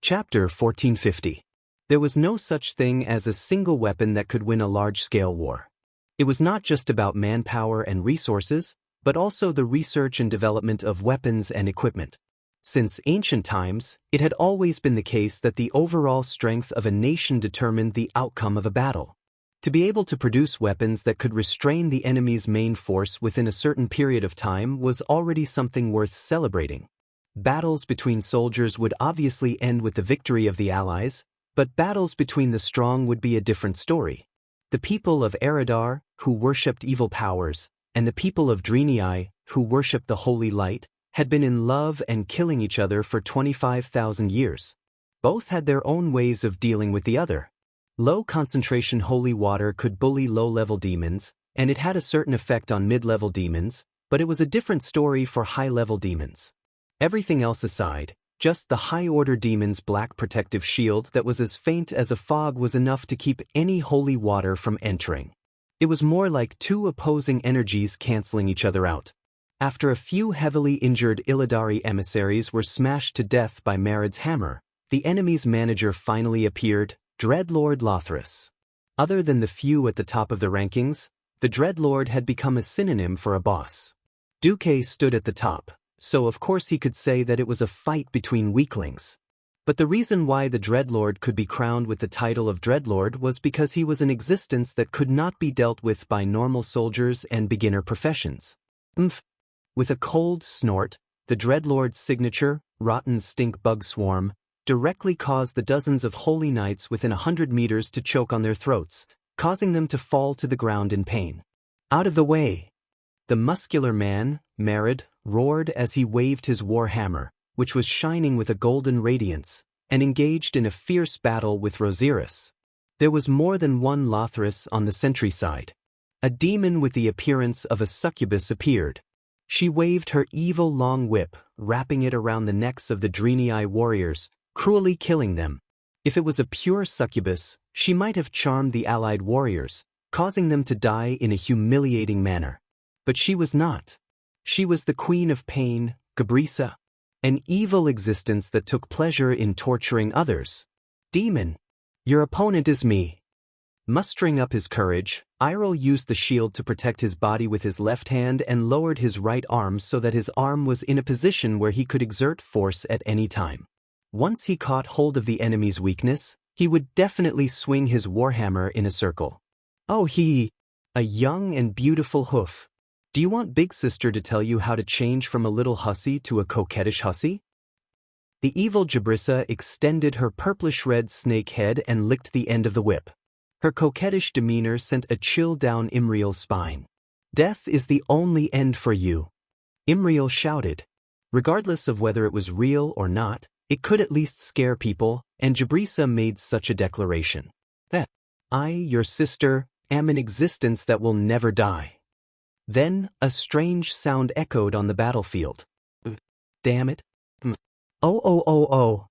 Chapter 1450. There was no such thing as a single weapon that could win a large-scale war. It was not just about manpower and resources, but also the research and development of weapons and equipment. Since ancient times, it had always been the case that the overall strength of a nation determined the outcome of a battle. To be able to produce weapons that could restrain the enemy's main force within a certain period of time was already something worth celebrating. Battles between soldiers would obviously end with the victory of the Allies, but battles between the strong would be a different story. The people of Eridar, who worshipped evil powers, and the people of Deity, who worshipped the holy light, had been in love and killing each other for 25,000 years. Both had their own ways of dealing with the other. Low-concentration holy water could bully low-level demons, and it had a certain effect on mid-level demons, but it was a different story for high-level demons. Everything else aside, just the high-order demon's black protective shield that was as faint as a fog was enough to keep any holy water from entering. It was more like two opposing energies canceling each other out. After a few heavily injured Illidari emissaries were smashed to death by Marid's hammer, the enemy's manager finally appeared, Dreadlord Lothras. Other than the few at the top of the rankings, the Dreadlord had become a synonym for a boss. Duque stood at the top, so of course he could say that it was a fight between weaklings. But the reason why the Dreadlord could be crowned with the title of Dreadlord was because he was an existence that could not be dealt with by normal soldiers and beginner professions. With a cold snort, the Dreadlord's signature, rotten stink bug swarm, directly caused the dozens of holy knights within 100 meters to choke on their throats, causing them to fall to the ground in pain. Out of the way! The muscular man, Marid, roared as he waved his war hammer, which was shining with a golden radiance, and engaged in a fierce battle with Rosiris. There was more than one Lothras on the sentry side. A demon with the appearance of a succubus appeared. She waved her evil long whip, wrapping it around the necks of the Deity warriors, cruelly killing them. If it was a pure succubus, she might have charmed the allied warriors, causing them to die in a humiliating manner. But she was not. She was the queen of pain, Gabrisa, an evil existence that took pleasure in torturing others. Demon, your opponent is me. Mustering up his courage, Iroh used the shield to protect his body with his left hand and lowered his right arm so that his arm was in a position where he could exert force at any time. Once he caught hold of the enemy's weakness, he would definitely swing his warhammer in a circle. Oh, a young and beautiful hoof. Do you want Big Sister to tell you how to change from a little hussy to a coquettish hussy? The evil Jabrissa extended her purplish-red snake head and licked the end of the whip. Her coquettish demeanor sent a chill down Imriel's spine. Death is the only end for you. Imriel shouted. Regardless of whether it was real or not, it could at least scare people, and Jabrissa made such a declaration. That I, your sister, am an existence that will never die. Then, a strange sound echoed on the battlefield. Damn it. Oh.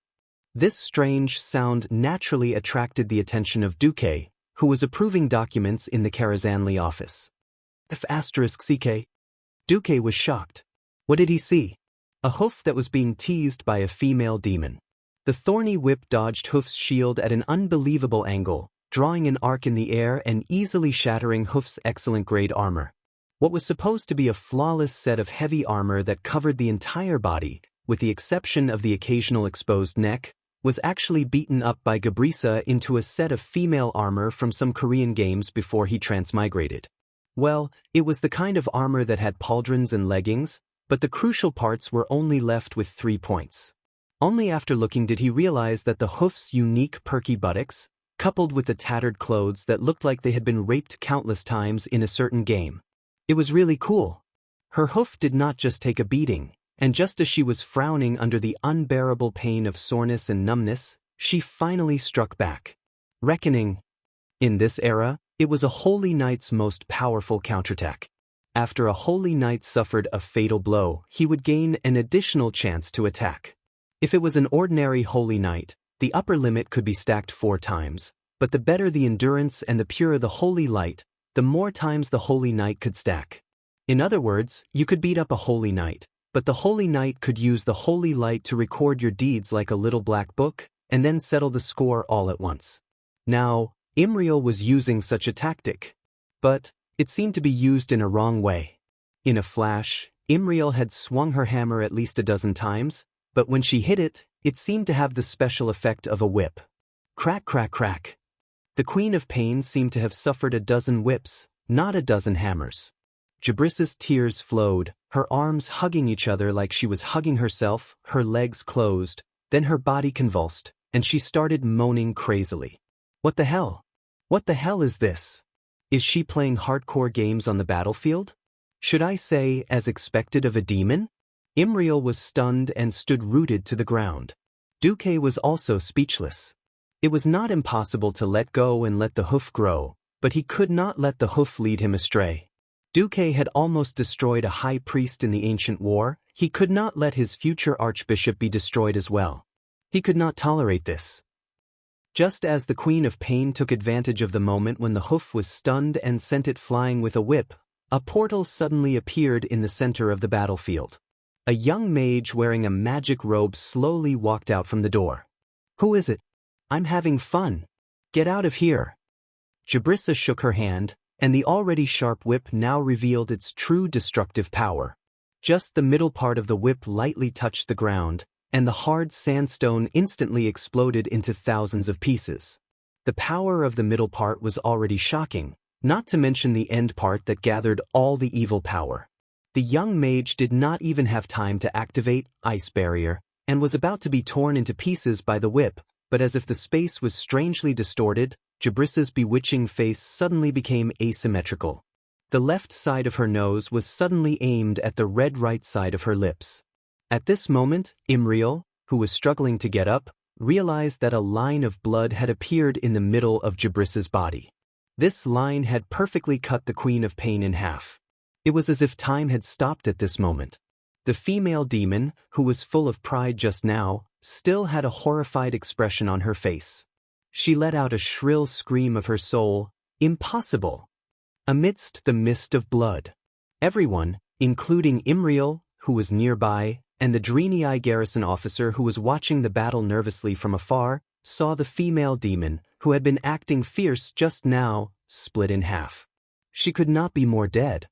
This strange sound naturally attracted the attention of Duque, who was approving documents in the Karazhanli office. *CK. Duque was shocked. What did he see? A hoof that was being teased by a female demon. The thorny whip dodged Hoof's shield at an unbelievable angle, drawing an arc in the air and easily shattering Hoof's excellent-grade armor. What was supposed to be a flawless set of heavy armor that covered the entire body, with the exception of the occasional exposed neck, was actually beaten up by Gabrisa into a set of female armor from some Korean games before he transmigrated. Well, it was the kind of armor that had pauldrons and leggings, but the crucial parts were only left with 3 points. Only after looking did he realize that the hoof's unique perky buttocks, coupled with the tattered clothes that looked like they had been raped countless times in a certain game. It was really cool. Her hoof did not just take a beating, and just as she was frowning under the unbearable pain of soreness and numbness, she finally struck back. Reckoning. In this era, it was a Holy Knight's most powerful counterattack. After a Holy Knight suffered a fatal blow, he would gain an additional chance to attack. If it was an ordinary Holy Knight, the upper limit could be stacked 4 times, but the better the endurance and the purer the Holy Light, the more times the Holy Knight could stack. In other words, you could beat up a Holy Knight, but the Holy Knight could use the Holy Light to record your deeds like a little black book, and then settle the score all at once. Now, Imriel was using such a tactic. But it seemed to be used in a wrong way. In a flash, Imriel had swung her hammer at least a dozen times, but when she hit it, it seemed to have the special effect of a whip. Crack, crack, crack. The Queen of Pain seemed to have suffered a dozen whips, not a dozen hammers. Jabrissa's tears flowed, her arms hugging each other like she was hugging herself, her legs closed, then her body convulsed, and she started moaning crazily. What the hell? What the hell is this? Is she playing hardcore games on the battlefield? Should I say, as expected of a demon? Imriel was stunned and stood rooted to the ground. Duque was also speechless. It was not impossible to let go and let the hoof grow, but he could not let the hoof lead him astray. Duque had almost destroyed a high priest in the ancient war. He could not let his future archbishop be destroyed as well. He could not tolerate this. Just as the Queen of Pain took advantage of the moment when the hoof was stunned and sent it flying with a whip, a portal suddenly appeared in the center of the battlefield. A young mage wearing a magic robe slowly walked out from the door. Who is it? I'm having fun. Get out of here. Jabrissa shook her hand, and the already sharp whip now revealed its true destructive power. Just the middle part of the whip lightly touched the ground, and the hard sandstone instantly exploded into thousands of pieces. The power of the middle part was already shocking, not to mention the end part that gathered all the evil power. The young mage did not even have time to activate Ice Barrier, and was about to be torn into pieces by the whip, but as if the space was strangely distorted, Jabrissa's bewitching face suddenly became asymmetrical. The left side of her nose was suddenly aimed at the red right side of her lips. At this moment, Imriel, who was struggling to get up, realized that a line of blood had appeared in the middle of Jabrissa's body. This line had perfectly cut the Queen of Pain in half. It was as if time had stopped at this moment. The female demon, who was full of pride just now, still had a horrified expression on her face. She let out a shrill scream of her soul, impossible! Amidst the mist of blood. Everyone, including Imriel, who was nearby, and the Drenii garrison officer who was watching the battle nervously from afar, saw the female demon, who had been acting fierce just now, split in half. She could not be more dead.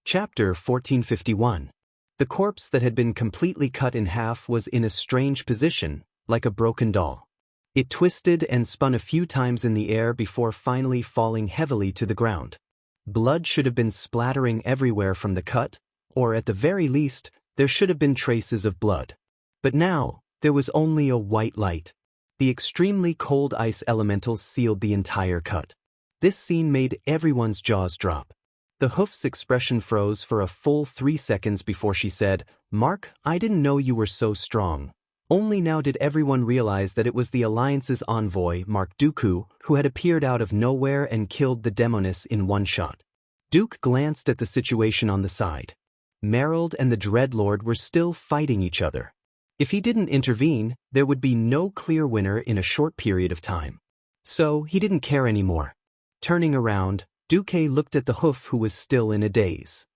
Chapter 1451. The corpse that had been completely cut in half was in a strange position, like a broken doll. It twisted and spun a few times in the air before finally falling heavily to the ground. Blood should have been splattering everywhere from the cut, or at the very least, there should have been traces of blood. But now, there was only a white light. The extremely cold ice elementals sealed the entire cut. This scene made everyone's jaws drop. The hoof's expression froze for a full 3 seconds before she said, "Mark, I didn't know you were so strong." Only now did everyone realize that it was the Alliance's envoy, Mark Dooku, who had appeared out of nowhere and killed the Demoness in one shot. Duke glanced at the situation on the side. Merrild and the Dreadlord were still fighting each other. If he didn't intervene, there would be no clear winner in a short period of time. So he didn't care anymore. Turning around, Duque looked at the hoof, who was still in a daze.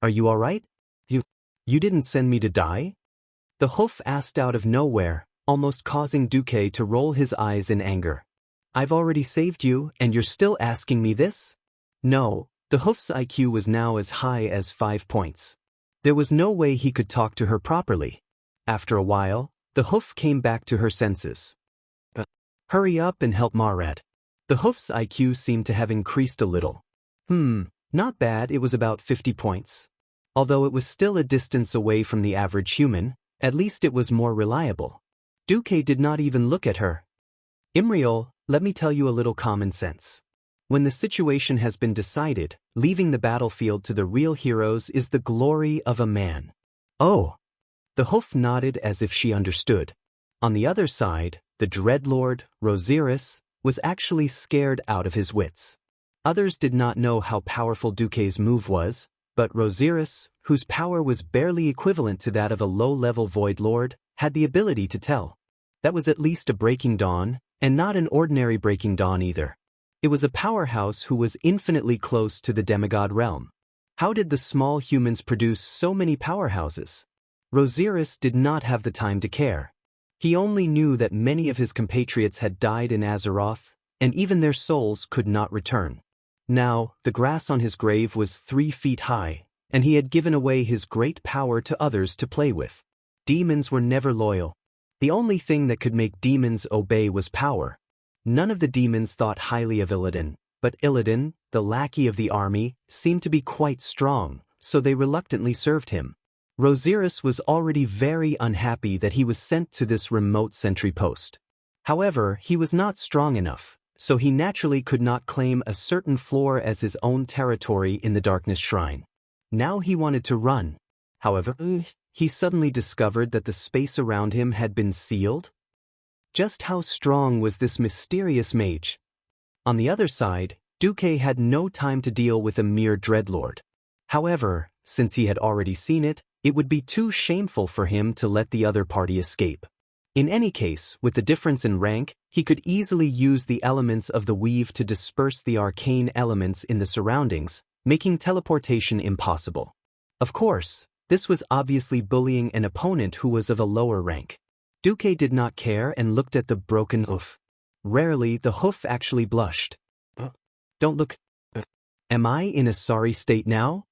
"Are you all right? You didn't send me to die?" The hoof asked out of nowhere, almost causing Duque to roll his eyes in anger. "I've already saved you, and you're still asking me this?" No, the hoof's IQ was now as high as 5 points. There was no way he could talk to her properly. After a while, the hoof came back to her senses. "Hurry up and help Marad." The hoof's IQ seemed to have increased a little. Not bad, it was about 50 points. Although it was still a distance away from the average human, at least it was more reliable. Duque did not even look at her. "Imriel, let me tell you a little common sense. When the situation has been decided, leaving the battlefield to the real heroes is the glory of a man." "Oh." The hoof nodded as if she understood. On the other side, the Dreadlord, Rosiris, was actually scared out of his wits. Others did not know how powerful Duque's move was, but Rosiris, whose power was barely equivalent to that of a low-level Void Lord, had the ability to tell. That was at least a Breaking Dawn, and not an ordinary Breaking Dawn either. It was a powerhouse who was infinitely close to the demigod realm. How did the small humans produce so many powerhouses? Rosiris did not have the time to care. He only knew that many of his compatriots had died in Azeroth, and even their souls could not return. Now, the grass on his grave was 3 feet high, and he had given away his great power to others to play with. Demons were never loyal. The only thing that could make demons obey was power. None of the demons thought highly of Illidan, but Illidan, the lackey of the army, seemed to be quite strong, so they reluctantly served him. Rosiris was already very unhappy that he was sent to this remote sentry post. However, he was not strong enough, so he naturally could not claim a certain floor as his own territory in the Darkness Shrine. Now he wanted to run. However, he suddenly discovered that the space around him had been sealed. Just how strong was this mysterious mage? On the other side, Duque had no time to deal with a mere dreadlord. However, since he had already seen it, it would be too shameful for him to let the other party escape. In any case, with the difference in rank, he could easily use the elements of the weave to disperse the arcane elements in the surroundings, making teleportation impossible. Of course, this was obviously bullying an opponent who was of a lower rank. Duque did not care and looked at the broken hoof. Rarely the hoof actually blushed. Don't look. Am I in a sorry state now?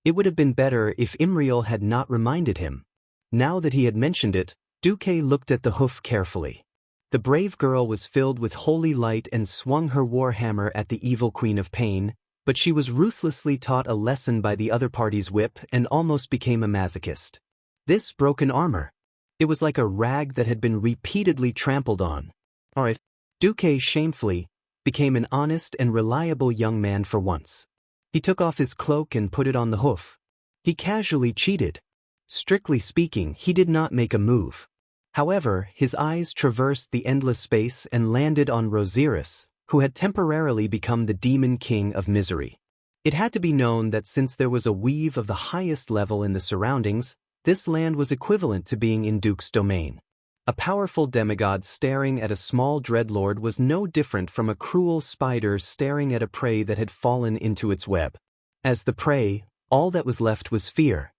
It would have been better if Imriel had not reminded him. Now that he had mentioned it, Duque looked at the hoof carefully. The brave girl was filled with holy light and swung her warhammer at the evil queen of pain, but she was ruthlessly taught a lesson by the other party's whip and almost became a masochist. This broken armor. It was like a rag that had been repeatedly trampled on. Alright. Duque shamefully became an honest and reliable young man for once. He took off his cloak and put it on the hoof. He casually cheated. Strictly speaking, he did not make a move. However, his eyes traversed the endless space and landed on Rosiris, who had temporarily become the demon king of misery. It had to be known that since there was a weave of the highest level in the surroundings, this land was equivalent to being in Duke's domain. A powerful demigod staring at a small dreadlord was no different from a cruel spider staring at a prey that had fallen into its web. As the prey, all that was left was fear.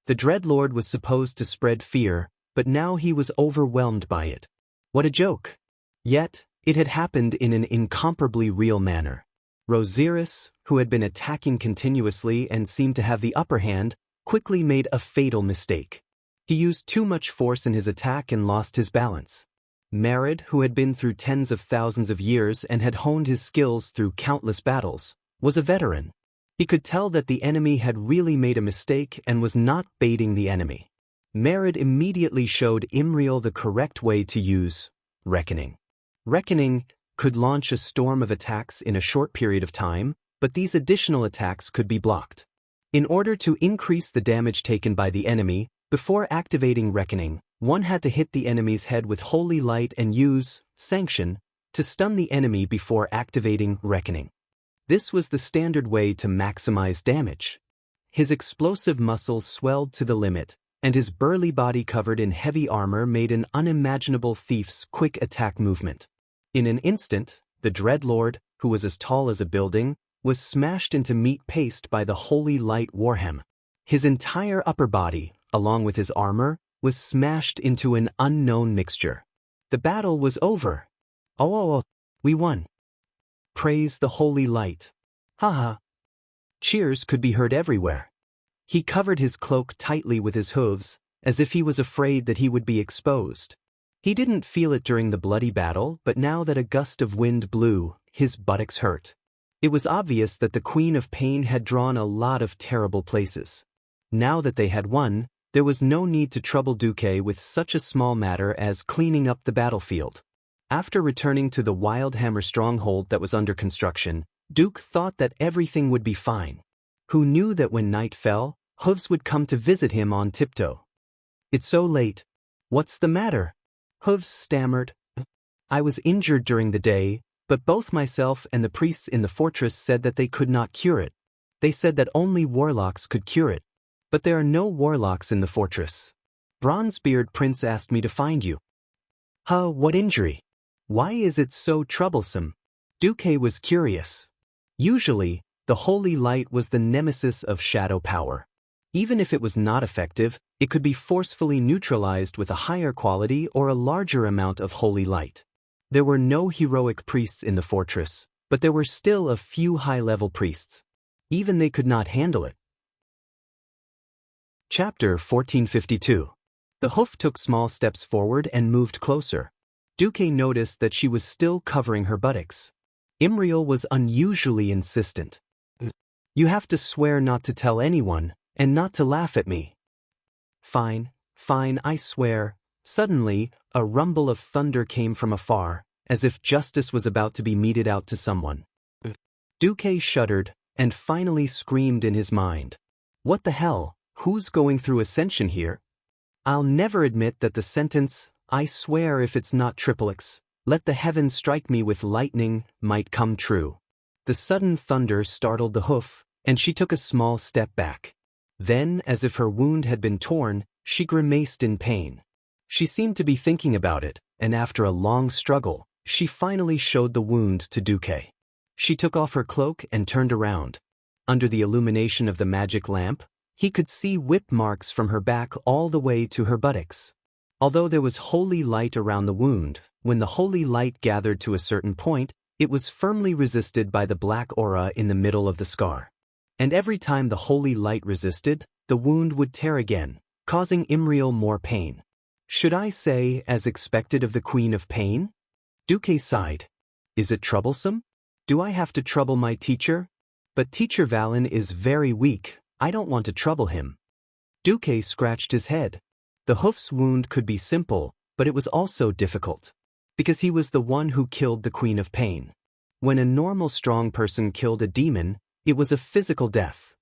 The dreadlord was supposed to spread fear, but now he was overwhelmed by it. What a joke! Yet, it had happened in an incomparably real manner. Rosiris, who had been attacking continuously and seemed to have the upper hand, quickly made a fatal mistake. He used too much force in his attack and lost his balance. Marid, who had been through tens of thousands of years and had honed his skills through countless battles, was a veteran. He could tell that the enemy had really made a mistake and was not baiting the enemy. Marid immediately showed Imriel the correct way to use Reckoning. Reckoning could launch a storm of attacks in a short period of time, but these additional attacks could be blocked. In order to increase the damage taken by the enemy, before activating Reckoning, one had to hit the enemy's head with Holy Light and use Sanction to stun the enemy before activating Reckoning. This was the standard way to maximize damage. His explosive muscles swelled to the limit, and his burly body covered in heavy armor made an unimaginable thief's quick attack movement. In an instant, the Dreadlord, who was as tall as a building, was smashed into meat paste by the Holy Light Warhammer. His entire upper body, along with his armor, was smashed into an unknown mixture. The battle was over. Oh, we won. Praise the Holy Light. Haha. Cheers could be heard everywhere. He covered his cloak tightly with his hooves, as if he was afraid that he would be exposed. He didn't feel it during the bloody battle, but now that a gust of wind blew, his buttocks hurt. It was obvious that the Queen of Pain had drawn a lot of terrible places. Now that they had won, there was no need to trouble Duque with such a small matter as cleaning up the battlefield. After returning to the Wildhammer stronghold that was under construction, Duke thought that everything would be fine. Who knew that when night fell, Hooves would come to visit him on tiptoe? It's so late. What's the matter? Hooves stammered. I was injured during the day, but both myself and the priests in the fortress said that they could not cure it. They said that only warlocks could cure it. But there are no warlocks in the fortress. Bronzebeard Prince asked me to find you. What injury? Why is it so troublesome? Duque was curious. Usually, the Holy Light was the nemesis of shadow power. Even if it was not effective, it could be forcefully neutralized with a higher quality or a larger amount of holy light. There were no heroic priests in the fortress, but there were still a few high-level priests. Even they could not handle it. Chapter 1452. The hoof took small steps forward and moved closer. Duque noticed that she was still covering her buttocks. Imriel was unusually insistent. "You have to swear not to tell anyone, and not to laugh at me." "Fine, fine, I swear." Suddenly, a rumble of thunder came from afar, as if justice was about to be meted out to someone. Duque shuddered, and finally screamed in his mind. "What the hell? Who's going through ascension here?" I'll never admit that the sentence, "I swear if it's not triplex, let the heavens strike me with lightning," might come true. The sudden thunder startled the hoof, and she took a small step back. Then, as if her wound had been torn, she grimaced in pain. She seemed to be thinking about it, and after a long struggle, she finally showed the wound to Duque. She took off her cloak and turned around. Under the illumination of the magic lamp, he could see whip marks from her back all the way to her buttocks. Although there was holy light around the wound, when the holy light gathered to a certain point, it was firmly resisted by the black aura in the middle of the scar. And every time the holy light resisted, the wound would tear again, causing Imriel more pain. Should I say, as expected of the Queen of Pain? Duque sighed. Is it troublesome? Do I have to trouble my teacher? But Teacher Valen is very weak. I don't want to trouble him. Duque scratched his head. The hoof's wound could be simple, but it was also difficult. Because he was the one who killed the Queen of Pain. When a normal strong person killed a demon, it was a physical death.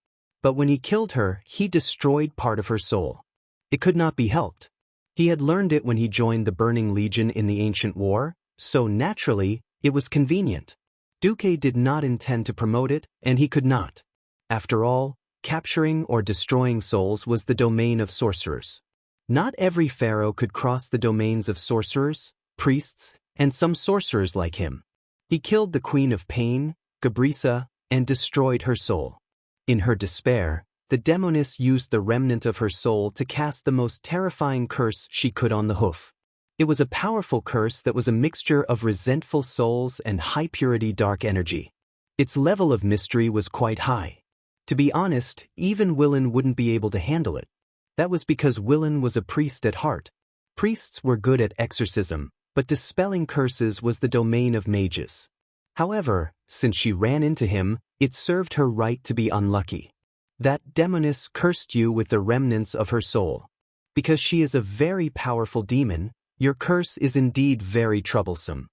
But when he killed her, he destroyed part of her soul. It could not be helped. He had learned it when he joined the Burning Legion in the Ancient War, so naturally, it was convenient. Duque did not intend to promote it, and he could not. After all, capturing or destroying souls was the domain of sorcerers. Not every pharaoh could cross the domains of sorcerers, priests, and some sorcerers like him. He killed the Queen of Pain, Gabrisa, and destroyed her soul. In her despair, the demoness used the remnant of her soul to cast the most terrifying curse she could on the hoof. It was a powerful curse that was a mixture of resentful souls and high-purity dark energy. Its level of mystery was quite high. To be honest, even Willen wouldn't be able to handle it. That was because Willen was a priest at heart. Priests were good at exorcism, but dispelling curses was the domain of mages. However, since she ran into him, it served her right to be unlucky. That demoness cursed you with the remnants of her soul. Because she is a very powerful demon, your curse is indeed very troublesome.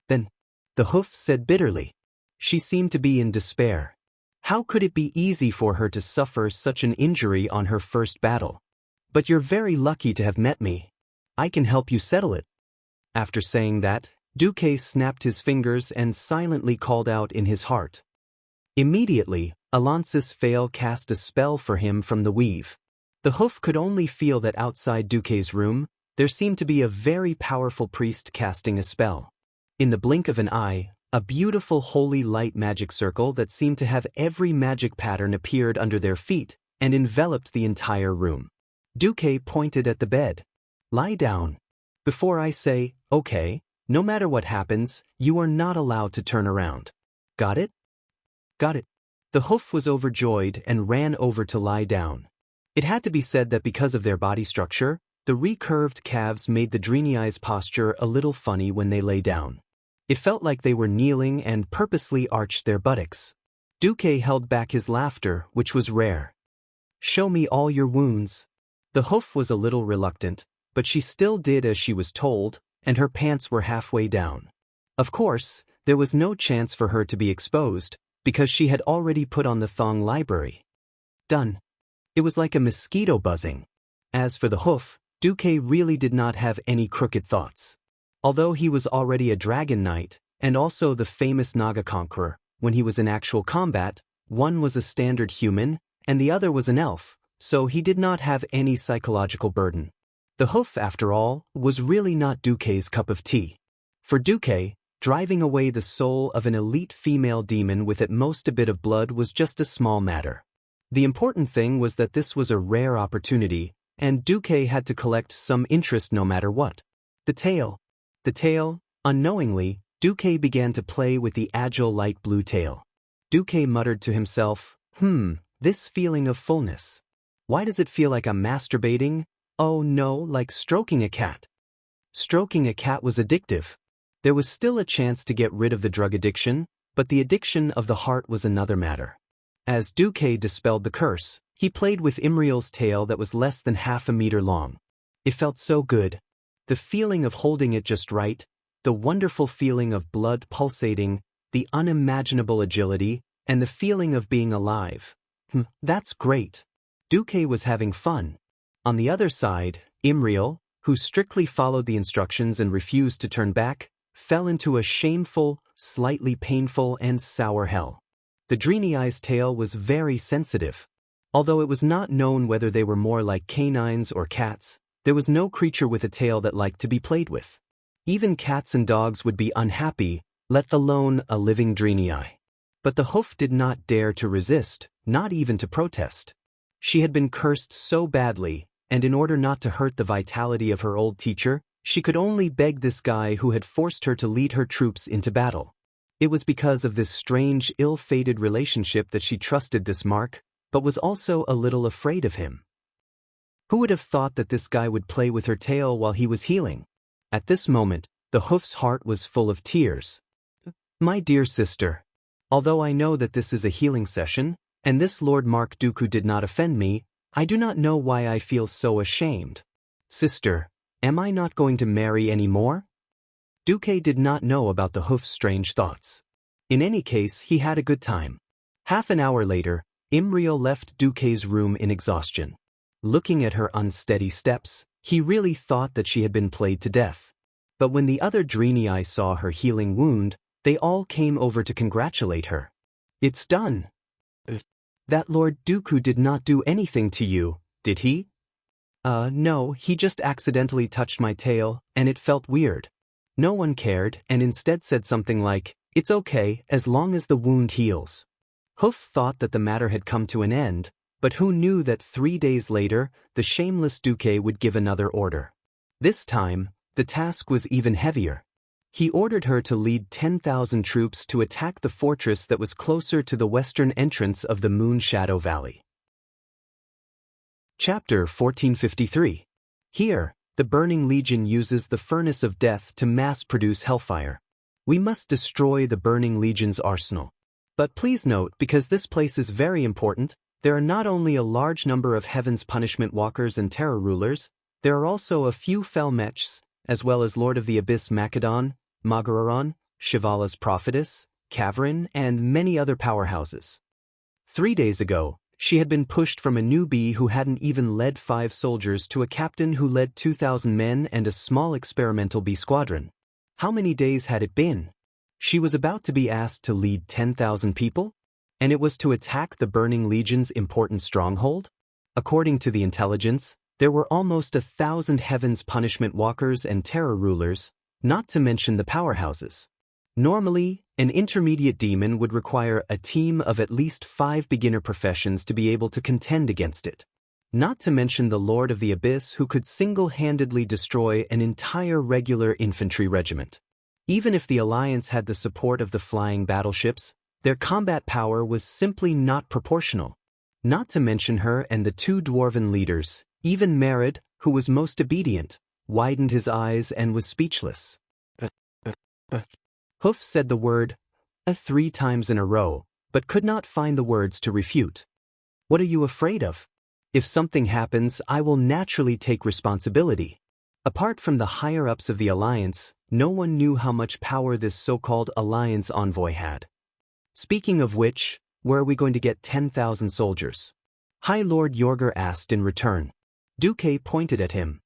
Then, the hoof said bitterly. She seemed to be in despair. How could it be easy for her to suffer such an injury on her first battle? But you're very lucky to have met me. I can help you settle it. After saying that, Duque snapped his fingers and silently called out in his heart. Immediately, Alonsis Fail cast a spell for him from the weave. The hoof could only feel that outside Duque's room, there seemed to be a very powerful priest casting a spell. In the blink of an eye, a beautiful holy light magic circle that seemed to have every magic pattern appeared under their feet and enveloped the entire room. Duque pointed at the bed. Lie down. Before I say, okay, no matter what happens, you are not allowed to turn around. Got it? Got it. The hoof was overjoyed and ran over to lie down. It had to be said that because of their body structure, the recurved calves made the Dreenei's posture a little funny when they lay down. It felt like they were kneeling and purposely arched their buttocks. Duque held back his laughter, which was rare. Show me all your wounds. The hoof was a little reluctant, but she still did as she was told, and her pants were halfway down. Of course, there was no chance for her to be exposed, because she had already put on the thong library. Done. It was like a mosquito buzzing. As for the hoof, Duque really did not have any crooked thoughts. Although he was already a dragon knight, and also the famous Naga conqueror, when he was in actual combat, one was a standard human, and the other was an elf, so he did not have any psychological burden. The hoof, after all, was really not Duque's cup of tea. For Duque, driving away the soul of an elite female demon with at most a bit of blood was just a small matter. The important thing was that this was a rare opportunity, and Duque had to collect some interest no matter what. The tail. Unknowingly, Duque began to play with the agile light blue tail. Duque muttered to himself, this feeling of fullness. Why does it feel like I'm masturbating? Oh no, like stroking a cat. Stroking a cat was addictive. There was still a chance to get rid of the drug addiction, but the addiction of the heart was another matter. As Duque dispelled the curse, he played with Imriel's tail that was less than half a meter long. It felt so good. The feeling of holding it just right, the wonderful feeling of blood pulsating, the unimaginable agility, and the feeling of being alive. That's great. Duque was having fun. On the other side, Imriel, who strictly followed the instructions and refused to turn back, fell into a shameful, slightly painful and sour hell. The Dreenei's tail was very sensitive. Although it was not known whether they were more like canines or cats, there was no creature with a tail that liked to be played with. Even cats and dogs would be unhappy, let alone a living Dreenei. But the hoof did not dare to resist, not even to protest. She had been cursed so badly, and in order not to hurt the vitality of her old teacher, she could only beg this guy who had forced her to lead her troops into battle. It was because of this strange, ill-fated relationship that she trusted this mark, but was also a little afraid of him. Who would have thought that this guy would play with her tail while he was healing? At this moment, the hoof's heart was full of tears. My dear sister, although I know that this is a healing session, and this Lord Mark Dooku did not offend me, I do not know why I feel so ashamed. Sister, am I not going to marry any more? Duque did not know about the hoof's strange thoughts. In any case, he had a good time. Half an hour later, Imriel left Duque's room in exhaustion. Looking at her unsteady steps, he really thought that she had been played to death. But when the other Dreenei saw her healing wound, they all came over to congratulate her. It's done. That Lord Dooku did not do anything to you, did he? No, he just accidentally touched my tail, and it felt weird. No one cared and instead said something like, it's okay as long as the wound heals. Hoof thought that the matter had come to an end, but who knew that 3 days later, the shameless Duque would give another order. This time, the task was even heavier. He ordered her to lead 10,000 troops to attack the fortress that was closer to the western entrance of the Moon Shadow Valley. Chapter 1453. Here, the Burning Legion uses the Furnace of Death to mass-produce hellfire. We must destroy the Burning Legion's arsenal. But please note, because this place is very important, there are not only a large number of Heaven's Punishment Walkers and Terror Rulers, there are also a few Fel Mechs, as well as Lord of the Abyss Macedon, Magararon, Shivala's Prophetess, Kavrin, and many other powerhouses. 3 days ago, she had been pushed from a newbie who hadn't even led 5 soldiers to a captain who led 2,000 men and a small experimental B squadron. How many days had it been? She was about to be asked to lead 10,000 people? And it was to attack the Burning Legion's important stronghold? According to the intelligence, there were almost 1,000 Heaven's Punishment Walkers and Terror Rulers, not to mention the powerhouses. Normally, an intermediate demon would require a team of at least 5 beginner professions to be able to contend against it. Not to mention the Lord of the Abyss who could single-handedly destroy an entire regular infantry regiment. Even if the Alliance had the support of the flying battleships, their combat power was simply not proportional. Not to mention her and the 2 dwarven leaders, even Merid, who was most obedient, widened his eyes and was speechless. Hoof said the word 3 times in a row, but could not find the words to refute. What are you afraid of? If something happens, I will naturally take responsibility. Apart from the higher-ups of the Alliance, no one knew how much power this so-called Alliance envoy had. Speaking of which, where are we going to get 10,000 soldiers? High Lord Yorger asked in return. Duque pointed at him.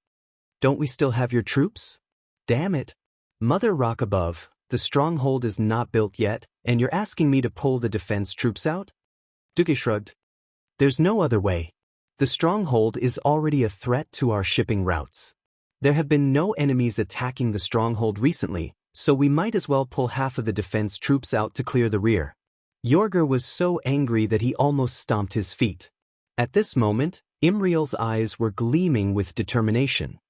Don't we still have your troops? Damn it. Mother Rock above, the stronghold is not built yet, and you're asking me to pull the defense troops out? Duque shrugged. There's no other way. The stronghold is already a threat to our shipping routes. There have been no enemies attacking the stronghold recently, so we might as well pull half of the defense troops out to clear the rear. Yorger was so angry that he almost stomped his feet. At this moment, Imriel's eyes were gleaming with determination.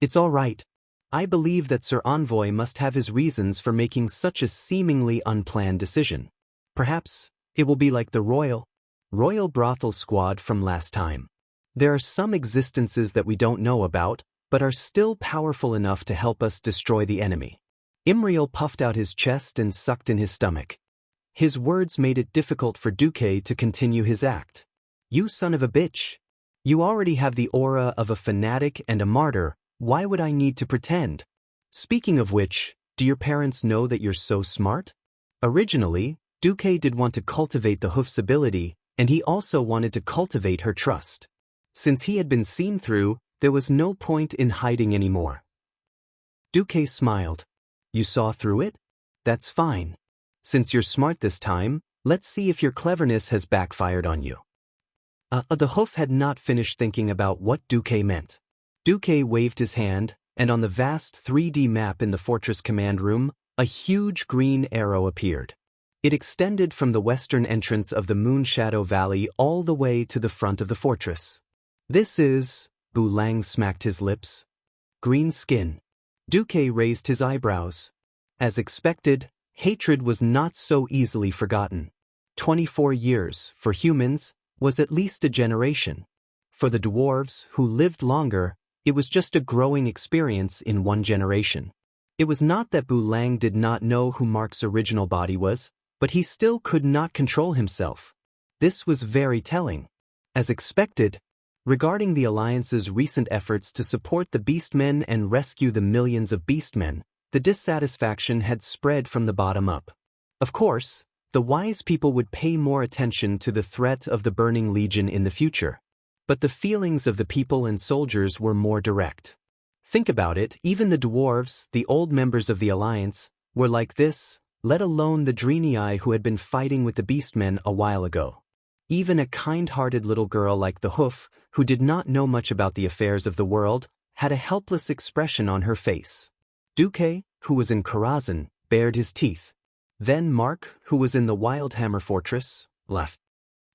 It's all right. I believe that Sir Envoy must have his reasons for making such a seemingly unplanned decision. Perhaps it will be like the royal brothel squad from last time. There are some existences that we don't know about, but are still powerful enough to help us destroy the enemy. Imriel puffed out his chest and sucked in his stomach. His words made it difficult for Duque to continue his act. You son of a bitch. You already have the aura of a fanatic and a martyr. Why would I need to pretend? Speaking of which, do your parents know that you're so smart? Originally, Duque did want to cultivate the hoof's ability, and he also wanted to cultivate her trust. Since he had been seen through, there was no point in hiding anymore. Duque smiled. You saw through it? That's fine. Since you're smart this time, let's see if your cleverness has backfired on you. The hoof had not finished thinking about what Duque meant. Duque waved his hand, and on the vast 3D map in the fortress command room, a huge green arrow appeared. It extended from the western entrance of the Moon Shadow Valley all the way to the front of the fortress. This is... Bulang smacked his lips. Green skin. Duque raised his eyebrows. As expected, hatred was not so easily forgotten. 24 years, for humans, was at least a generation. For the dwarves, who lived longer, it was just a growing experience in one generation. It was not that Bulang did not know who Mark's original body was, but he still could not control himself. This was very telling. As expected, regarding the Alliance's recent efforts to support the Beastmen and rescue the millions of Beastmen, the dissatisfaction had spread from the bottom up. Of course, the wise people would pay more attention to the threat of the Burning Legion in the future. But the feelings of the people and soldiers were more direct. Think about it, even the dwarves, the old members of the Alliance, were like this, let alone the Dreenii who had been fighting with the Beastmen a while ago. Even a kind-hearted little girl like the Hoof, who did not know much about the affairs of the world, had a helpless expression on her face. Duque, who was in Karazhan, bared his teeth. Then Mark, who was in the Wildhammer Fortress, left.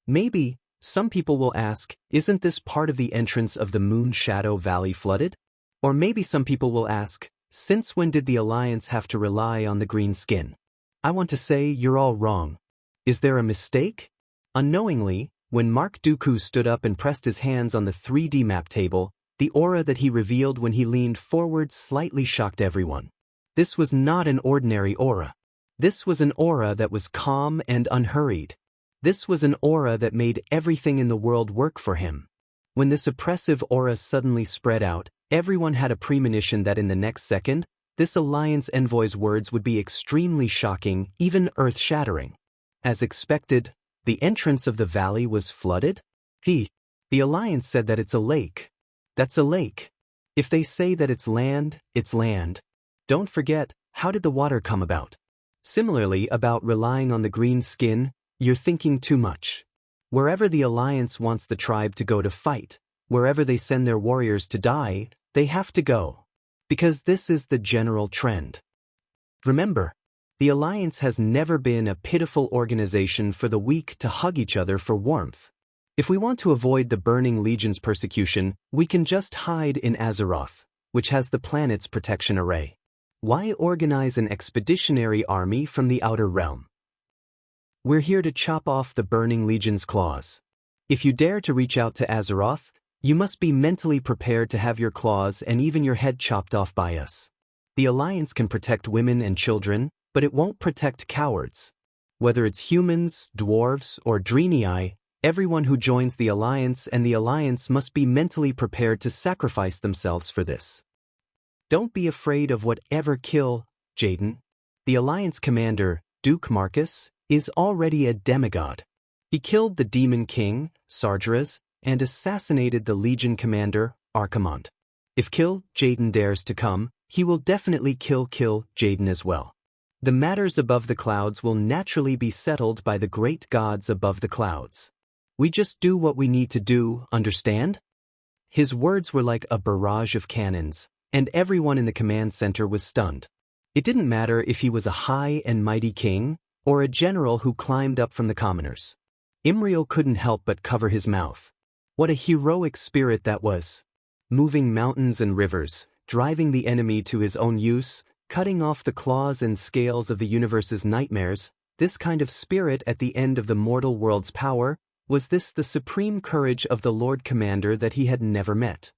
Maybe, some people will ask, isn't this part of the entrance of the Moon Shadow Valley flooded? Or maybe some people will ask, since when did the Alliance have to rely on the green skin? I want to say you're all wrong. Is there a mistake? Unknowingly, when Mark Dooku stood up and pressed his hands on the 3D map table, the aura that he revealed when he leaned forward slightly shocked everyone. This was not an ordinary aura. This was an aura that was calm and unhurried. This was an aura that made everything in the world work for him. When this oppressive aura suddenly spread out, everyone had a premonition that in the next second, this Alliance envoy's words would be extremely shocking, even earth-shattering. As expected, the entrance of the valley was flooded? The Alliance said that it's a lake. That's a lake. If they say that it's land, it's land. Don't forget, how did the water come about? Similarly, about relying on the green skin, you're thinking too much. Wherever the Alliance wants the tribe to go to fight, wherever they send their warriors to die, they have to go. Because this is the general trend. Remember, the Alliance has never been a pitiful organization for the weak to hug each other for warmth. If we want to avoid the Burning Legion's persecution, we can just hide in Azeroth, which has the planet's protection array. Why organize an expeditionary army from the Outer Realm? We're here to chop off the Burning Legion's claws. If you dare to reach out to Azeroth, you must be mentally prepared to have your claws and even your head chopped off by us. The Alliance can protect women and children, but it won't protect cowards. Whether it's humans, dwarves, or Dreenii, everyone who joins the Alliance and the Alliance must be mentally prepared to sacrifice themselves for this. Don't be afraid of whatever kill, Jaden. The Alliance commander, Duke Marcus, is already a demigod. He killed the Demon King, Sargeras, and assassinated the Legion commander, Archimond. If Kill Jaden dares to come, he will definitely kill Jaden as well. The matters above the clouds will naturally be settled by the great gods above the clouds. We just do what we need to do, understand? His words were like a barrage of cannons, and everyone in the command center was stunned. It didn't matter if he was a high and mighty king, or a general who climbed up from the commoners. Imriel couldn't help but cover his mouth. What a heroic spirit that was! Moving mountains and rivers, driving the enemy to his own use, cutting off the claws and scales of the universe's nightmares, this kind of spirit at the end of the mortal world's power, was this the supreme courage of the Lord Commander that he had never met?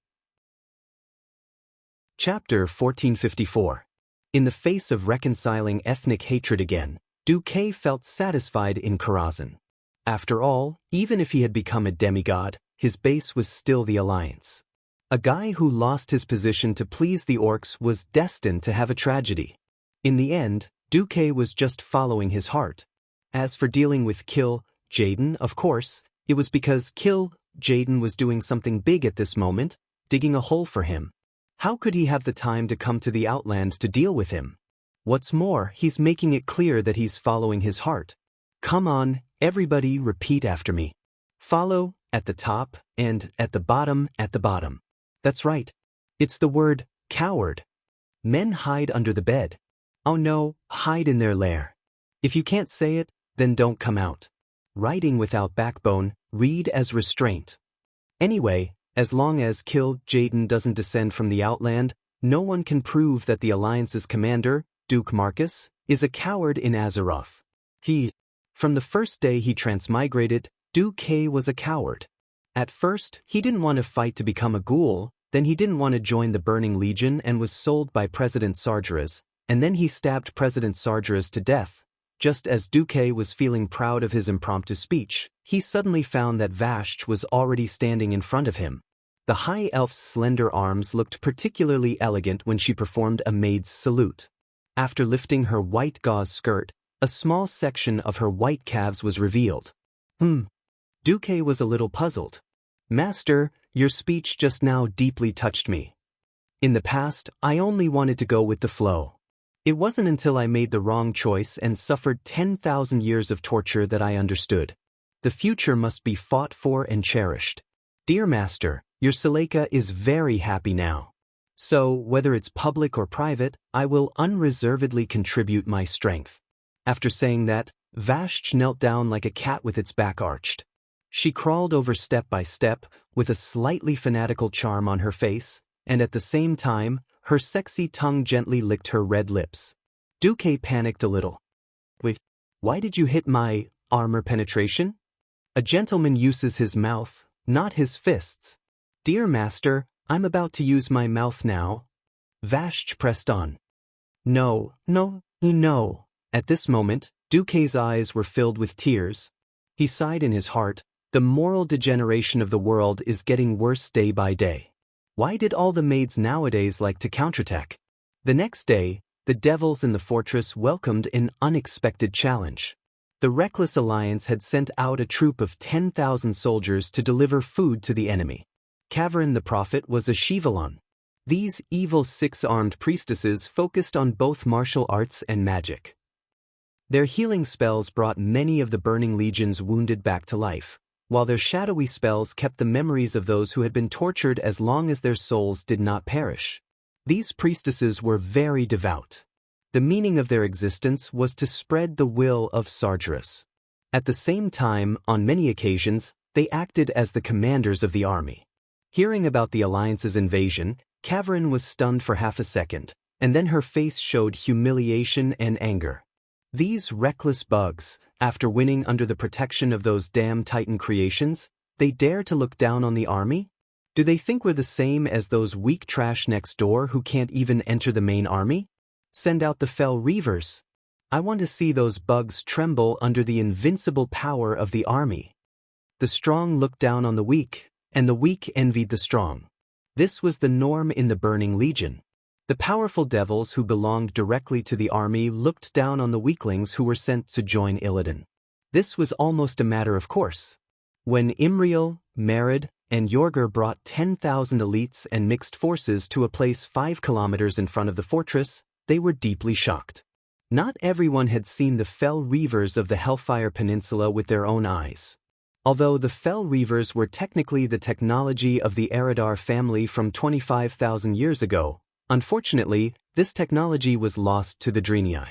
Chapter 1454. In the face of reconciling ethnic hatred again, Deity felt satisfied in Karazhan. After all, even if he had become a demigod, his base was still the Alliance. A guy who lost his position to please the orcs was destined to have a tragedy. In the end, Deity was just following his heart. As for dealing with Kill Jaden, of course, it was because Kill Jaden was doing something big at this moment, digging a hole for him. How could he have the time to come to the Outland to deal with him? What's more, he's making it clear that he's following his heart. Come on, everybody, repeat after me. Follow, at the top, and at the bottom, at the bottom. That's right. It's the word, coward. Men hide under the bed. Oh no, hide in their lair. If you can't say it, then don't come out. Writing without backbone, read as restraint. Anyway, as long as Kill Jaden doesn't descend from the Outland, no one can prove that the Alliance's commander, Duke Marcus, is a coward in Azeroth. From the first day he transmigrated, Deity was a coward. At first, he didn't want to fight to become a ghoul, then he didn't want to join the Burning Legion and was sold by President Sargeras, and then he stabbed President Sargeras to death. Just as Deity was feeling proud of his impromptu speech, he suddenly found that Vashj was already standing in front of him. The High Elf's slender arms looked particularly elegant when she performed a maid's salute. After lifting her white gauze skirt, a small section of her white calves was revealed. Deity was a little puzzled. Master, your speech just now deeply touched me. In the past, I only wanted to go with the flow. It wasn't until I made the wrong choice and suffered 10,000 years of torture that I understood. The future must be fought for and cherished. Dear Master, your Seleka is very happy now. So, whether it's public or private, I will unreservedly contribute my strength. After saying that, Vashj knelt down like a cat with its back arched. She crawled over step by step, with a slightly fanatical charm on her face, and at the same time, her sexy tongue gently licked her red lips. Deity panicked a little. Wait, why did you hit my armor penetration? A gentleman uses his mouth, not his fists. Dear Master, I'm about to use my mouth now. Vashj pressed on. No. At this moment, Deity's eyes were filled with tears. He sighed in his heart. The moral degeneration of the world is getting worse day by day. Why did all the maids nowadays like to counterattack? The next day, the devils in the fortress welcomed an unexpected challenge. The Reckless Alliance had sent out a troop of 10,000 soldiers to deliver food to the enemy. Cavern the Prophet was a Shivalon. These evil six-armed priestesses focused on both martial arts and magic. Their healing spells brought many of the Burning Legion's wounded back to life, while their shadowy spells kept the memories of those who had been tortured as long as their souls did not perish. These priestesses were very devout. The meaning of their existence was to spread the will of Sargeras. At the same time, on many occasions, they acted as the commanders of the army. Hearing about the Alliance's invasion, Cavern was stunned for half a second, and then her face showed humiliation and anger. These reckless bugs, after winning under the protection of those damn Titan creations, they dare to look down on the army? Do they think we're the same as those weak trash next door who can't even enter the main army? Send out the Fell Reavers. I want to see those bugs tremble under the invincible power of the army. The strong looked down on the weak, and the weak envied the strong. This was the norm in the Burning Legion. The powerful devils who belonged directly to the army looked down on the weaklings who were sent to join Illidan. This was almost a matter of course. When Imriel, Merid, and Yorger brought 10,000 elites and mixed forces to a place 5 kilometers in front of the fortress, they were deeply shocked. Not everyone had seen the Fell Reavers of the Hellfire Peninsula with their own eyes. Although the Fell Reavers were technically the technology of the Eridar family from 25,000 years ago, unfortunately, this technology was lost to the Draenei.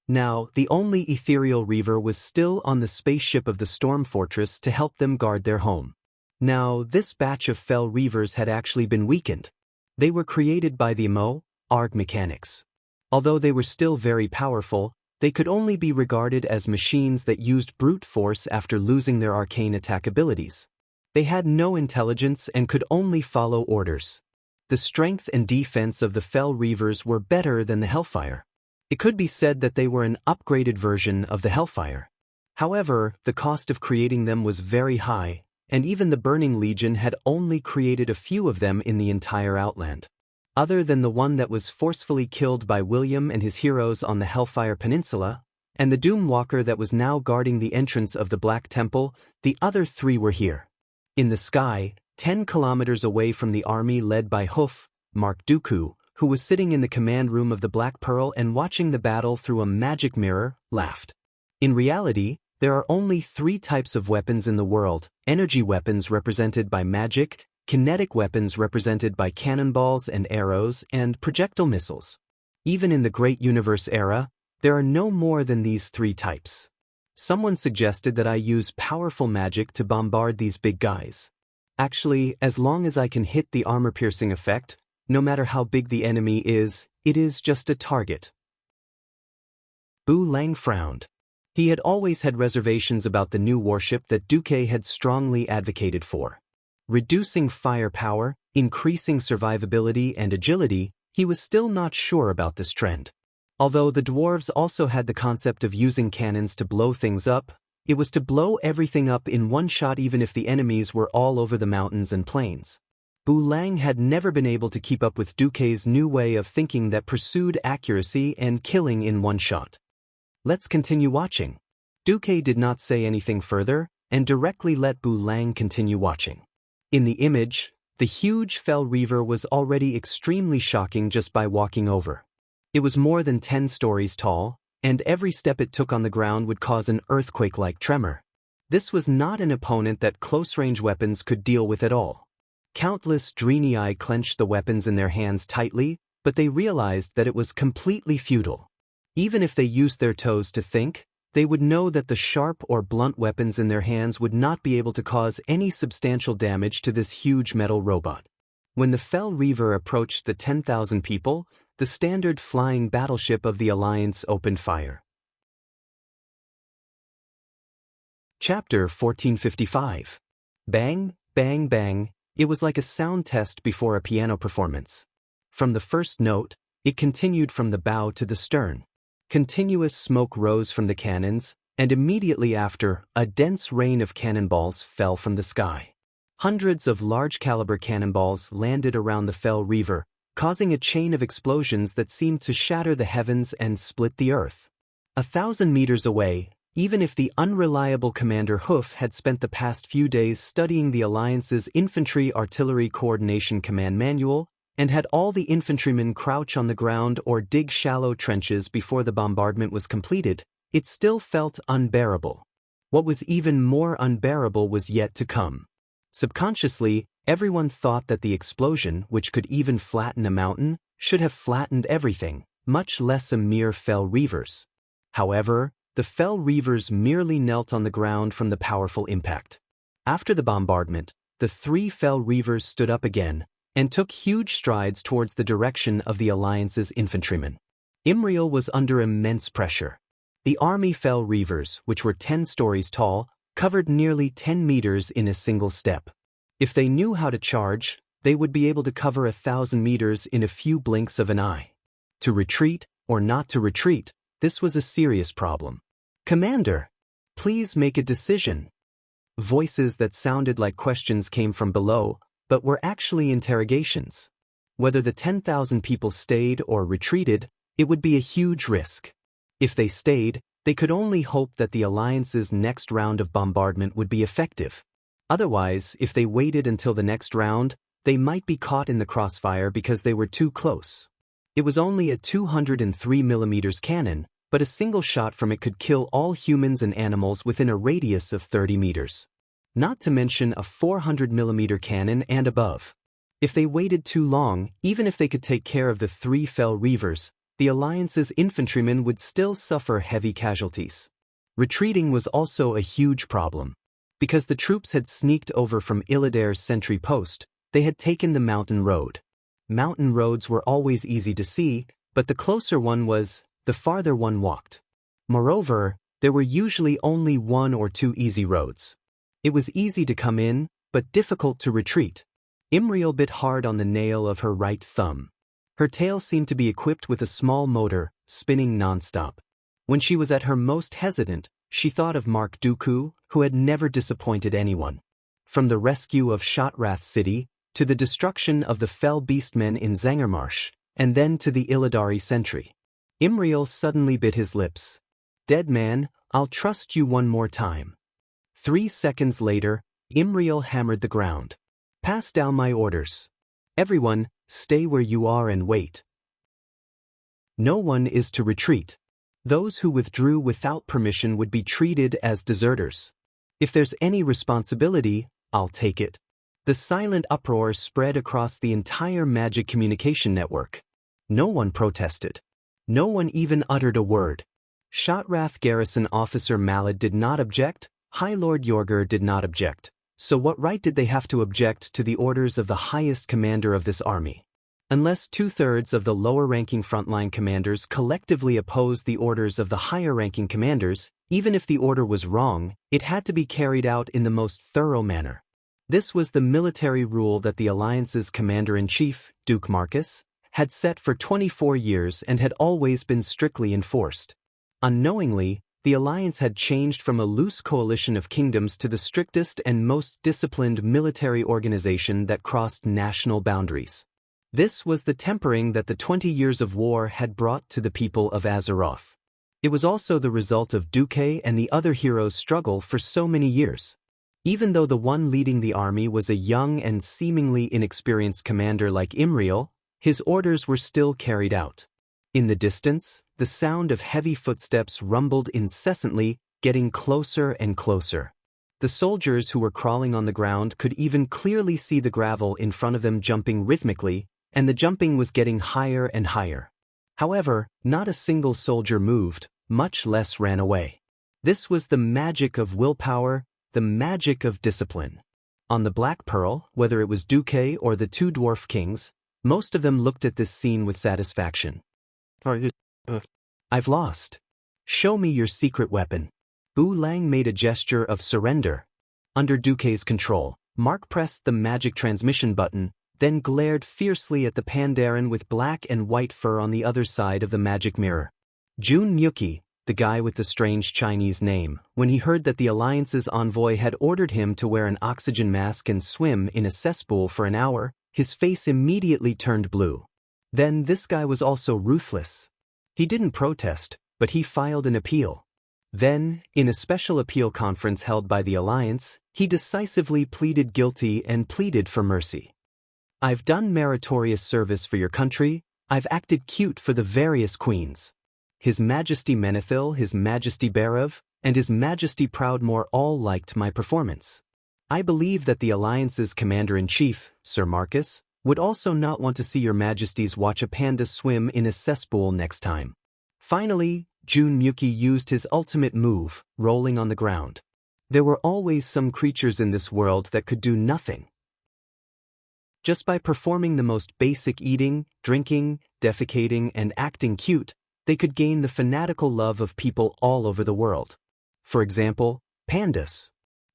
Now, the only ethereal Reaver was still on the spaceship of the Storm Fortress to help them guard their home. Now, this batch of fell reavers had actually been weakened. They were created by the embark mechanics. Although they were still very powerful, they could only be regarded as machines that used brute force after losing their arcane attack abilities. They had no intelligence and could only follow orders. The strength and defense of the fell reavers were better than the Hellfire. It could be said that they were an upgraded version of the Hellfire. However, the cost of creating them was very high, and even the Burning Legion had only created a few of them in the entire Outland. Other than the one that was forcefully killed by William and his heroes on the Hellfire Peninsula, and the Doomwalker that was now guarding the entrance of the Black Temple, the other three were here. In the sky, 10 kilometers away from the army led by Mark Dooku, who was sitting in the command room of the Black Pearl and watching the battle through a magic mirror, laughed. In reality, there are only 3 types of weapons in the world: energy weapons represented by magic, kinetic weapons represented by cannonballs and arrows, and projectile missiles. Even in the Great Universe era, there are no more than these 3 types. Someone suggested that I use powerful magic to bombard these big guys. Actually, as long as I can hit the armor-piercing effect, no matter how big the enemy is, it is just a target. Bu Lang frowned. He had always had reservations about the new warship that Duque had strongly advocated for. Reducing firepower, increasing survivability and agility, he was still not sure about this trend. Although the dwarves also had the concept of using cannons to blow things up, it was to blow everything up in one shot even if the enemies were all over the mountains and plains. Bu Lang had never been able to keep up with Duque's new way of thinking that pursued accuracy and killing in one shot. Let's continue watching. Duque did not say anything further, and directly let Bu Lang continue watching. In the image, the huge fell reaver was already extremely shocking just by walking over. It was more than 10 stories tall, and every step it took on the ground would cause an earthquake-like tremor. This was not an opponent that close-range weapons could deal with at all. Countless Draenei clenched the weapons in their hands tightly, but they realized that it was completely futile. Even if they used their toes to think, they would know that the sharp or blunt weapons in their hands would not be able to cause any substantial damage to this huge metal robot. When the fell reaver approached the 10,000 people, the standard flying battleship of the Alliance opened fire. Chapter 1455. Bang, bang, bang. It was like a sound test before a piano performance. From the first note, it continued from the bow to the stern. Continuous smoke rose from the cannons, and immediately after, a dense rain of cannonballs fell from the sky. Hundreds of large-caliber cannonballs landed around the fell reaver, causing a chain of explosions that seemed to shatter the heavens and split the earth. 1,000 meters away, even if the unreliable Commander Hoof had spent the past few days studying the Alliance's Infantry Artillery Coordination Command Manual, and had all the infantrymen crouch on the ground or dig shallow trenches before the bombardment was completed, it still felt unbearable. What was even more unbearable was yet to come. Subconsciously, everyone thought that the explosion, which could even flatten a mountain, should have flattened everything, much less a mere fell reavers. However, the fell reavers merely knelt on the ground from the powerful impact. After the bombardment, the 3 fell reavers stood up again, and took huge strides towards the direction of the Alliance's infantrymen. Imriel was under immense pressure. The army fell reavers, which were 10 stories tall, covered nearly 10 meters in a single step. If they knew how to charge, they would be able to cover 1,000 meters in a few blinks of an eye. To retreat, or not to retreat, this was a serious problem. "Commander, please make a decision." Voices that sounded like questions came from below, but were actually interrogations. Whether the 10,000 people stayed or retreated, it would be a huge risk. If they stayed, they could only hope that the Alliance's next round of bombardment would be effective. Otherwise, if they waited until the next round, they might be caught in the crossfire because they were too close. It was only a 203mm cannon, but a single shot from it could kill all humans and animals within a radius of 30 meters. Not to mention a 400mm cannon and above. If they waited too long, even if they could take care of the 3 fell reavers, the Alliance's infantrymen would still suffer heavy casualties. Retreating was also a huge problem. Because the troops had sneaked over from Illidare's sentry post, they had taken the mountain road. Mountain roads were always easy to see, but the closer one was, the farther one walked. Moreover, there were usually only one or two easy roads. It was easy to come in, but difficult to retreat. Imriel bit hard on the nail of her right thumb. Her tail seemed to be equipped with a small motor, spinning non-stop. When she was at her most hesitant, she thought of Mark Dooku, who had never disappointed anyone. From the rescue of Shotrath City, to the destruction of the fell beastmen in Zangarmarsh, and then to the Illidari sentry. Imriel suddenly bit his lips. "Dead man, I'll trust you one more time." 3 seconds later, Imriel hammered the ground. "Pass down my orders. Everyone, stay where you are and wait. No one is to retreat. Those who withdrew without permission would be treated as deserters. If there's any responsibility, I'll take it." The silent uproar spread across the entire magic communication network. No one protested. No one even uttered a word. Shotrath Garrison Officer Malad did not object, High Lord Yorger did not object. So what right did they have to object to the orders of the highest commander of this army? Unless 2/3 of the lower-ranking frontline commanders collectively opposed the orders of the higher-ranking commanders, even if the order was wrong, it had to be carried out in the most thorough manner. This was the military rule that the Alliance's commander-in-chief, Duke Marcus, had set for 24 years and had always been strictly enforced. Unknowingly, the Alliance had changed from a loose coalition of kingdoms to the strictest and most disciplined military organization that crossed national boundaries. This was the tempering that the 20 years of war had brought to the people of Azeroth. It was also the result of Duque and the other heroes' struggle for so many years. Even though the one leading the army was a young and seemingly inexperienced commander like Imriel, his orders were still carried out. In the distance, the sound of heavy footsteps rumbled incessantly, getting closer and closer. The soldiers who were crawling on the ground could even clearly see the gravel in front of them jumping rhythmically, and the jumping was getting higher and higher. However, not a single soldier moved, much less ran away. This was the magic of willpower, the magic of discipline. On the Black Pearl, whether it was Duque or the two dwarf kings, most of them looked at this scene with satisfaction. "I've lost. Show me your secret weapon." Bu Lang made a gesture of surrender. Under Duque's control, Mark pressed the magic transmission button, then glared fiercely at the Pandaren with black and white fur on the other side of the magic mirror. Jun Myuki, the guy with the strange Chinese name, when he heard that the Alliance's envoy had ordered him to wear an oxygen mask and swim in a cesspool for an hour, his face immediately turned blue. Then this guy was also ruthless. He didn't protest, but he filed an appeal. Then, in a special appeal conference held by the Alliance, he decisively pleaded guilty and pleaded for mercy. "I've done meritorious service for your country, I've acted cute for the various queens. His Majesty Menethil, His Majesty Berev, and His Majesty Proudmoore all liked my performance. I believe that the Alliance's Commander-in-Chief, Sir Marcus, would also not want to see your Majesties watch a panda swim in a cesspool next time." Finally, Jun Myuki used his ultimate move, rolling on the ground. There were always some creatures in this world that could do nothing. Just by performing the most basic eating, drinking, defecating, and acting cute, they could gain the fanatical love of people all over the world. For example, pandas.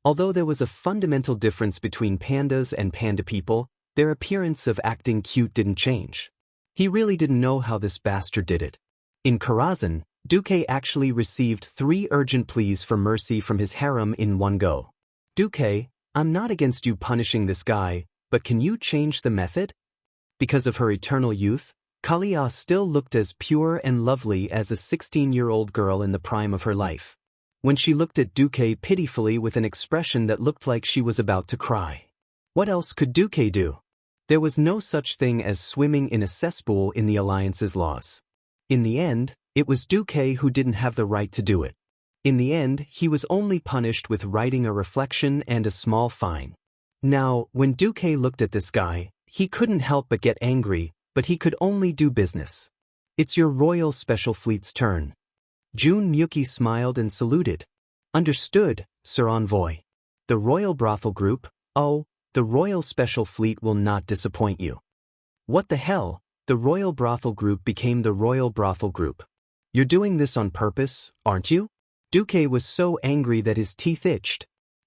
Although there was a fundamental difference between pandas and panda people, their appearance of acting cute didn't change. He really didn't know how this bastard did it. In Karazhan, Duque actually received 3 urgent pleas for mercy from his harem in one go. "Duque, I'm not against you punishing this guy, but can you change the method?" Because of her eternal youth, Kalia still looked as pure and lovely as a 16-year-old girl in the prime of her life. When she looked at Duque pitifully with an expression that looked like she was about to cry. What else could Duque do? There was no such thing as swimming in a cesspool in the Alliance's laws. In the end, it was Duque who didn't have the right to do it. In the end, he was only punished with writing a reflection and a small fine. Now, when Duque looked at this guy, he couldn't help but get angry, but he could only do business. "It's your Royal Special Fleet's turn." Jun Myuki smiled and saluted. "Understood, Sir Envoy." The Royal Brothel Group? Oh, the Royal Special Fleet will not disappoint you. What the hell? The Royal Brothel Group became the Royal Brothel Group. You're doing this on purpose, aren't you? Duque was so angry that his teeth itched.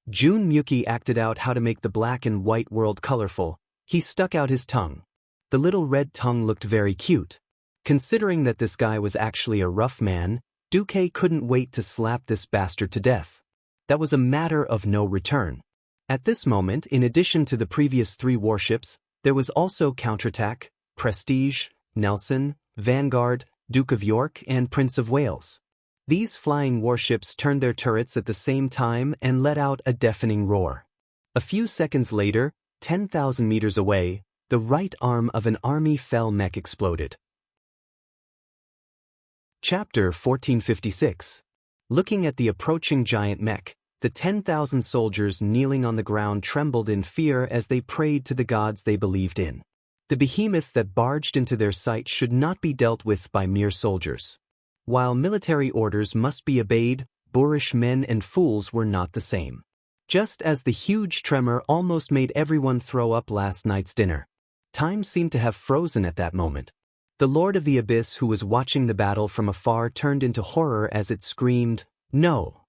Jun Miyuki acted out how to make the black and white world colorful. He stuck out his tongue. The little red tongue looked very cute. Considering that this guy was actually a rough man, Duque couldn't wait to slap this bastard to death. That was a matter of no return. At this moment, in addition to the previous 3 warships, there was also Counterattack, Prestige, Nelson, Vanguard, Duke of York, and Prince of Wales. These flying warships turned their turrets at the same time and let out a deafening roar. A few seconds later, 10,000 meters away, the right arm of an army fell mech exploded. Chapter 1456. Looking at the approaching giant mech, the 10,000 soldiers kneeling on the ground trembled in fear as they prayed to the gods they believed in. The behemoth that barged into their sight should not be dealt with by mere soldiers. While military orders must be obeyed, boorish men and fools were not the same. Just as the huge tremor almost made everyone throw up last night's dinner. Time seemed to have frozen at that moment. The Lord of the Abyss, who was watching the battle from afar, turned into horror as it screamed, "No!"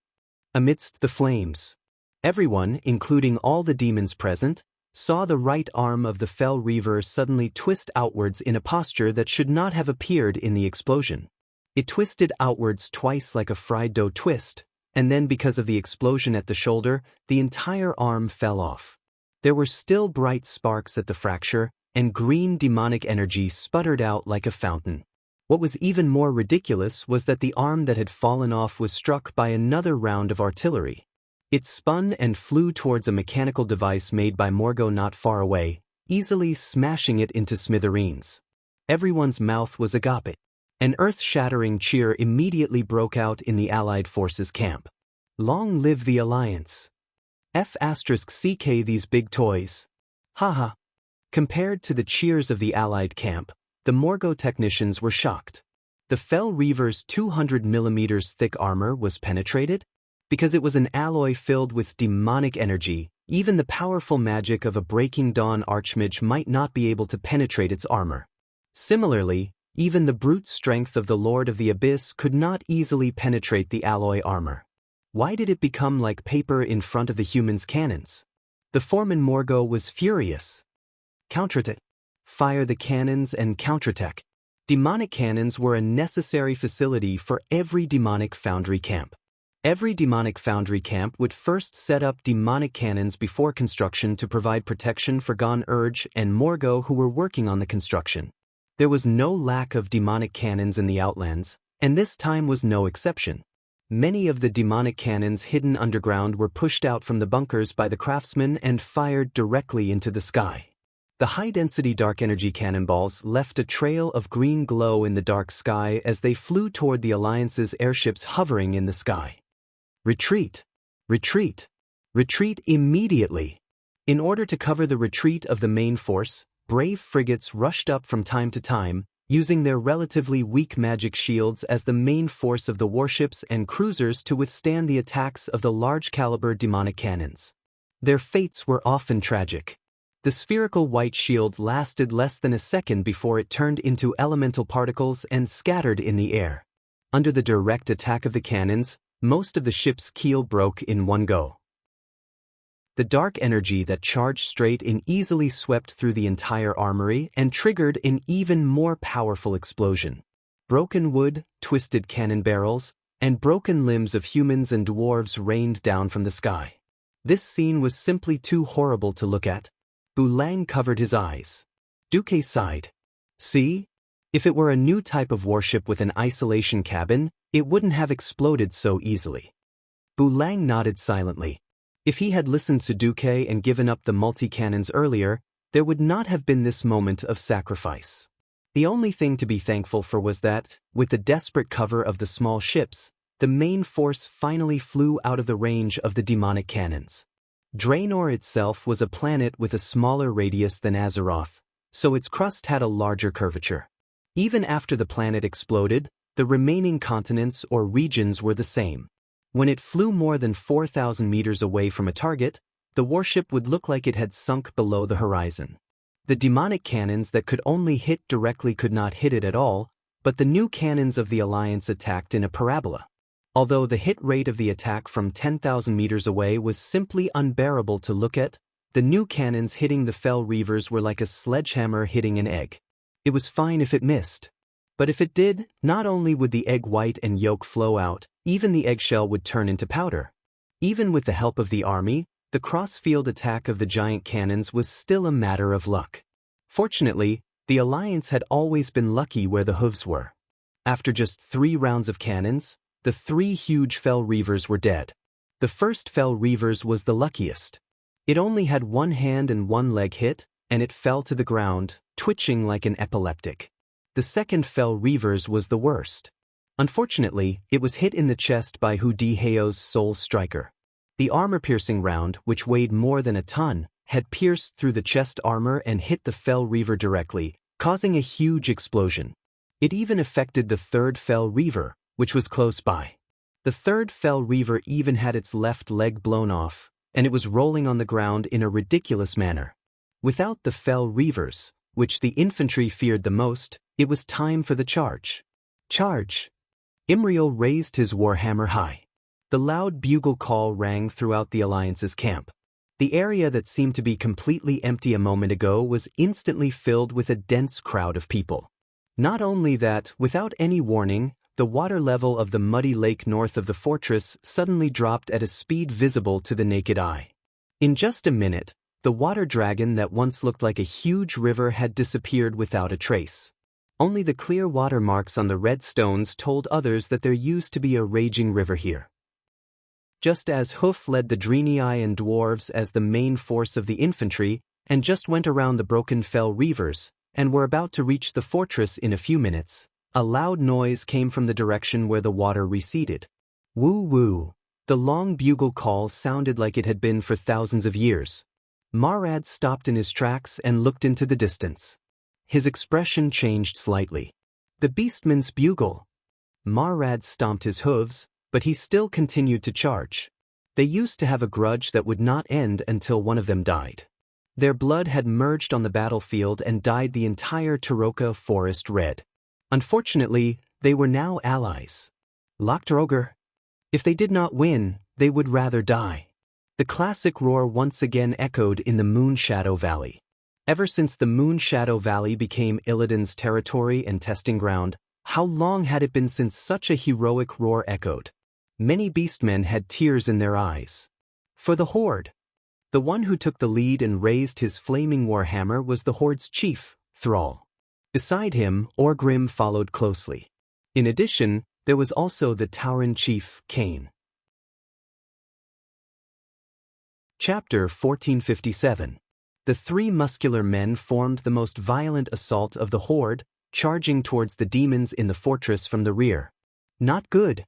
Amidst the flames. Everyone, including all the demons present, saw the right arm of the fell Reaver suddenly twist outwards in a posture that should not have appeared in the explosion. It twisted outwards twice like a fried dough twist, and then because of the explosion at the shoulder, the entire arm fell off. There were still bright sparks at the fracture, and green demonic energy sputtered out like a fountain. What was even more ridiculous was that the arm that had fallen off was struck by another round of artillery. It spun and flew towards a mechanical device made by Morgo not far away, easily smashing it into smithereens. Everyone's mouth was agape. An earth-shattering cheer immediately broke out in the Allied forces camp. Long live the Alliance! F***CK these big toys. Haha. Compared to the cheers of the Allied camp, the Morgo technicians were shocked. The Fell Reaver's 200mm thick armor was penetrated? Because it was an alloy filled with demonic energy, even the powerful magic of a Breaking Dawn Archmage might not be able to penetrate its armor. Similarly, even the brute strength of the Lord of the Abyss could not easily penetrate the alloy armor. Why did it become like paper in front of the humans' cannons? The foreman Morgo was furious. Counterattack. Fire the cannons and counterattack. Demonic cannons were a necessary facility for every demonic foundry camp. Every demonic foundry camp would first set up demonic cannons before construction to provide protection for Gon Urge and Morgo who were working on the construction. There was no lack of demonic cannons in the Outlands, and this time was no exception. Many of the demonic cannons hidden underground were pushed out from the bunkers by the craftsmen and fired directly into the sky. The high-density dark energy cannonballs left a trail of green glow in the dark sky as they flew toward the Alliance's airships hovering in the sky. Retreat! Retreat! Retreat immediately! In order to cover the retreat of the main force, brave frigates rushed up from time to time, using their relatively weak magic shields as the main force of the warships and cruisers to withstand the attacks of the large-caliber demonic cannons. Their fates were often tragic. The spherical white shield lasted less than a second before it turned into elemental particles and scattered in the air. Under the direct attack of the cannons, most of the ship's keel broke in one go. The dark energy that charged straight in easily swept through the entire armory and triggered an even more powerful explosion. Broken wood, twisted cannon barrels, and broken limbs of humans and dwarves rained down from the sky. This scene was simply too horrible to look at. Bulang covered his eyes. Duque sighed. See? If it were a new type of warship with an isolation cabin, it wouldn't have exploded so easily. Bulang nodded silently. If he had listened to Duque and given up the multi-cannons earlier, there would not have been this moment of sacrifice. The only thing to be thankful for was that, with the desperate cover of the small ships, the main force finally flew out of the range of the demonic cannons. Draenor itself was a planet with a smaller radius than Azeroth, so its crust had a larger curvature. Even after the planet exploded, the remaining continents or regions were the same. When it flew more than 4,000 meters away from a target, the warship would look like it had sunk below the horizon. The demonic cannons that could only hit directly could not hit it at all, but the new cannons of the Alliance attacked in a parabola. Although the hit rate of the attack from 10,000 meters away was simply unbearable to look at, the new cannons hitting the Fel Reavers were like a sledgehammer hitting an egg. It was fine if it missed. But if it did, not only would the egg white and yolk flow out, even the eggshell would turn into powder. Even with the help of the army, the cross-field attack of the giant cannons was still a matter of luck. Fortunately, the Alliance had always been lucky where the hooves were. After just 3 rounds of cannons, the 3 huge Fel Reavers were dead. The first Fel Reavers was the luckiest. It only had 1 hand and 1 leg hit, and it fell to the ground, twitching like an epileptic. The second Fel Reavers was the worst. Unfortunately, it was hit in the chest by Hu Di Heo's Soul Striker. The armor-piercing round, which weighed more than a ton, had pierced through the chest armor and hit the Fel Reaver directly, causing a huge explosion. It even affected the third Fel Reaver, which was close by. The third Fel Reaver even had its left leg blown off, and it was rolling on the ground in a ridiculous manner. Without the Fel Reavers, which the infantry feared the most, it was time for the charge. Charge! Imriel raised his warhammer high. The loud bugle call rang throughout the Alliance's camp. The area that seemed to be completely empty a moment ago was instantly filled with a dense crowd of people. Not only that, without any warning, the water level of the muddy lake north of the fortress suddenly dropped at a speed visible to the naked eye. In just a minute, the water dragon that once looked like a huge river had disappeared without a trace. Only the clear water marks on the red stones told others that there used to be a raging river here. Just as Hoof led the Draenei and dwarves as the main force of the infantry and just went around the broken Fel Reavers and were about to reach the fortress in a few minutes, a loud noise came from the direction where the water receded. Woo-woo! The long bugle call sounded like it had been for thousands of years. Marad stopped in his tracks and looked into the distance. His expression changed slightly. The beastman's bugle! Marad stomped his hooves, but he still continued to charge. They used to have a grudge that would not end until one of them died. Their blood had merged on the battlefield and dyed the entire Taroka forest red. Unfortunately, they were now allies. Lokdroger. If they did not win, they would rather die. The classic roar once again echoed in the Moonshadow Valley. Ever since the Moonshadow Valley became Illidan's territory and testing ground, how long had it been since such a heroic roar echoed? Many beastmen had tears in their eyes. For the Horde. The one who took the lead and raised his flaming warhammer was the Horde's chief, Thrall. Beside him, Orgrim followed closely. In addition, there was also the Tauren chief, Cain. Chapter 1457. The 3 muscular men formed the most violent assault of the Horde, charging towards the demons in the fortress from the rear. Not good.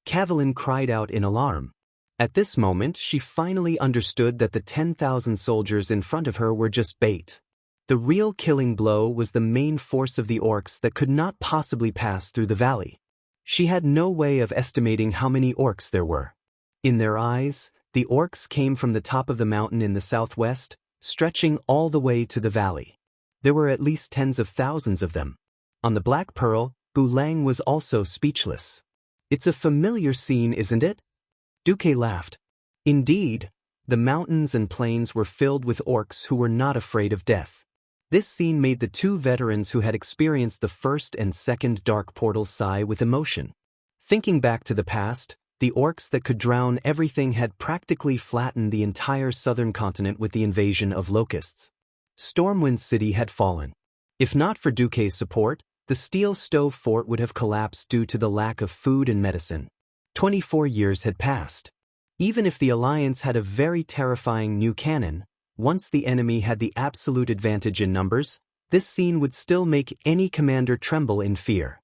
Kavelin cried out in alarm. At this moment she finally understood that the 10,000 soldiers in front of her were just bait. The real killing blow was the main force of the orcs that could not possibly pass through the valley. She had no way of estimating how many orcs there were. In their eyes, the orcs came from the top of the mountain in the southwest, stretching all the way to the valley. There were at least tens of thousands of them. On the Black Pearl, Bulang was also speechless. It's a familiar scene, isn't it? Duque laughed. Indeed, the mountains and plains were filled with orcs who were not afraid of death. This scene made the 2 veterans who had experienced the first and second Dark Portal sigh with emotion. Thinking back to the past, the orcs that could drown everything had practically flattened the entire southern continent with the invasion of locusts. Stormwind City had fallen. If not for Duque's support, the Steel Stove Fort would have collapsed due to the lack of food and medicine. 24 years had passed. Even if the Alliance had a very terrifying new cannon, once the enemy had the absolute advantage in numbers, this scene would still make any commander tremble in fear.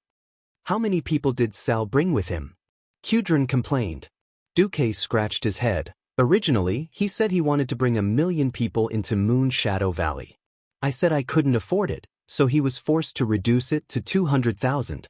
How many people did Sal bring with him? Kudrin complained. Duque scratched his head. Originally, he said he wanted to bring 1,000,000 people into Moonshadow Valley. I said I couldn't afford it, so he was forced to reduce it to 200,000.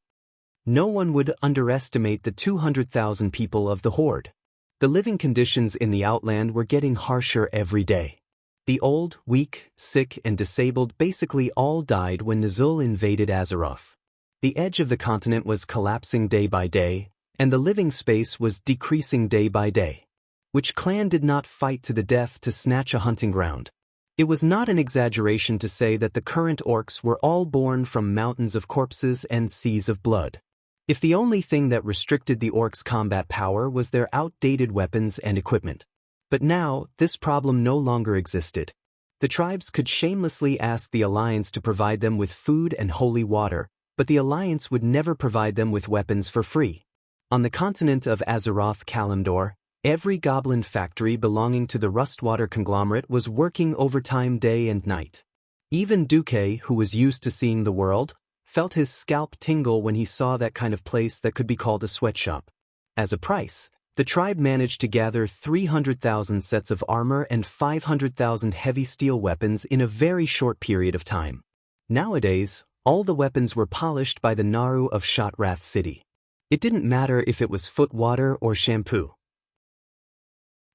No one would underestimate the 200,000 people of the Horde. The living conditions in the Outland were getting harsher every day. The old, weak, sick, and disabled basically all died when Nuzul invaded Azeroth. The edge of the continent was collapsing day by day, and the living space was decreasing day by day. Which clan did not fight to the death to snatch a hunting ground? It was not an exaggeration to say that the current orcs were all born from mountains of corpses and seas of blood. If the only thing that restricted the orcs' combat power was their outdated weapons and equipment. But now, this problem no longer existed. The tribes could shamelessly ask the Alliance to provide them with food and holy water, but the Alliance would never provide them with weapons for free. On the continent of Azeroth Kalimdor, every goblin factory belonging to the Rustwater conglomerate was working overtime day and night. Even Duque, who was used to seeing the world, felt his scalp tingle when he saw that kind of place that could be called a sweatshop. As a price, the tribe managed to gather 300,000 sets of armor and 500,000 heavy steel weapons in a very short period of time. Nowadays, all the weapons were polished by the Naru of Shotrath City. It didn't matter if it was foot water or shampoo.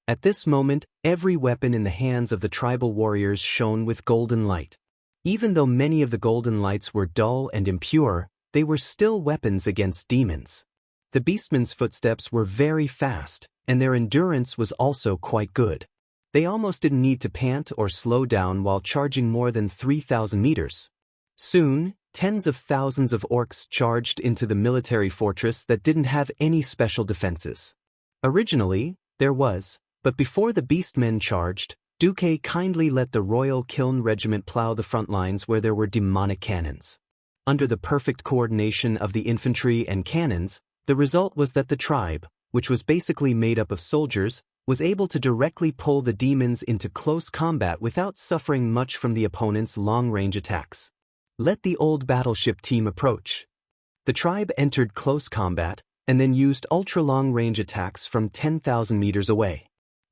At this moment, every weapon in the hands of the tribal warriors shone with golden light. Even though many of the golden lights were dull and impure, they were still weapons against demons. The beastmen's footsteps were very fast, and their endurance was also quite good. They almost didn't need to pant or slow down while charging more than 3,000 meters. Soon, tens of thousands of orcs charged into the military fortress that didn't have any special defenses. Originally, there was, but before the beastmen charged, Duque kindly let the Royal Kiln Regiment plow the front lines where there were demonic cannons. Under the perfect coordination of the infantry and cannons, the result was that the tribe, which was basically made up of soldiers, was able to directly pull the demons into close combat without suffering much from the opponent's long-range attacks. Let the old battleship team approach. The tribe entered close combat, and then used ultra-long-range attacks from 10,000 meters away.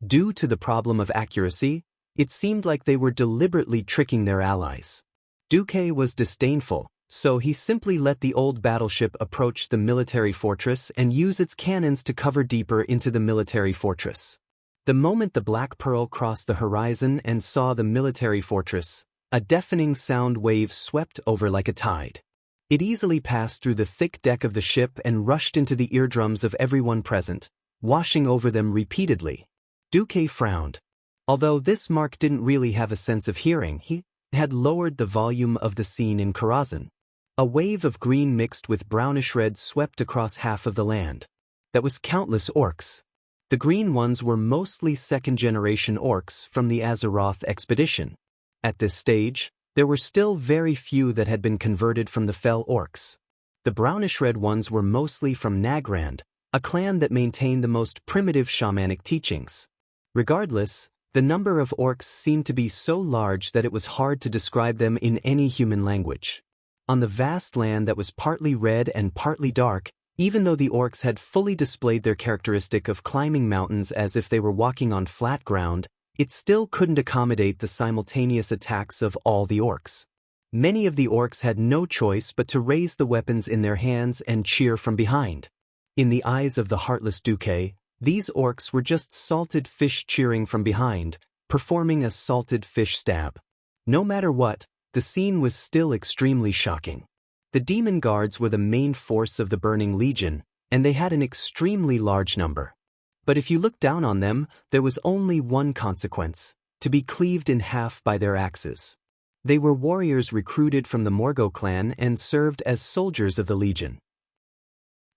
Due to the problem of accuracy, it seemed like they were deliberately tricking their allies. Duque was disdainful, so he simply let the old battleship approach the military fortress and use its cannons to cover deeper into the military fortress. The moment the Black Pearl crossed the horizon and saw the military fortress, a deafening sound wave swept over like a tide. It easily passed through the thick deck of the ship and rushed into the eardrums of everyone present, washing over them repeatedly. Duque frowned. Although this mark didn't really have a sense of hearing, he had lowered the volume of the scene in Karazhan. A wave of green mixed with brownish red swept across half of the land. That was countless orcs. The green ones were mostly second-generation orcs from the Azeroth expedition. At this stage, there were still very few that had been converted from the Fel orcs. The brownish-red ones were mostly from Nagrand, a clan that maintained the most primitive shamanic teachings. Regardless, the number of orcs seemed to be so large that it was hard to describe them in any human language. On the vast land that was partly red and partly dark, even though the orcs had fully displayed their characteristic of climbing mountains as if they were walking on flat ground, it still couldn't accommodate the simultaneous attacks of all the orcs. Many of the orcs had no choice but to raise the weapons in their hands and cheer from behind. In the eyes of the heartless Duque, these orcs were just salted fish cheering from behind, performing a salted fish stab. No matter what, the scene was still extremely shocking. The demon guards were the main force of the Burning Legion, and they had an extremely large number. But if you looked down on them, there was only one consequence: to be cleaved in half by their axes. They were warriors recruited from the Morgo clan and served as soldiers of the Legion.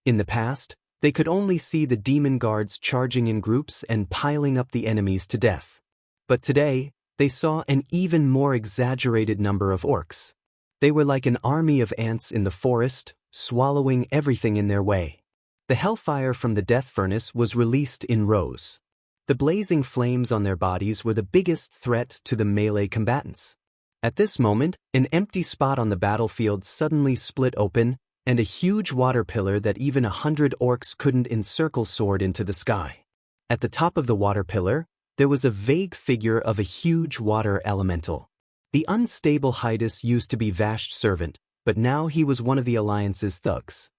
In the past, they could only see the demon guards charging in groups and piling up the enemies to death. But today, they saw an even more exaggerated number of orcs. They were like an army of ants in the forest, swallowing everything in their way. The hellfire from the death furnace was released in rows. The blazing flames on their bodies were the biggest threat to the melee combatants. At this moment, an empty spot on the battlefield suddenly split open, and a huge water pillar that even 100 orcs couldn't encircle soared into the sky. At the top of the water pillar, there was a vague figure of a huge water elemental. The unstable Hydas used to be Vasht's servant, but now he was one of the Alliance's thugs.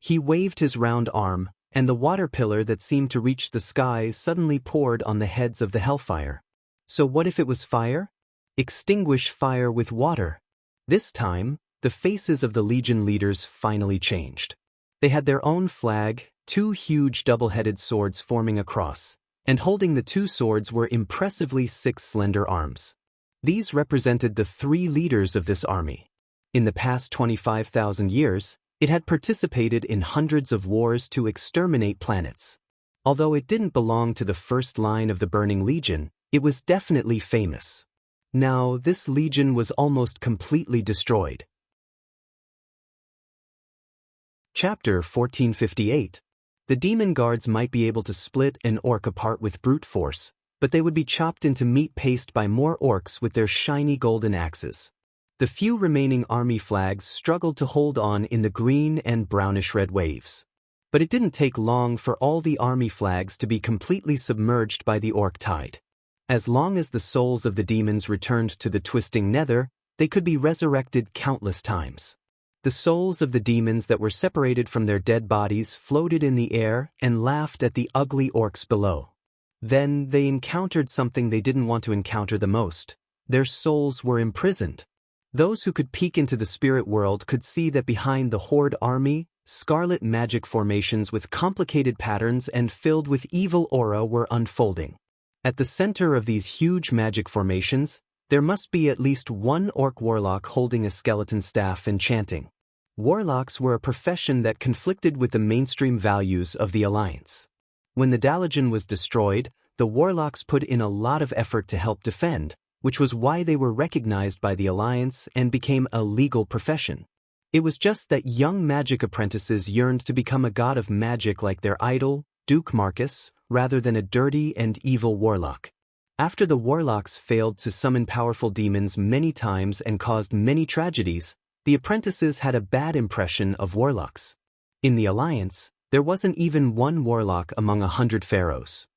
He waved his round arm, and the water pillar that seemed to reach the skies suddenly poured on the heads of the hellfire. So what if it was fire? Extinguish fire with water. This time, the faces of the Legion leaders finally changed. They had their own flag, two huge double-headed swords forming a cross, and holding the two swords were impressively 6 slender arms. These represented the 3 leaders of this army. In the past 25,000 years, it had participated in hundreds of wars to exterminate planets. Although it didn't belong to the first line of the Burning Legion, it was definitely famous. Now, this legion was almost completely destroyed. Chapter 1458. The demon guards might be able to split an orc apart with brute force, but they would be chopped into meat paste by more orcs with their shiny golden axes. The few remaining army flags struggled to hold on in the green and brownish-red waves. But it didn't take long for all the army flags to be completely submerged by the orc tide. As long as the souls of the demons returned to the twisting nether, they could be resurrected countless times. The souls of the demons that were separated from their dead bodies floated in the air and laughed at the ugly orcs below. Then they encountered something they didn't want to encounter the most. Their souls were imprisoned. Those who could peek into the spirit world could see that behind the Horde army, scarlet magic formations with complicated patterns and filled with evil aura were unfolding. At the center of these huge magic formations, there must be at least one orc warlock holding a skeleton staff and chanting. Warlocks were a profession that conflicted with the mainstream values of the Alliance. When the Dalagen was destroyed, the warlocks put in a lot of effort to help defend, which was why they were recognized by the Alliance and became a legal profession. It was just that young magic apprentices yearned to become a god of magic like their idol, Duke Marcus, rather than a dirty and evil warlock. After the warlocks failed to summon powerful demons many times and caused many tragedies, the apprentices had a bad impression of warlocks. In the Alliance, there wasn't even one warlock among 100 pharaohs.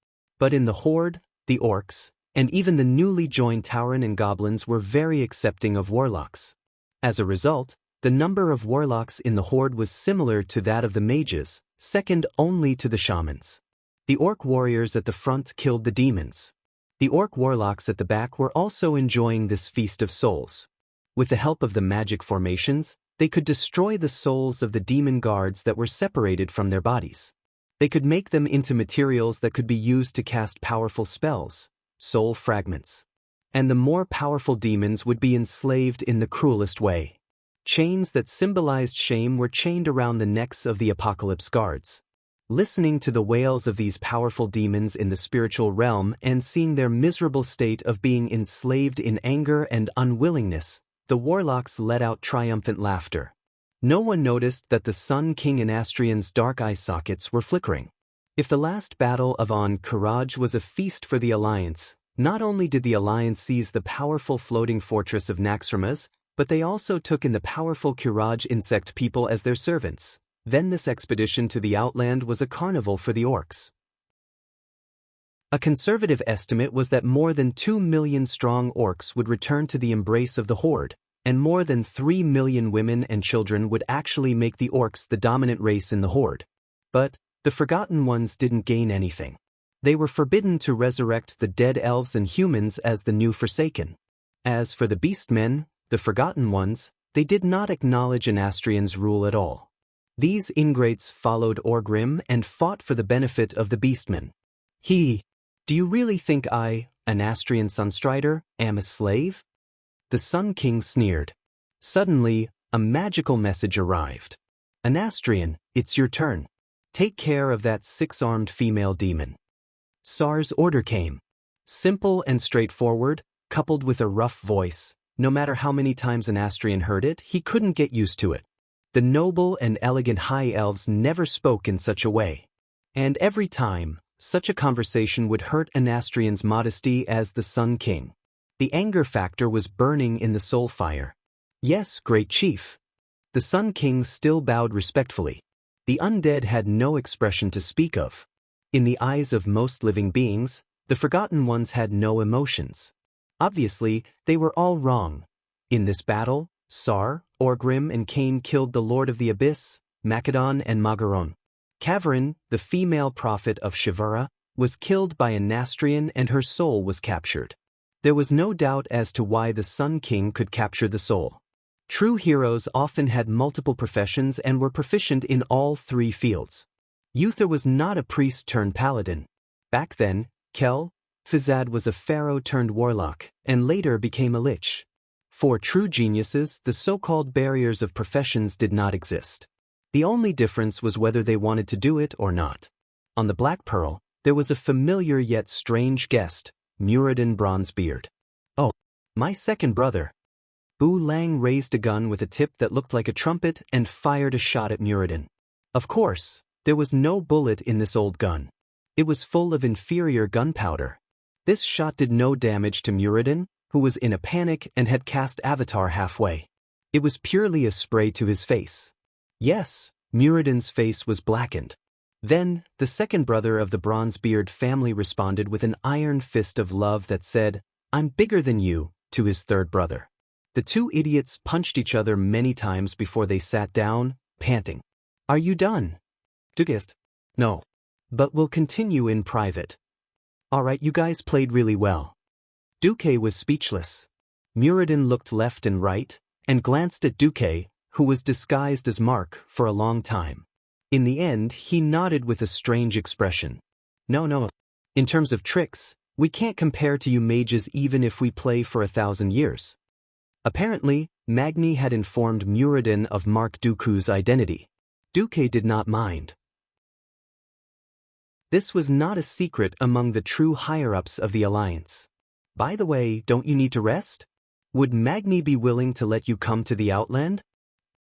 But in the Horde, the orcs, and even the newly joined Tauren and goblins were very accepting of warlocks. As a result, the number of warlocks in the Horde was similar to that of the mages, second only to the shamans. The orc warriors at the front killed the demons. The orc warlocks at the back were also enjoying this feast of souls. With the help of the magic formations, they could destroy the souls of the demon guards that were separated from their bodies. They could make them into materials that could be used to cast powerful spells, soul fragments. And the more powerful demons would be enslaved in the cruelest way. Chains that symbolized shame were chained around the necks of the Apocalypse guards. Listening to the wails of these powerful demons in the spiritual realm and seeing their miserable state of being enslaved in anger and unwillingness, the warlocks let out triumphant laughter. No one noticed that the Sun King Anastrian's dark eye sockets were flickering. If the last battle of An-Karaj was a feast for the Alliance, not only did the Alliance seize the powerful floating fortress of Naxxramas, but they also took in the powerful Kiraj insect people as their servants. Then this expedition to the Outland was a carnival for the orcs. A conservative estimate was that more than 2 million strong orcs would return to the embrace of the Horde, and more than 3 million women and children would actually make the orcs the dominant race in the Horde. But the Forgotten Ones didn't gain anything. They were forbidden to resurrect the dead elves and humans as the new Forsaken. As for the Beastmen, the Forgotten Ones, they did not acknowledge Anastrian's rule at all. These ingrates followed Orgrim and fought for the benefit of the Beastmen. Do you really think I, Anastrian Sunstrider, am a slave? The Sun King sneered. Suddenly, a magical message arrived. Anastrian, it's your turn. Take care of that 6-armed female demon. Sar's order came. Simple and straightforward, coupled with a rough voice. No matter how many times Anastrian heard it, he couldn't get used to it. The noble and elegant high elves never spoke in such a way. And every time, such a conversation would hurt Anastrian's modesty as the Sun King. The anger factor was burning in the soul fire. Yes, great chief. The Sun King still bowed respectfully. The undead had no expression to speak of. In the eyes of most living beings, the Forgotten Ones had no emotions. Obviously, they were all wrong. In this battle, Sar, Orgrim and Cain killed the Lord of the Abyss, Macedon and Magaron. Kavarin, the female prophet of Shivara, was killed by a Nastrian and her soul was captured. There was no doubt as to why the Sun King could capture the soul. True heroes often had multiple professions and were proficient in all three fields. Uther was not a priest-turned-paladin. Back then, Kel Fizad was a pharaoh-turned-warlock, and later became a lich. For true geniuses, the so-called barriers of professions did not exist. The only difference was whether they wanted to do it or not. On the Black Pearl, there was a familiar yet strange guest, Muradin Bronzebeard. Oh, my second brother. Bu Lang raised a gun with a tip that looked like a trumpet and fired a shot at Muradin. Of course, there was no bullet in this old gun. It was full of inferior gunpowder. This shot did no damage to Muradin, who was in a panic and had cast Avatar halfway. It was purely a spray to his face. Yes, Muradin's face was blackened. Then, the second brother of the Bronzebeard family responded with an iron fist of love that said, "I'm bigger than you," to his third brother. The two idiots punched each other many times before they sat down, panting. "Are you done?" Dugest. "No. But we'll continue in private." "Alright, you guys played really well." Duque was speechless. Muradin looked left and right, and glanced at Duque, who was disguised as Mark, for a long time. In the end, he nodded with a strange expression. No. In terms of tricks, we can't compare to you mages even if we play for 1,000 years. Apparently, Magni had informed Muradin of Mark Dooku's identity. Duque did not mind. This was not a secret among the true higher-ups of the Alliance. "By the way, don't you need to rest? Would Magni be willing to let you come to the Outland?"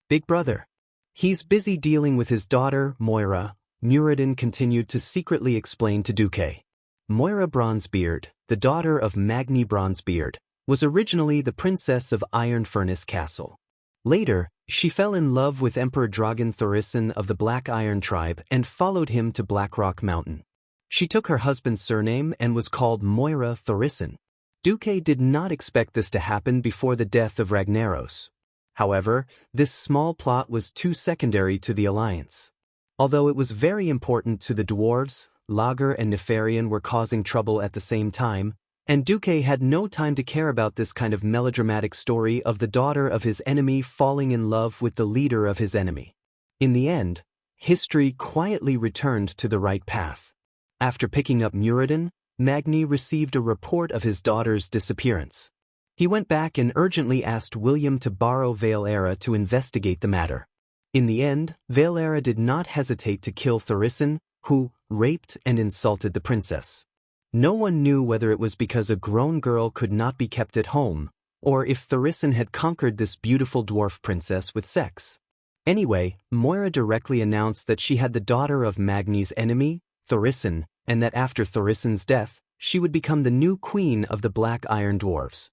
"Big brother. He's busy dealing with his daughter, Moira," Muradin continued to secretly explain to Duque. Moira Bronzebeard, the daughter of Magni Bronzebeard, was originally the princess of Iron Furnace Castle. Later, she fell in love with Emperor Dragon Thorisin of the Black Iron tribe and followed him to Blackrock Mountain. She took her husband's surname and was called Moira Thorisin. Duque did not expect this to happen before the death of Ragnaros. However, this small plot was too secondary to the Alliance. Although it was very important to the dwarves, Lager and Nefarian were causing trouble at the same time, and Duque had no time to care about this kind of melodramatic story of the daughter of his enemy falling in love with the leader of his enemy. In the end, history quietly returned to the right path. After picking up Muradin, Magni received a report of his daughter's disappearance. He went back and urgently asked William to borrow Valera to investigate the matter. In the end, Valera did not hesitate to kill Thorisin, who raped and insulted the princess. No one knew whether it was because a grown girl could not be kept at home, or if Thorisin had conquered this beautiful dwarf princess with sex. Anyway, Moira directly announced that she had the daughter of Magni's enemy, Thorisin, and that after Thorisin's death, she would become the new queen of the Black Iron Dwarves.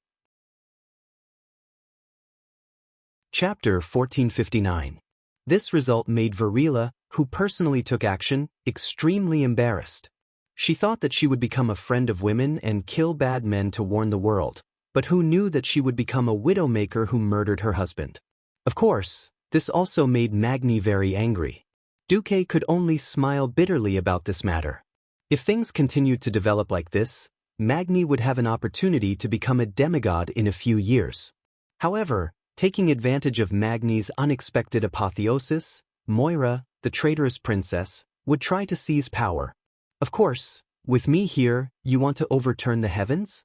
Chapter 1459. This result made Varela, who personally took action, extremely embarrassed. She thought that she would become a friend of women and kill bad men to warn the world, but who knew that she would become a widowmaker who murdered her husband? Of course, this also made Magni very angry. Duque could only smile bitterly about this matter. If things continued to develop like this, Magni would have an opportunity to become a demigod in a few years. However, taking advantage of Magni's unexpected apotheosis, Moira, the traitorous princess, would try to seize power. Of course, with me here, you want to overturn the heavens?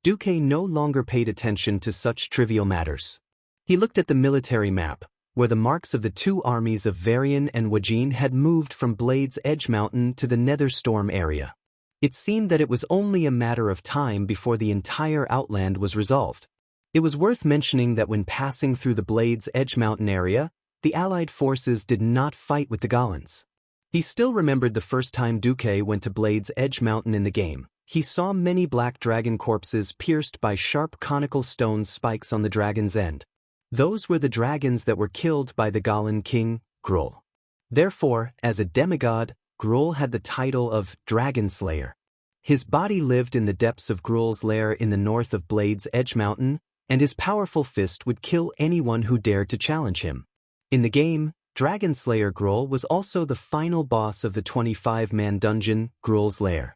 Duque no longer paid attention to such trivial matters. He looked at the military map, where the marks of the two armies of Varian and Wajin had moved from Blade's Edge Mountain to the Netherstorm area. It seemed that it was only a matter of time before the entire Outland was resolved. It was worth mentioning that when passing through the Blade's Edge Mountain area, the Allied forces did not fight with the Gollans. He still remembered the first time Duque went to Blade's Edge Mountain in the game. He saw many black dragon corpses pierced by sharp conical stone spikes on the dragon's end. Those were the dragons that were killed by the Gollan king, Gruul. Therefore, as a demigod, Gruul had the title of Dragon Slayer. His body lived in the depths of Gruul's lair in the north of Blade's Edge Mountain, and his powerful fist would kill anyone who dared to challenge him. In the game, Dragon Slayer Gruul was also the final boss of the 25-man dungeon, Gruul's Lair.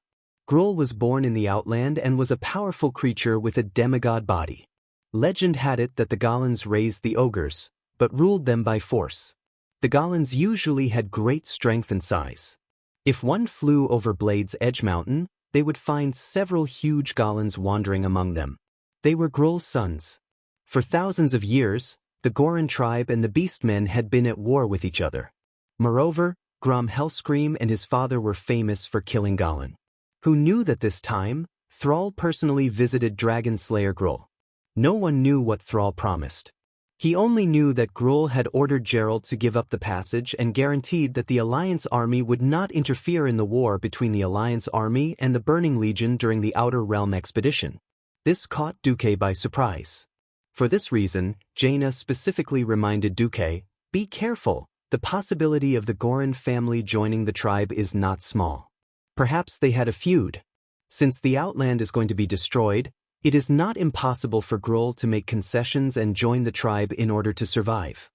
Gruul was born in the Outland and was a powerful creature with a demigod body. Legend had it that the Golans raised the ogres, but ruled them by force. The Golans usually had great strength and size. If one flew over Blade's Edge Mountain, they would find several huge Golans wandering among them. They were Gruul's sons. For thousands of years, the Goran tribe and the Beastmen had been at war with each other. Moreover, Grom Hellscream and his father were famous for killing Golan. Who knew that this time, Thrall personally visited Dragon Slayer Gruul? No one knew what Thrall promised. He only knew that Gruul had ordered Geralt to give up the passage and guaranteed that the Alliance army would not interfere in the war between the Alliance army and the Burning Legion during the Outer Realm expedition. This caught Duque by surprise. For this reason, Jaina specifically reminded Duque, "Be careful, the possibility of the Goran family joining the tribe is not small." Perhaps they had a feud. Since the Outland is going to be destroyed, it is not impossible for Gruul to make concessions and join the tribe in order to survive.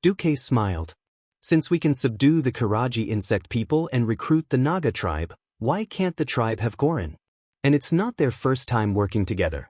Duque smiled. Since we can subdue the Karaji insect people and recruit the Naga tribe, why can't the tribe have Goran? And it's not their first time working together.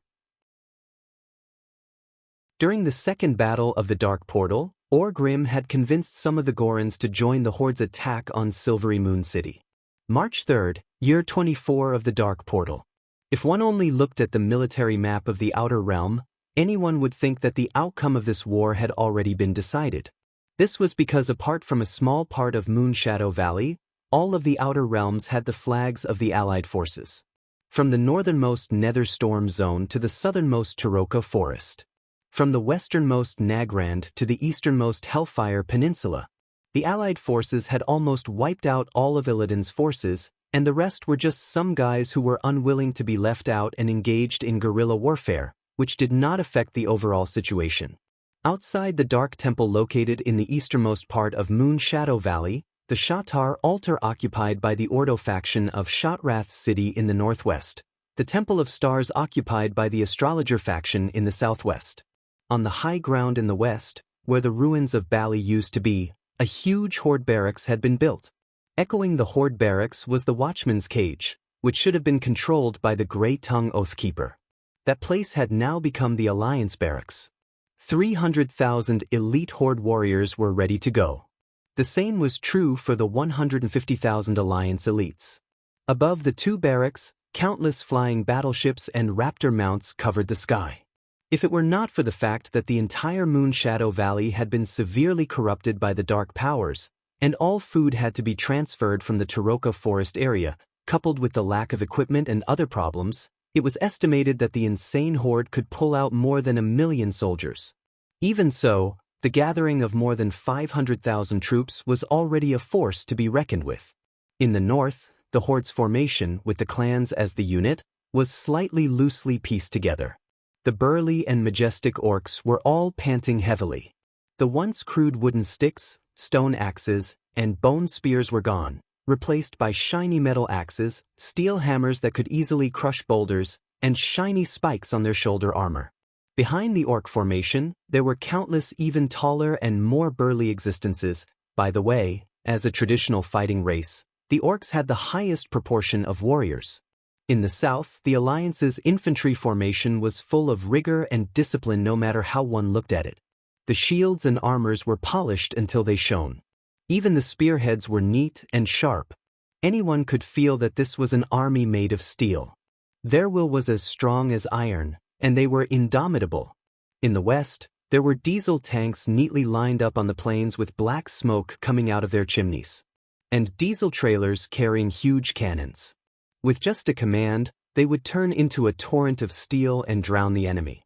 During the second battle of the Dark Portal, Orgrim had convinced some of the Gorans to join the Horde's attack on Silvery Moon City. March 3rd, year 24 of the Dark Portal. If one only looked at the military map of the Outer Realm, anyone would think that the outcome of this war had already been decided. This was because apart from a small part of Moonshadow Valley, all of the Outer Realms had the flags of the Allied forces. From the northernmost Netherstorm Zone to the southernmost Tiroka Forest. From the westernmost Nagrand to the easternmost Hellfire Peninsula. The Allied forces had almost wiped out all of Illidan's forces, and the rest were just some guys who were unwilling to be left out and engaged in guerrilla warfare, which did not affect the overall situation. Outside the Dark Temple located in the easternmost part of Moonshadow Valley, the Shatar altar occupied by the Ordo faction of Shotrath City in the northwest, the Temple of Stars occupied by the Astrologer faction in the southwest. On the high ground in the west, where the ruins of Bali used to be, a huge Horde barracks had been built. Echoing the Horde barracks was the Watchman's Cage, which should have been controlled by the Grey-Tongue Oathkeeper. That place had now become the Alliance barracks. 300,000 elite Horde warriors were ready to go. The same was true for the 150,000 Alliance elites. Above the two barracks, countless flying battleships and raptor mounts covered the sky. If it were not for the fact that the entire Moonshadow Valley had been severely corrupted by the Dark Powers, and all food had to be transferred from the Tiroka Forest area, coupled with the lack of equipment and other problems, it was estimated that the insane Horde could pull out more than 1 million soldiers. Even so, the gathering of more than 500,000 troops was already a force to be reckoned with. In the north, the Horde's formation, with the clans as the unit, was slightly loosely pieced together. The burly and majestic orcs were all panting heavily. The once crude wooden sticks, stone axes, and bone spears were gone, replaced by shiny metal axes, steel hammers that could easily crush boulders, and shiny spikes on their shoulder armor. Behind the orc formation, there were countless even taller and more burly existences. By the way, as a traditional fighting race, the orcs had the highest proportion of warriors. In the south, the Alliance's infantry formation was full of rigor and discipline no matter how one looked at it. The shields and armors were polished until they shone. Even the spearheads were neat and sharp. Anyone could feel that this was an army made of steel. Their will was as strong as iron, and they were indomitable. In the west, there were diesel tanks neatly lined up on the plains with black smoke coming out of their chimneys. And diesel trailers carrying huge cannons. With just a command, they would turn into a torrent of steel and drown the enemy.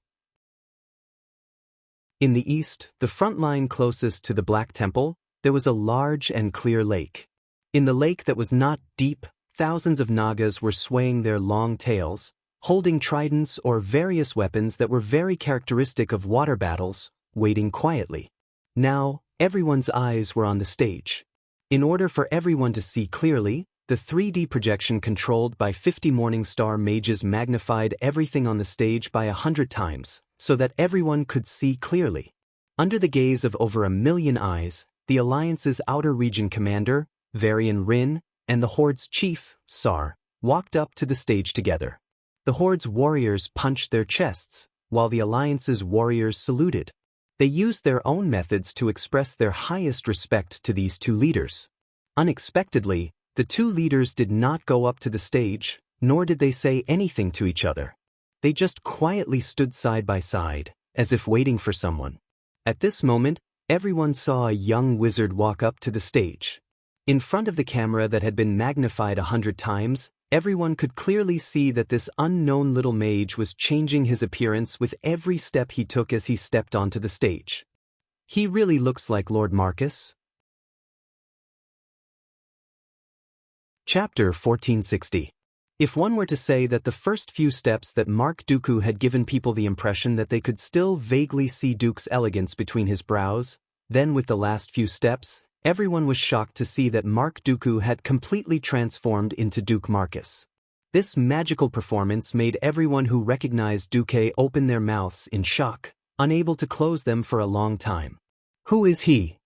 In the east, the front line closest to the Black Temple, there was a large and clear lake. In the lake that was not deep, thousands of Nagas were swaying their long tails, holding tridents or various weapons that were very characteristic of water battles, waiting quietly. Now, everyone's eyes were on the stage. In order for everyone to see clearly, the 3D projection controlled by 50 Morningstar mages magnified everything on the stage by 100 times, so that everyone could see clearly. Under the gaze of over 1 million eyes, the Alliance's outer region commander, Varian Rin, and the Horde's chief, Sar, walked up to the stage together. The Horde's warriors punched their chests, while the Alliance's warriors saluted. They used their own methods to express their highest respect to these two leaders. Unexpectedly, the two leaders did not go up to the stage, nor did they say anything to each other. They just quietly stood side by side, as if waiting for someone. At this moment, everyone saw a young wizard walk up to the stage. In front of the camera that had been magnified 100 times, everyone could clearly see that this unknown little mage was changing his appearance with every step he took as he stepped onto the stage. He really looks like Lord Marcus. Chapter 1460. If one were to say that the first few steps that Mark Dooku had given people the impression that they could still vaguely see Duke's elegance between his brows, then with the last few steps, everyone was shocked to see that Mark Dooku had completely transformed into Duke Marcus. This magical performance made everyone who recognized Duke open their mouths in shock, unable to close them for a long time. Who is he?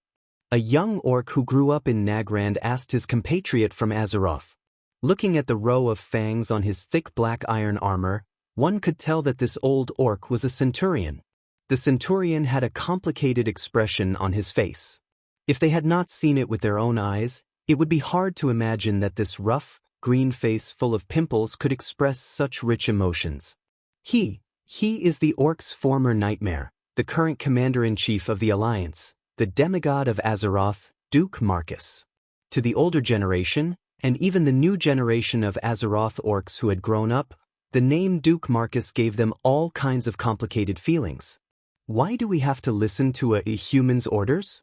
A young orc who grew up in Nagrand asked his compatriot from Azeroth. Looking at the row of fangs on his thick black iron armor, one could tell that this old orc was a centurion. The centurion had a complicated expression on his face. If they had not seen it with their own eyes, it would be hard to imagine that this rough, green face full of pimples could express such rich emotions. He is the orc's former nightmare, the current commander-in-chief of the Alliance, the demigod of Azeroth, Duke Marcus. To the older generation, and even the new generation of Azeroth orcs who had grown up, the name Duke Marcus gave them all kinds of complicated feelings. Why do we have to listen to a human's orders?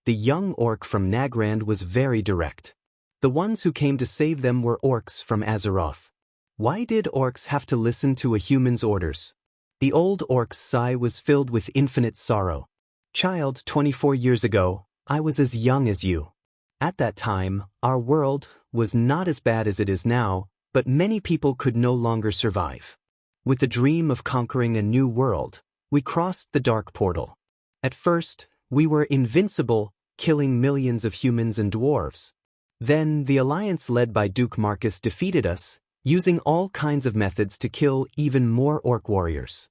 The young orc from Nagrand was very direct. The ones who came to save them were orcs from Azeroth. Why did orcs have to listen to a human's orders? The old orc's sigh was filled with infinite sorrow. Child, 24 years ago, I was as young as you. At that time, our world was not as bad as it is now, but many people could no longer survive. With the dream of conquering a new world, we crossed the dark portal. At first, we were invincible, killing millions of humans and dwarves. Then, the Alliance led by Duke Marcus defeated us, using all kinds of methods to kill even more orc warriors.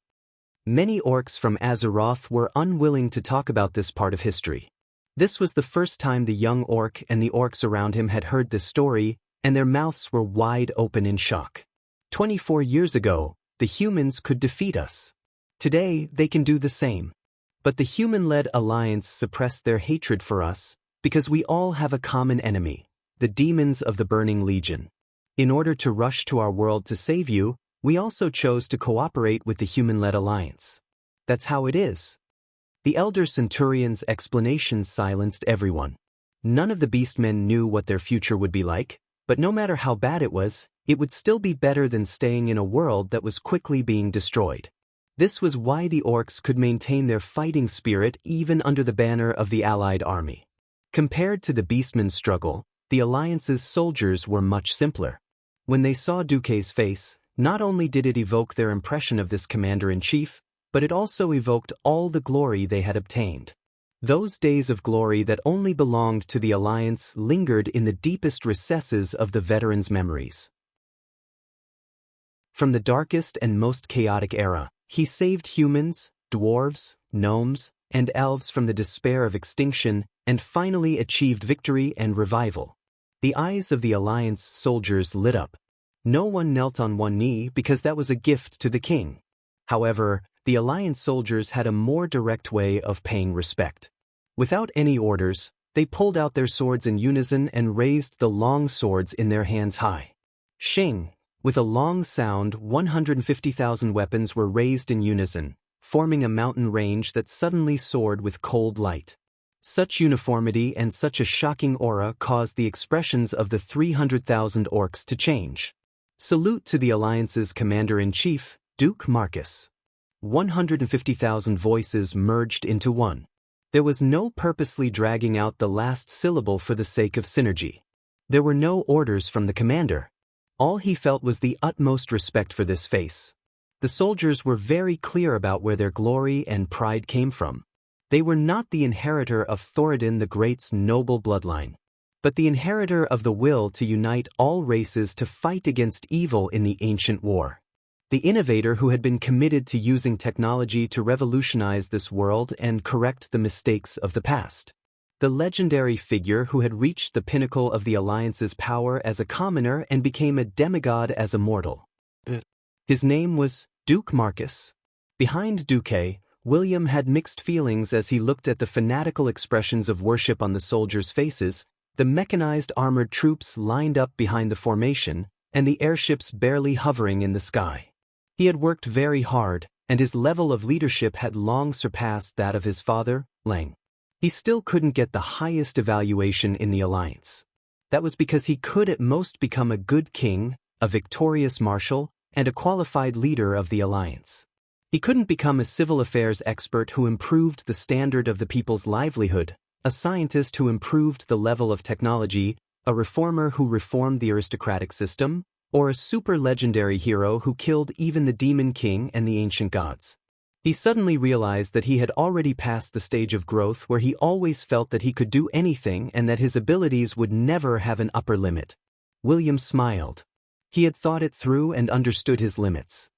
Many orcs from Azeroth were unwilling to talk about this part of history. This was the first time the young orc and the orcs around him had heard this story, and their mouths were wide open in shock. 24 years ago, the humans could defeat us. Today, they can do the same. But the human-led Alliance suppressed their hatred for us, because we all have a common enemy, the demons of the Burning Legion. In order to rush to our world to save you, we also chose to cooperate with the human-led Alliance. That's how it is. The Elder Centurion's explanation silenced everyone. None of the beastmen knew what their future would be like, but no matter how bad it would still be better than staying in a world that was quickly being destroyed. This was why the orcs could maintain their fighting spirit even under the banner of the allied army. Compared to the beastmen's struggle, the Alliance's soldiers were much simpler. When they saw Duke's face, not only did it evoke their impression of this commander-in-chief, but it also evoked all the glory they had obtained. Those days of glory that only belonged to the Alliance lingered in the deepest recesses of the veterans' memories. From the darkest and most chaotic era, he saved humans, dwarves, gnomes, and elves from the despair of extinction and finally achieved victory and revival. The eyes of the Alliance soldiers lit up. No one knelt on one knee because that was a gift to the king. However, the Alliance soldiers had a more direct way of paying respect. Without any orders, they pulled out their swords in unison and raised the long swords in their hands high. Shing! With a long sound, 150,000 weapons were raised in unison, forming a mountain range that suddenly soared with cold light. Such uniformity and such a shocking aura caused the expressions of the 300,000 orcs to change. Salute to the Alliance's commander-in-chief, Duke Marcus. 150,000 voices merged into one. There was no purposely dragging out the last syllable for the sake of synergy. There were no orders from the commander. All he felt was the utmost respect for this face. The soldiers were very clear about where their glory and pride came from. They were not the inheritor of Thoradin the Great's noble bloodline, but the inheritor of the will to unite all races to fight against evil in the ancient war. The innovator who had been committed to using technology to revolutionize this world and correct the mistakes of the past. The legendary figure who had reached the pinnacle of the Alliance's power as a commoner and became a demigod as a mortal. His name was Duke Marcus. Behind Duque, William had mixed feelings as he looked at the fanatical expressions of worship on the soldiers' faces, the mechanized armored troops lined up behind the formation, and the airships barely hovering in the sky. He had worked very hard, and his level of leadership had long surpassed that of his father, Lang. He still couldn't get the highest evaluation in the Alliance. That was because he could at most become a good king, a victorious marshal, and a qualified leader of the Alliance. He couldn't become a civil affairs expert who improved the standard of the people's livelihood, a scientist who improved the level of technology, a reformer who reformed the aristocratic system, or a super-legendary hero who killed even the Demon King and the ancient gods. He suddenly realized that he had already passed the stage of growth where he always felt that he could do anything and that his abilities would never have an upper limit. William smiled. He had thought it through and understood his limits.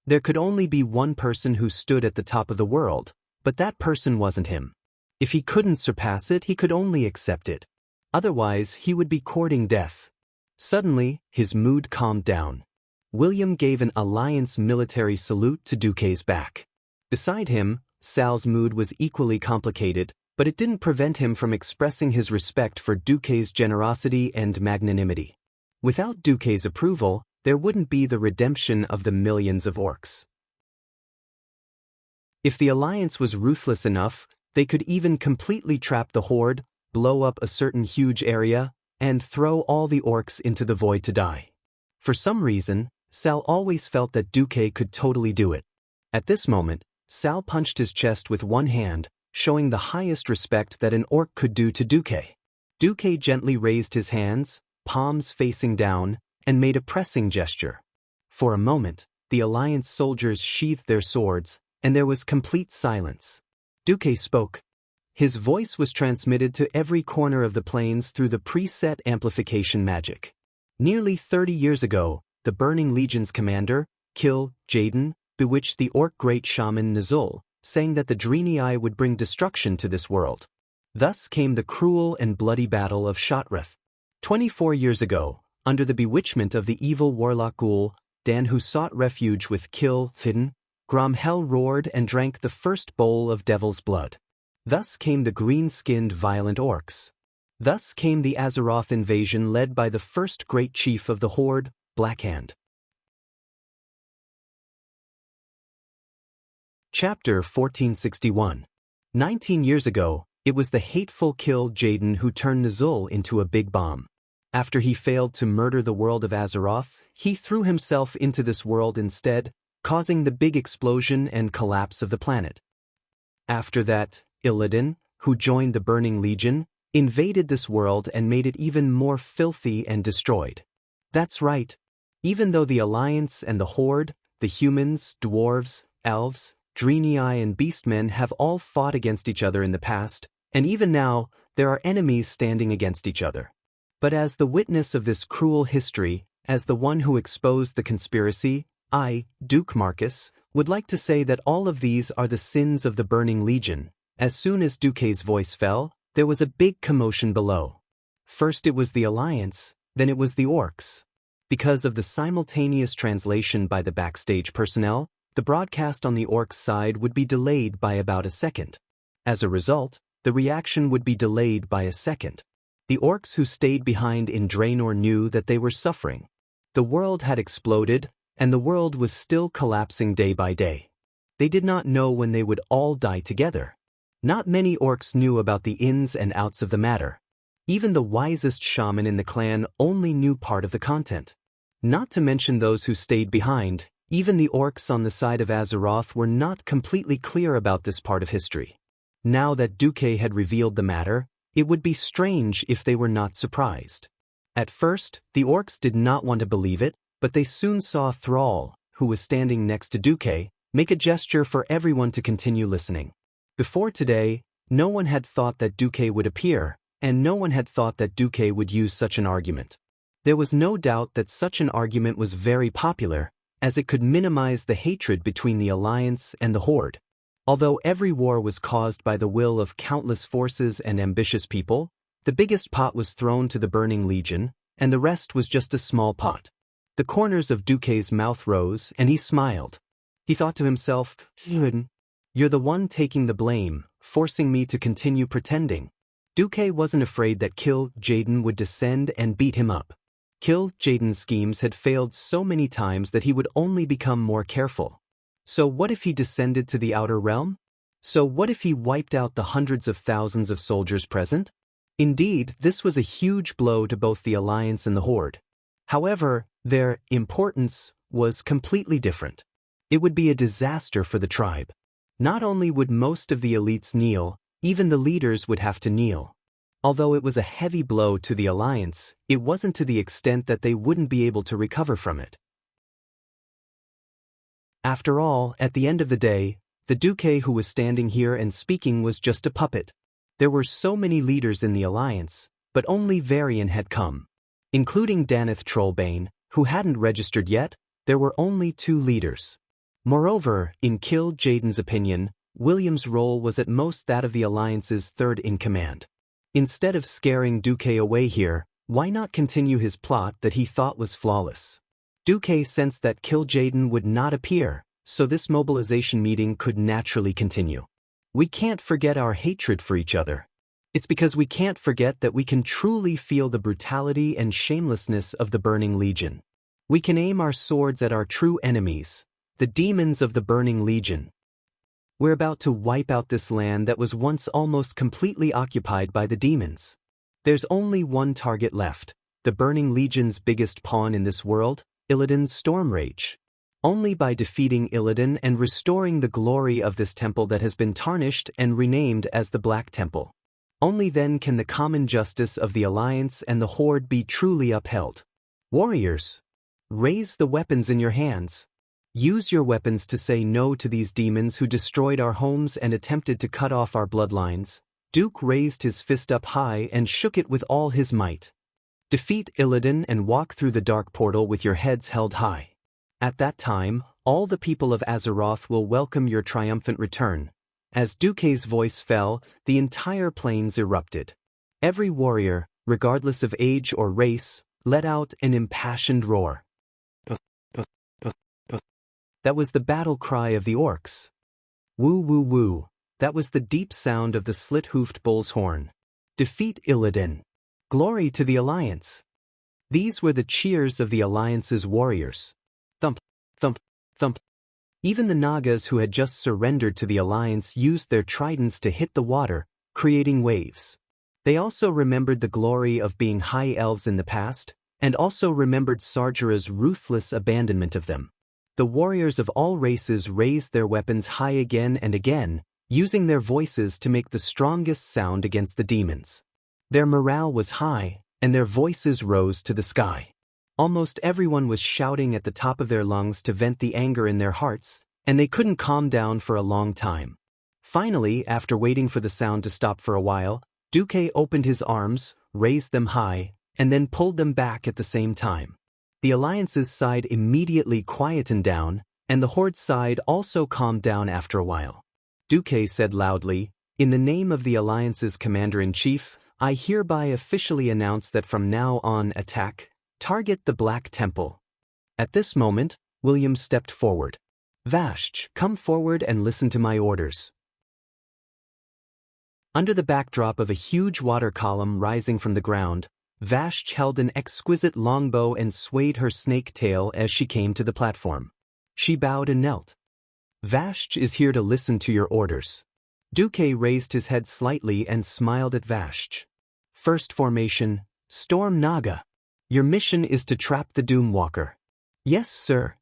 There could only be one person who stood at the top of the world, but that person wasn't him. If he couldn't surpass it, he could only accept it. Otherwise, he would be courting death. Suddenly, his mood calmed down. William gave an Alliance military salute to Duque's back. Beside him, Sal's mood was equally complicated, but it didn't prevent him from expressing his respect for Duque's generosity and magnanimity. Without Duque's approval, there wouldn't be the redemption of the millions of orcs. If the Alliance was ruthless enough, they could even completely trap the Horde, blow up a certain huge area, and throw all the orcs into the void to die. For some reason, Sal always felt that Duque could totally do it. At this moment, Sal punched his chest with one hand, showing the highest respect that an orc could do to Duque. Duque gently raised his hands, palms facing down, and made a pressing gesture. For a moment, the Alliance soldiers sheathed their swords, and there was complete silence. Duque spoke. His voice was transmitted to every corner of the plains through the preset amplification magic. Nearly 30 years ago, the Burning Legion's commander, Kil Jaden, bewitched the orc great shaman Nazul, saying that the Dreenii would bring destruction to this world. Thus came the cruel and bloody battle of Shotreth. 24 years ago, under the bewitchment of the evil warlock ghoul, Dan who sought refuge with Kil Fidden, Gromhel roared and drank the first bowl of devil's blood. Thus came the green-skinned violent orcs. Thus came the Azeroth invasion led by the first great chief of the Horde, Blackhand. Chapter 1461. 19 years ago, it was the hateful Kil Jaden who turned Nazul into a big bomb. After he failed to murder the world of Azeroth, he threw himself into this world instead, causing the big explosion and collapse of the planet. After that, Illidan, who joined the Burning Legion, invaded this world and made it even more filthy and destroyed. That's right. Even though the Alliance and the Horde, the humans, dwarves, elves, Dreenii and beastmen have all fought against each other in the past, and even now, there are enemies standing against each other. But as the witness of this cruel history, as the one who exposed the conspiracy, I, Duke Marcus, would like to say that all of these are the sins of the Burning Legion. As soon as Duque's voice fell, there was a big commotion below. First it was the Alliance, then it was the orcs. Because of the simultaneous translation by the backstage personnel, the broadcast on the orcs' side would be delayed by about a second. As a result, the reaction would be delayed by a second. The orcs who stayed behind in Draenor knew that they were suffering. The world had exploded, and the world was still collapsing day by day. They did not know when they would all die together. Not many orcs knew about the ins and outs of the matter. Even the wisest shaman in the clan only knew part of the content. Not to mention those who stayed behind, even the orcs on the side of Azeroth were not completely clear about this part of history. Now that Duque had revealed the matter, it would be strange if they were not surprised. At first, the orcs did not want to believe it, but they soon saw Thrall, who was standing next to Duque, make a gesture for everyone to continue listening. Before today, No one had thought that Deity would appear, and no one had thought that Deity would use such an argument. There was no doubt that such an argument was very popular, as it could minimize the hatred between the Alliance and the Horde. Although every war was caused by the will of countless forces and ambitious people, the biggest pot was thrown to the Burning Legion, and the rest was just a small pot. The corners of Deity's mouth rose, and he smiled. He thought to himself, "You're the one taking the blame, forcing me to continue pretending." Deity wasn't afraid that Kill Jaden would descend and beat him up. Kill Jaden's schemes had failed so many times that he would only become more careful. So what if he descended to the outer realm? So what if he wiped out the hundreds of thousands of soldiers present? Indeed, this was a huge blow to both the Alliance and the Horde. However, their importance was completely different. It would be a disaster for the tribe. Not only would most of the elites kneel, even the leaders would have to kneel. Although it was a heavy blow to the Alliance, it wasn't to the extent that they wouldn't be able to recover from it. After all, at the end of the day, the Deity who was standing here and speaking was just a puppet. There were so many leaders in the Alliance, but only Varian had come. Including Daneth Trollbane, who hadn't registered yet, there were only 2 leaders. Moreover, in Kill Jaden's opinion, William's role was at most that of the Alliance's third in command. Instead of scaring Deity away here, why not continue his plot that he thought was flawless? Deity sensed that Kill Jaden would not appear, so this mobilization meeting could naturally continue. We can't forget our hatred for each other. It's because we can't forget that we can truly feel the brutality and shamelessness of the Burning Legion. We can aim our swords at our true enemies, the demons of the Burning Legion. We're about to wipe out this land that was once almost completely occupied by the demons. There's only one target left, the Burning Legion's biggest pawn in this world, Illidan's storm rage. Only by defeating Illidan and restoring the glory of this temple that has been tarnished and renamed as the Black Temple. Only then can the common justice of the Alliance and the Horde be truly upheld. Warriors, raise the weapons in your hands. Use your weapons to say no to these demons who destroyed our homes and attempted to cut off our bloodlines. Duke raised his fist up high and shook it with all his might. Defeat Illidan and walk through the dark portal with your heads held high. At that time, all the people of Azeroth will welcome your triumphant return. As Deity's voice fell, the entire plains erupted. Every warrior, regardless of age or race, let out an impassioned roar. That was the battle cry of the orcs. Woo woo woo, that was the deep sound of the slit-hoofed bull's horn. Defeat Illidan. Glory to the Alliance. These were the cheers of the Alliance's warriors. Thump, thump, thump. Even the Nagas who had just surrendered to the Alliance used their tridents to hit the water, creating waves. They also remembered the glory of being high elves in the past, and also remembered Sargera's ruthless abandonment of them. The warriors of all races raised their weapons high again and again, using their voices to make the strongest sound against the demons. Their morale was high, and their voices rose to the sky. Almost everyone was shouting at the top of their lungs to vent the anger in their hearts, and they couldn't calm down for a long time. Finally, after waiting for the sound to stop for a while, Deity opened his arms, raised them high, and then pulled them back at the same time. The Alliance's side immediately quietened down, and the Horde's side also calmed down after a while. Deity said loudly, "In the name of the Alliance's Commander-in-Chief, I hereby officially announce that from now on attack, target the Black Temple." At this moment, William stepped forward. "Vashj, come forward and listen to my orders." Under the backdrop of a huge water column rising from the ground, Vashj held an exquisite longbow and swayed her snake tail as she came to the platform. She bowed and knelt. "Vashj is here to listen to your orders." Deity raised his head slightly and smiled at Vashj. "First formation, Storm Naga. Your mission is to trap the Doomwalker." "Yes, sir."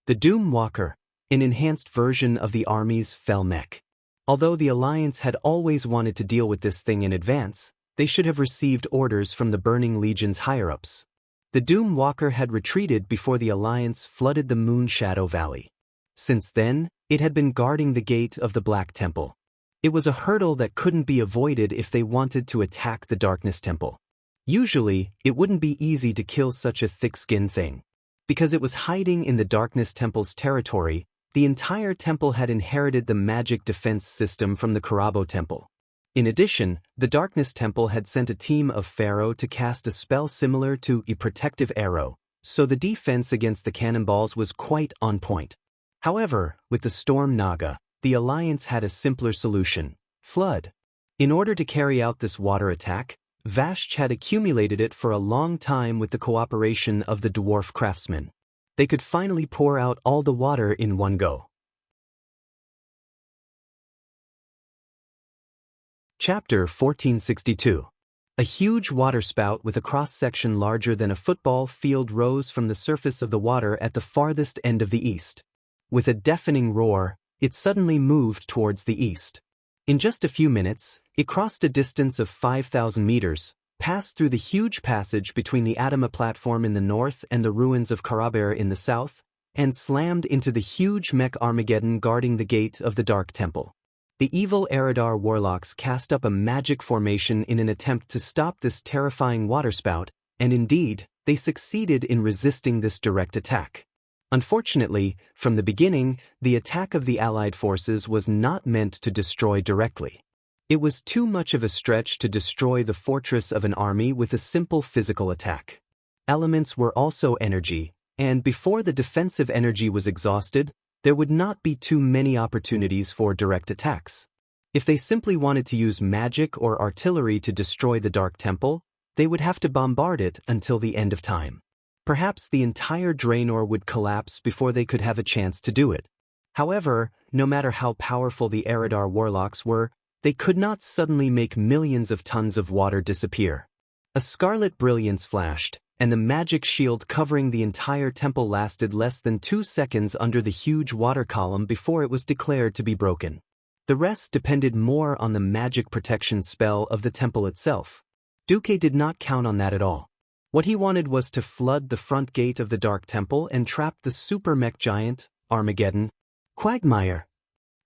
The Doomwalker, an enhanced version of the army's fell mech. Although the Alliance had always wanted to deal with this thing in advance, they should have received orders from the Burning Legion's higher-ups. The Doomwalker had retreated before the Alliance flooded the Moonshadow Valley. Since then, it had been guarding the gate of the Black Temple. It was a hurdle that couldn't be avoided if they wanted to attack the Darkness Temple. Usually, it wouldn't be easy to kill such a thick-skinned thing. Because it was hiding in the Darkness Temple's territory, the entire temple had inherited the magic defense system from the Karabo Temple. In addition, the Darkness Temple had sent a team of Pharaoh to cast a spell similar to a protective arrow, so the defense against the cannonballs was quite on point. However, with the Storm Naga, the Alliance had a simpler solution: flood. In order to carry out this water attack, Vashj had accumulated it for a long time with the cooperation of the dwarf craftsmen. They could finally pour out all the water in one go. Chapter 1462. A huge waterspout with a cross-section larger than a football field rose from the surface of the water at the farthest end of the east. With a deafening roar, it suddenly moved towards the east. In just a few minutes, it crossed a distance of 5,000 meters, passed through the huge passage between the Adama platform in the north and the ruins of Karaber in the south, and slammed into the huge mech Armageddon guarding the gate of the Dark Temple. The evil Eridar warlocks cast up a magic formation in an attempt to stop this terrifying waterspout, and indeed, they succeeded in resisting this direct attack. Unfortunately, from the beginning, the attack of the Allied forces was not meant to destroy directly. It was too much of a stretch to destroy the fortress of an army with a simple physical attack. Elements were also energy, and before the defensive energy was exhausted, there would not be too many opportunities for direct attacks. If they simply wanted to use magic or artillery to destroy the Dark Temple, they would have to bombard it until the end of time. Perhaps the entire Draenor would collapse before they could have a chance to do it. However, no matter how powerful the Eridar warlocks were, they could not suddenly make millions of tons of water disappear. A scarlet brilliance flashed, and the magic shield covering the entire temple lasted less than 2 seconds under the huge water column before it was declared to be broken. The rest depended more on the magic protection spell of the temple itself. Duque did not count on that at all. What he wanted was to flood the front gate of the Dark Temple and trap the super mech giant, Armageddon. Quagmire.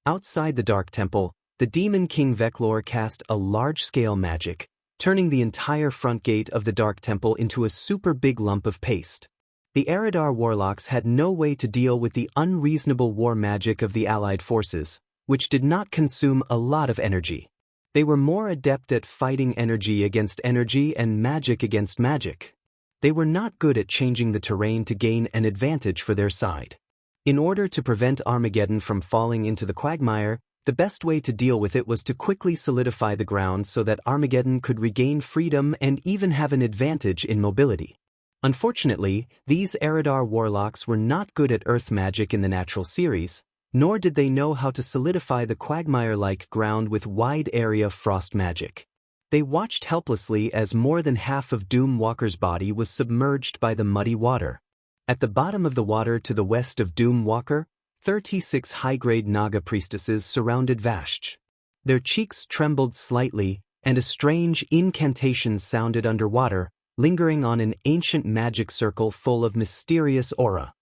Outside the Dark Temple, the Demon King Veclor cast a large-scale magic, turning the entire front gate of the Dark Temple into a super big lump of paste. The Eridar warlocks had no way to deal with the unreasonable war magic of the Allied forces, which did not consume a lot of energy. They were more adept at fighting energy against energy and magic against magic. They were not good at changing the terrain to gain an advantage for their side. In order to prevent Armageddon from falling into the quagmire, the best way to deal with it was to quickly solidify the ground so that Armageddon could regain freedom and even have an advantage in mobility. Unfortunately, these Eridar warlocks were not good at earth magic in the natural series, nor did they know how to solidify the quagmire-like ground with wide-area frost magic. They watched helplessly as more than half of Doomwalker's body was submerged by the muddy water. At the bottom of the water to the west of Doomwalker, 36 high-grade Naga priestesses surrounded Vashj. Their cheeks trembled slightly, and a strange incantation sounded underwater, lingering on an ancient magic circle full of mysterious aura.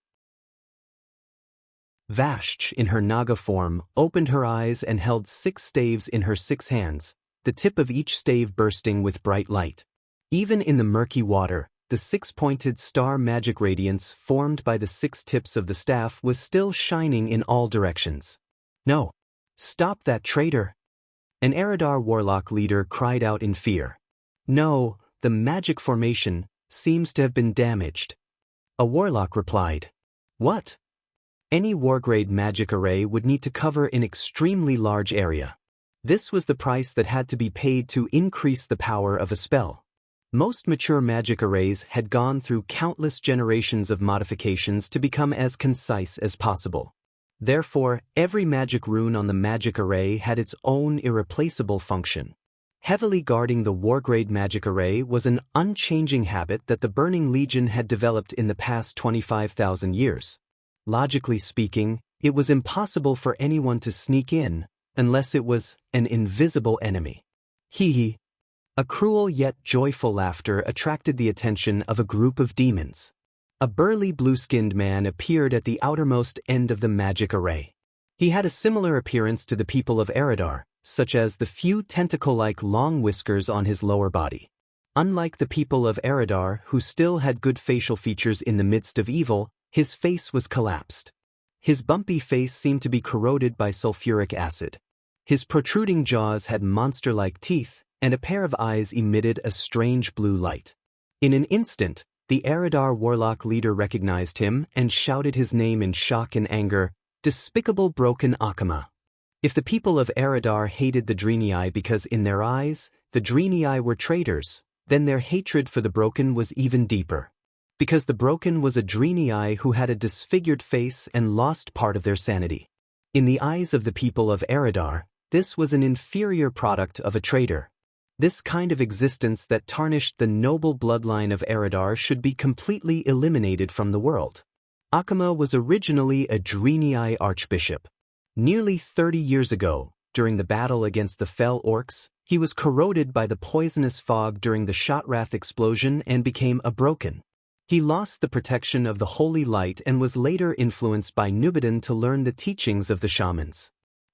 Vashj, in her Naga form, opened her eyes and held 6 staves in her 6 hands, the tip of each stave bursting with bright light. Even in the murky water, the 6-pointed star magic radiance formed by the 6 tips of the staff was still shining in all directions. "No! Stop that traitor!" An Eridar warlock leader cried out in fear. "No, the magic formation seems to have been damaged." A warlock replied. "What?" Any war-grade magic array would need to cover an extremely large area. This was the price that had to be paid to increase the power of a spell. Most mature magic arrays had gone through countless generations of modifications to become as concise as possible. Therefore, every magic rune on the magic array had its own irreplaceable function. Heavily guarding the war-grade magic array was an unchanging habit that the Burning Legion had developed in the past 25,000 years. Logically speaking, it was impossible for anyone to sneak in, unless it was an invisible enemy. Hee hee. A cruel yet joyful laughter attracted the attention of a group of demons. A burly blue-skinned man appeared at the outermost end of the magic array. He had a similar appearance to the people of Eridar, such as the few tentacle-like long whiskers on his lower body. Unlike the people of Eridar, who still had good facial features in the midst of evil, his face was collapsed. His bumpy face seemed to be corroded by sulfuric acid. His protruding jaws had monster-like teeth, and a pair of eyes emitted a strange blue light. In an instant, the Eridar warlock leader recognized him and shouted his name in shock and anger, "Despicable broken Akama." If the people of Eridar hated the Draenei because in their eyes, the Draenei were traitors, then their hatred for the broken was even deeper. Because the broken was a Draenei who had a disfigured face and lost part of their sanity. In the eyes of the people of Eridar, this was an inferior product of a traitor. This kind of existence that tarnished the noble bloodline of Eridar should be completely eliminated from the world. Akama was originally a Draenei archbishop. Nearly 30 years ago, during the battle against the Fell Orcs, he was corroded by the poisonous fog during the Shotrath explosion and became a broken. He lost the protection of the holy light and was later influenced by Nubidan to learn the teachings of the shamans.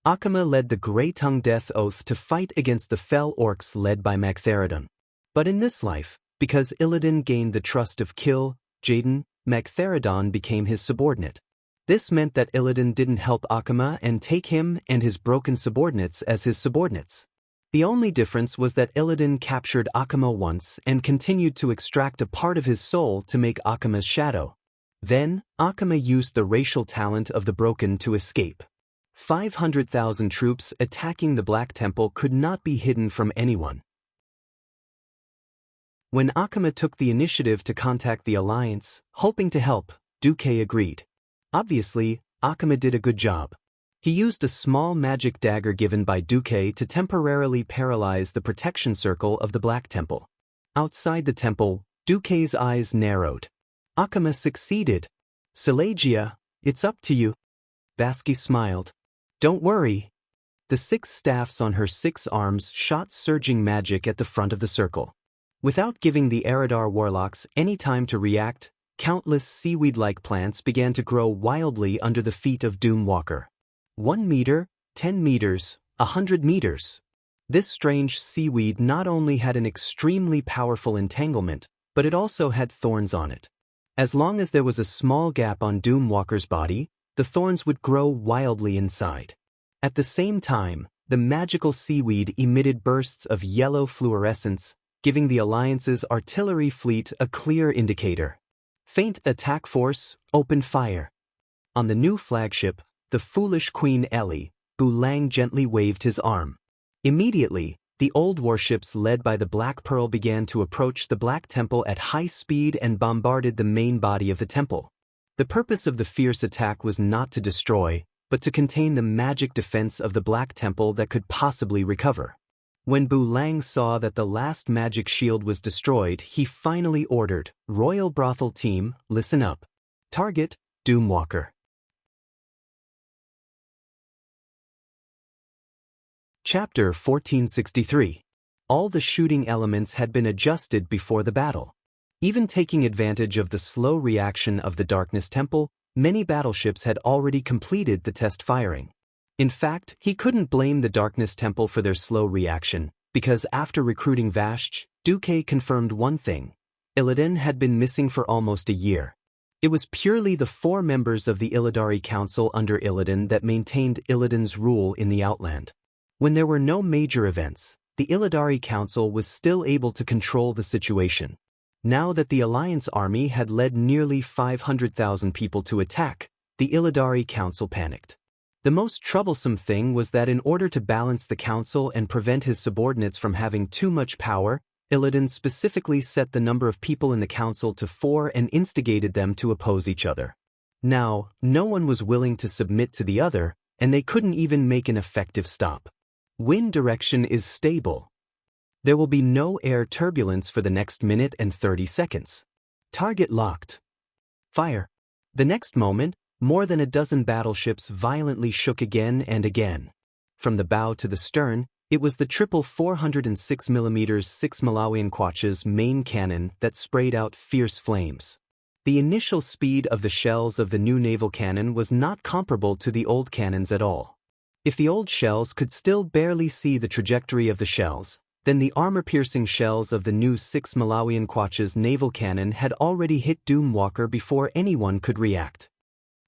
Akama led the Grey-Tongue Death Oath to fight against the Fell Orcs led by Magtheridon. But in this life, because Illidan gained the trust of Kil, Jaden, Magtheridon became his subordinate. This meant that Illidan didn't help Akama and take him and his broken subordinates as his subordinates. The only difference was that Illidan captured Akama once and continued to extract a part of his soul to make Akama's shadow. Then, Akama used the racial talent of the broken to escape. 500,000 troops attacking the Black Temple could not be hidden from anyone. When Akama took the initiative to contact the Alliance, hoping to help, Duque agreed. Obviously, Akama did a good job. He used a small magic dagger given by Duque to temporarily paralyze the protection circle of the Black Temple. Outside the temple, Duque's eyes narrowed. Akama succeeded. Selagia, it's up to you. Baski smiled. Don't worry. The 6 staffs on her 6 arms shot surging magic at the front of the circle. Without giving the Eridar warlocks any time to react, countless seaweed-like plants began to grow wildly under the feet of Doomwalker. 1 meter, 10 meters, 100 meters. This strange seaweed not only had an extremely powerful entanglement, but it also had thorns on it. As long as there was a small gap on Doomwalker's body, the thorns would grow wildly inside. At the same time, the magical seaweed emitted bursts of yellow fluorescence, giving the Alliance's artillery fleet a clear indicator. Faint attack force, open fire. On the new flagship, the foolish Queen Ellie, Bulang gently waved his arm. Immediately, the old warships led by the Black Pearl began to approach the Black Temple at high speed and bombarded the main body of the temple. The purpose of the fierce attack was not to destroy, but to contain the magic defense of the Black Temple that could possibly recover. When Bulang saw that the last magic shield was destroyed, he finally ordered, "Royal Brothel Team, listen up. Target, Doomwalker." Chapter 1463. All the shooting elements had been adjusted before the battle. Even taking advantage of the slow reaction of the Darkness Temple, many battleships had already completed the test firing. In fact, he couldn't blame the Darkness Temple for their slow reaction, because after recruiting Vashj, Duque confirmed one thing. Illidan had been missing for almost a year. It was purely the 4 members of the Illidari Council under Illidan that maintained Illidan's rule in the Outland. When there were no major events, the Illidari Council was still able to control the situation. Now that the Alliance army had led nearly 500,000 people to attack, the Illidari Council panicked. The most troublesome thing was that in order to balance the council and prevent his subordinates from having too much power, Illidan specifically set the number of people in the council to 4 and instigated them to oppose each other. Now, no one was willing to submit to the other, and they couldn't even make an effective stop. Wind direction is stable. There will be no air turbulence for the next minute and 30 seconds. Target locked. Fire. The next moment, more than a dozen battleships violently shook again and again. From the bow to the stern, it was the triple 406mm 6 Malawian Quach's main cannon that sprayed out fierce flames. The initial speed of the shells of the new naval cannon was not comparable to the old cannons at all. If the old shells could still barely see the trajectory of the shells, then the armor-piercing shells of the new 6 Malawian Quach's naval cannon had already hit Doomwalker before anyone could react.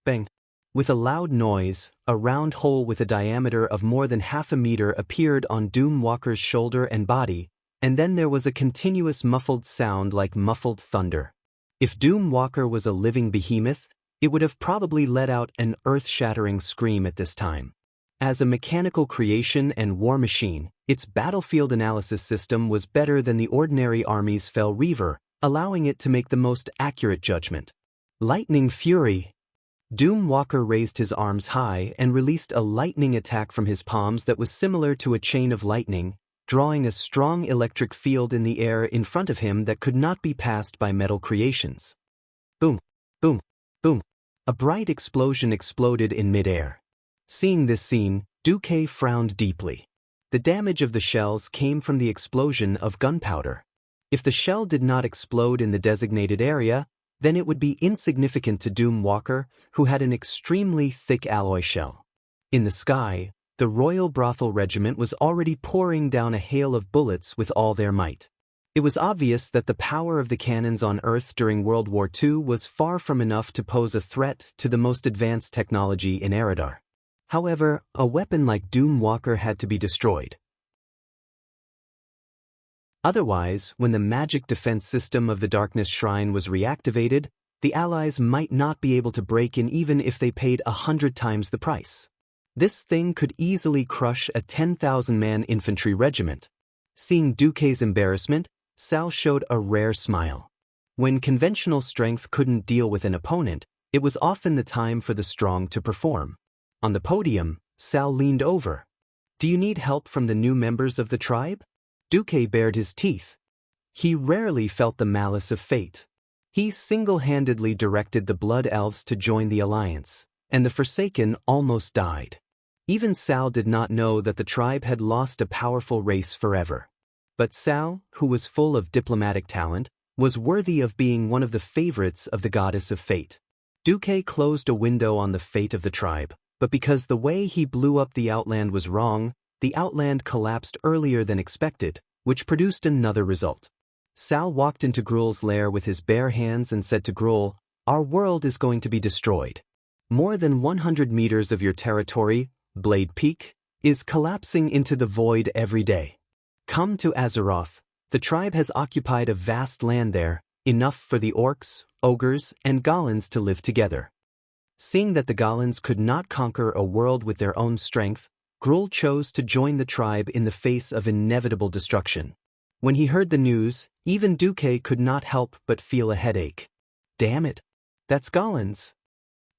Bang! With a loud noise, a round hole with a diameter of more than half a meter appeared on Doomwalker's shoulder and body, and then there was a continuous muffled sound like muffled thunder. If Doomwalker was a living behemoth, it would have probably let out an earth-shattering scream at this time. As a mechanical creation and war machine, its battlefield analysis system was better than the ordinary army's Fel Reaver, allowing it to make the most accurate judgment. Lightning Fury! Doomwalker raised his arms high and released a lightning attack from his palms that was similar to a chain of lightning, drawing a strong electric field in the air in front of him that could not be passed by metal creations. Boom! Boom! Boom! A bright explosion exploded in midair. Seeing this scene, Duque frowned deeply. The damage of the shells came from the explosion of gunpowder. If the shell did not explode in the designated area, then it would be insignificant to Doomwalker, who had an extremely thick alloy shell. In the sky, the Royal Brothel Regiment was already pouring down a hail of bullets with all their might. It was obvious that the power of the cannons on Earth during World War II was far from enough to pose a threat to the most advanced technology in Eridar. However, a weapon like Doomwalker had to be destroyed. Otherwise, when the magic defense system of the Darkness Shrine was reactivated, the Allies might not be able to break in even if they paid 100 times the price. This thing could easily crush a 10,000-man infantry regiment. Seeing Duque's embarrassment, Sal showed a rare smile. When conventional strength couldn't deal with an opponent, it was often the time for the strong to perform. On the podium, Sal leaned over. "Do you need help from the new members of the tribe?" Duque bared his teeth. He rarely felt the malice of fate. He single-handedly directed the Blood Elves to join the alliance, and the Forsaken almost died. Even Sal did not know that the tribe had lost a powerful race forever. But Sal, who was full of diplomatic talent, was worthy of being one of the favorites of the Goddess of Fate. Duque closed a window on the fate of the tribe, but because the way he blew up the Outland was wrong, the Outland collapsed earlier than expected, which produced another result. Sal walked into Gruel's lair with his bare hands and said to Gruel, "Our world is going to be destroyed. More than 100 meters of your territory, Blade Peak, is collapsing into the void every day. Come to Azeroth. The tribe has occupied a vast land there, enough for the orcs, ogres, and Gollans to live together." Seeing that the Gollans could not conquer a world with their own strength, Gruel chose to join the tribe in the face of inevitable destruction. When he heard the news, even Duque could not help but feel a headache. Damn it! That's Gollans.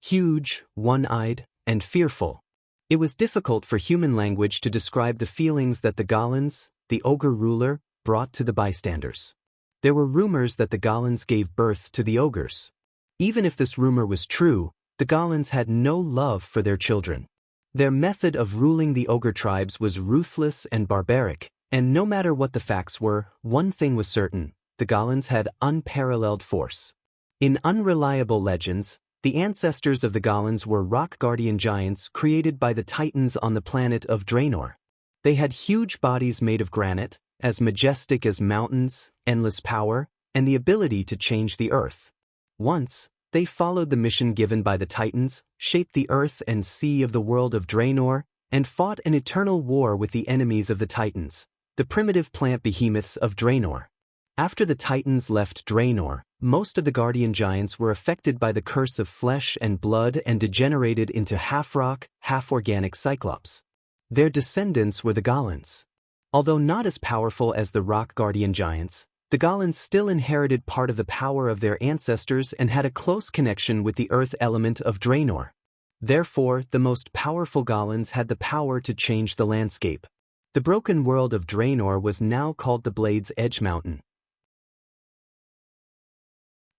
Huge, one-eyed, and fearful. It was difficult for human language to describe the feelings that the Gollans, the ogre ruler, brought to the bystanders. There were rumors that the Gollans gave birth to the ogres. Even if this rumor was true, the Gollans had no love for their children. Their method of ruling the ogre tribes was ruthless and barbaric, and no matter what the facts were, one thing was certain: the Gollans had unparalleled force. In unreliable legends, the ancestors of the Gollans were rock guardian giants created by the Titans on the planet of Draenor. They had huge bodies made of granite, as majestic as mountains, endless power, and the ability to change the earth. Once, they followed the mission given by the Titans, shaped the earth and sea of the world of Draenor, and fought an eternal war with the enemies of the Titans, the primitive plant behemoths of Draenor. After the Titans left Draenor, most of the guardian giants were affected by the curse of flesh and blood and degenerated into half-rock, half-organic cyclops. Their descendants were the Gollans. Although not as powerful as the rock guardian giants, the Gollans still inherited part of the power of their ancestors and had a close connection with the earth element of Draenor. Therefore, the most powerful Gollans had the power to change the landscape. The broken world of Draenor was now called the Blade's Edge Mountain.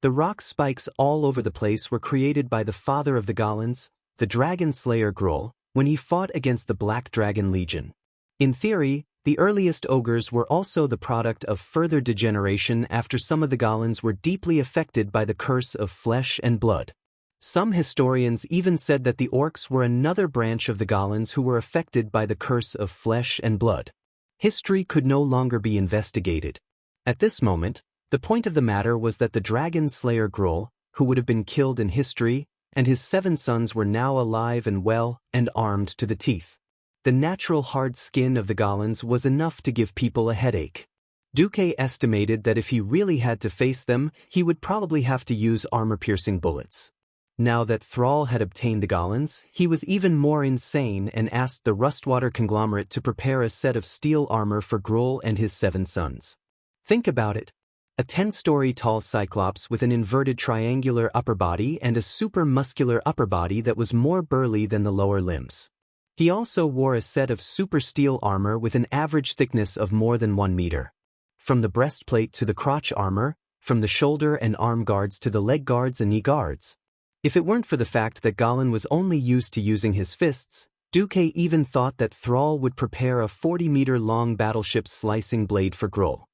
The rock spikes all over the place were created by the father of the Gollans, the Dragon Slayer Gruel, when he fought against the Black Dragon Legion. In theory, the earliest ogres were also the product of further degeneration after some of the Gollans were deeply affected by the curse of flesh and blood. Some historians even said that the orcs were another branch of the goblins who were affected by the curse of flesh and blood. History could no longer be investigated. At this moment, the point of the matter was that the dragon slayer Gruul, who would have been killed in history, and his 7 sons were now alive and well and armed to the teeth. The natural hard skin of the goblins was enough to give people a headache. Duque estimated that if he really had to face them, he would probably have to use armor-piercing bullets. Now that Thrall had obtained the goblins, he was even more insane and asked the Rustwater conglomerate to prepare a set of steel armor for Gruul and his 7 sons. Think about it. A 10-story tall cyclops with an inverted triangular upper body and a super muscular upper body that was more burly than the lower limbs. He also wore a set of super steel armor with an average thickness of more than 1 meter. From the breastplate to the crotch armor, from the shoulder and arm guards to the leg guards and knee guards. If it weren't for the fact that Gollin was only used to using his fists, Duque even thought that Thrall would prepare a 40-meter-long battleship slicing blade for Gruul.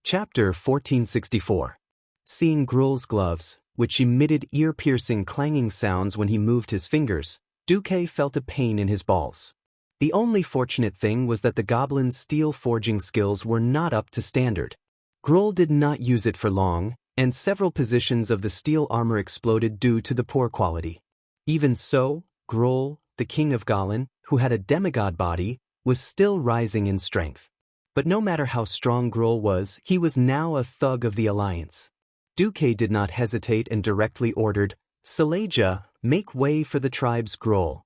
Chapter 1464. Seeing Gruul's gloves, which emitted ear-piercing clanging sounds when he moved his fingers, Duque felt a pain in his balls. The only fortunate thing was that the goblin's steel forging skills were not up to standard. Gruul did not use it for long, and several positions of the steel armor exploded due to the poor quality. Even so, Gruul, the king of Gollin, who had a demigod body, was still rising in strength. But no matter how strong Gruul was, he was now a thug of the Alliance. Duque did not hesitate and directly ordered, "Selaja, make way for the tribe's Gruul."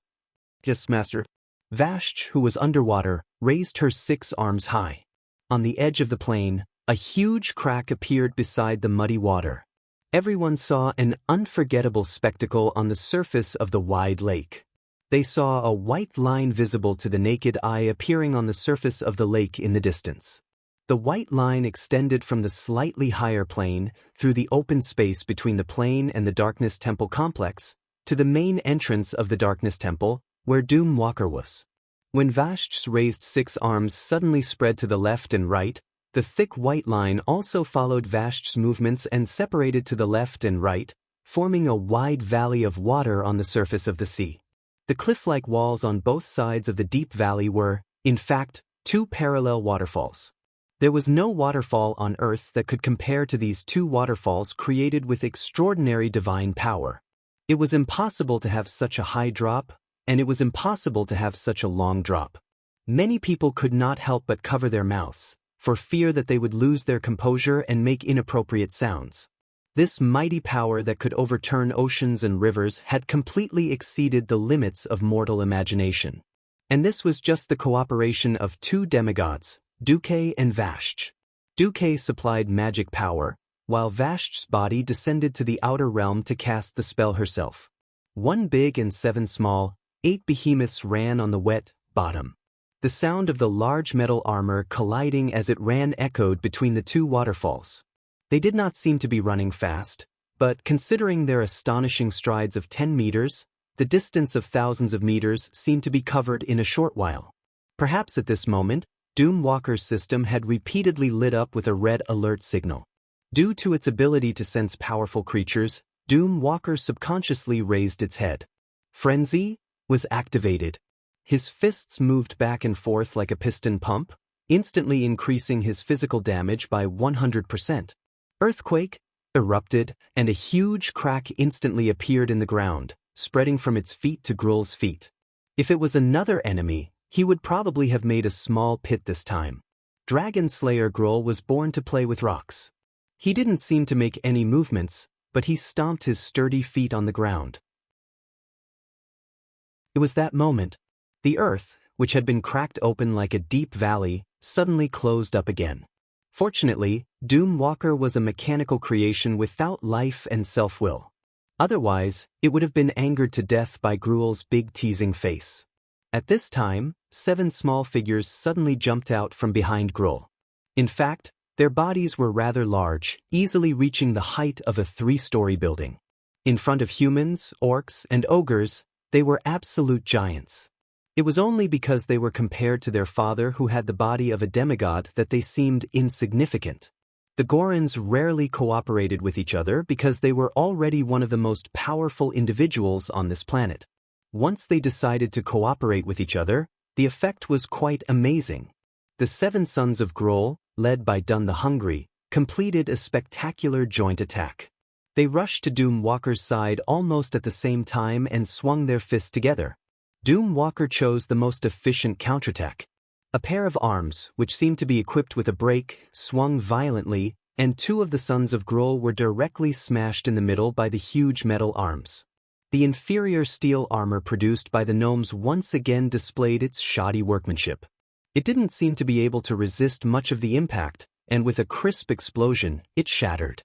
"Yes, master." Vashj, who was underwater, raised her 6 arms high. On the edge of the plain, a huge crack appeared beside the muddy water. Everyone saw an unforgettable spectacle on the surface of the wide lake. They saw a white line visible to the naked eye appearing on the surface of the lake in the distance. The white line extended from the slightly higher plane, through the open space between the plane and the Darkness Temple complex, to the main entrance of the Darkness Temple, where Doom Walker was. When Vashj's raised 6 arms suddenly spread to the left and right, the thick white line also followed Vashj's movements and separated to the left and right, forming a wide valley of water on the surface of the sea. The cliff-like walls on both sides of the deep valley were, in fact, 2 parallel waterfalls. There was no waterfall on Earth that could compare to these 2 waterfalls created with extraordinary divine power. It was impossible to have such a high drop, and it was impossible to have such a long drop. Many people could not help but cover their mouths, for fear that they would lose their composure and make inappropriate sounds. This mighty power that could overturn oceans and rivers had completely exceeded the limits of mortal imagination. And this was just the cooperation of 2 demigods, Duque and Vashj. Duque supplied magic power, while Vashj's body descended to the outer realm to cast the spell herself. 1 big and 7 small, 8 behemoths ran on the wet bottom. The sound of the large metal armor colliding as it ran echoed between the 2 waterfalls. They did not seem to be running fast, but considering their astonishing strides of 10 meters, the distance of thousands of meters seemed to be covered in a short while. Perhaps at this moment, Doom Walker's system had repeatedly lit up with a red alert signal. Due to its ability to sense powerful creatures, Doom Walker subconsciously raised its head. Frenzy was activated. His fists moved back and forth like a piston pump, instantly increasing his physical damage by 100%. Earthquake erupted, and a huge crack instantly appeared in the ground, spreading from its feet to Gruul's feet. If it was another enemy, he would probably have made a small pit this time. Dragon Slayer Gruul was born to play with rocks. He didn't seem to make any movements, but he stomped his sturdy feet on the ground. It was that moment. The earth, which had been cracked open like a deep valley, suddenly closed up again. Fortunately, Doom Walker was a mechanical creation without life and self-will. Otherwise, it would have been angered to death by Gruul's big teasing face. At this time, 7 small figures suddenly jumped out from behind Gruul. In fact, their bodies were rather large, easily reaching the height of a 3-story building. In front of humans, orcs, and ogres, they were absolute giants. It was only because they were compared to their father who had the body of a demigod that they seemed insignificant. The Gorons rarely cooperated with each other because they were already one of the most powerful individuals on this planet. Once they decided to cooperate with each other, the effect was quite amazing. The 7 sons of Gruul, led by Dun the Hungry, completed a spectacular joint attack. They rushed to Doom Walker's side almost at the same time and swung their fists together. Doom Walker chose the most efficient counterattack. A pair of arms, which seemed to be equipped with a brake, swung violently, and 2 of the sons of Gruul were directly smashed in the middle by the huge metal arms. The inferior steel armor produced by the gnomes once again displayed its shoddy workmanship. It didn't seem to be able to resist much of the impact, and with a crisp explosion, it shattered.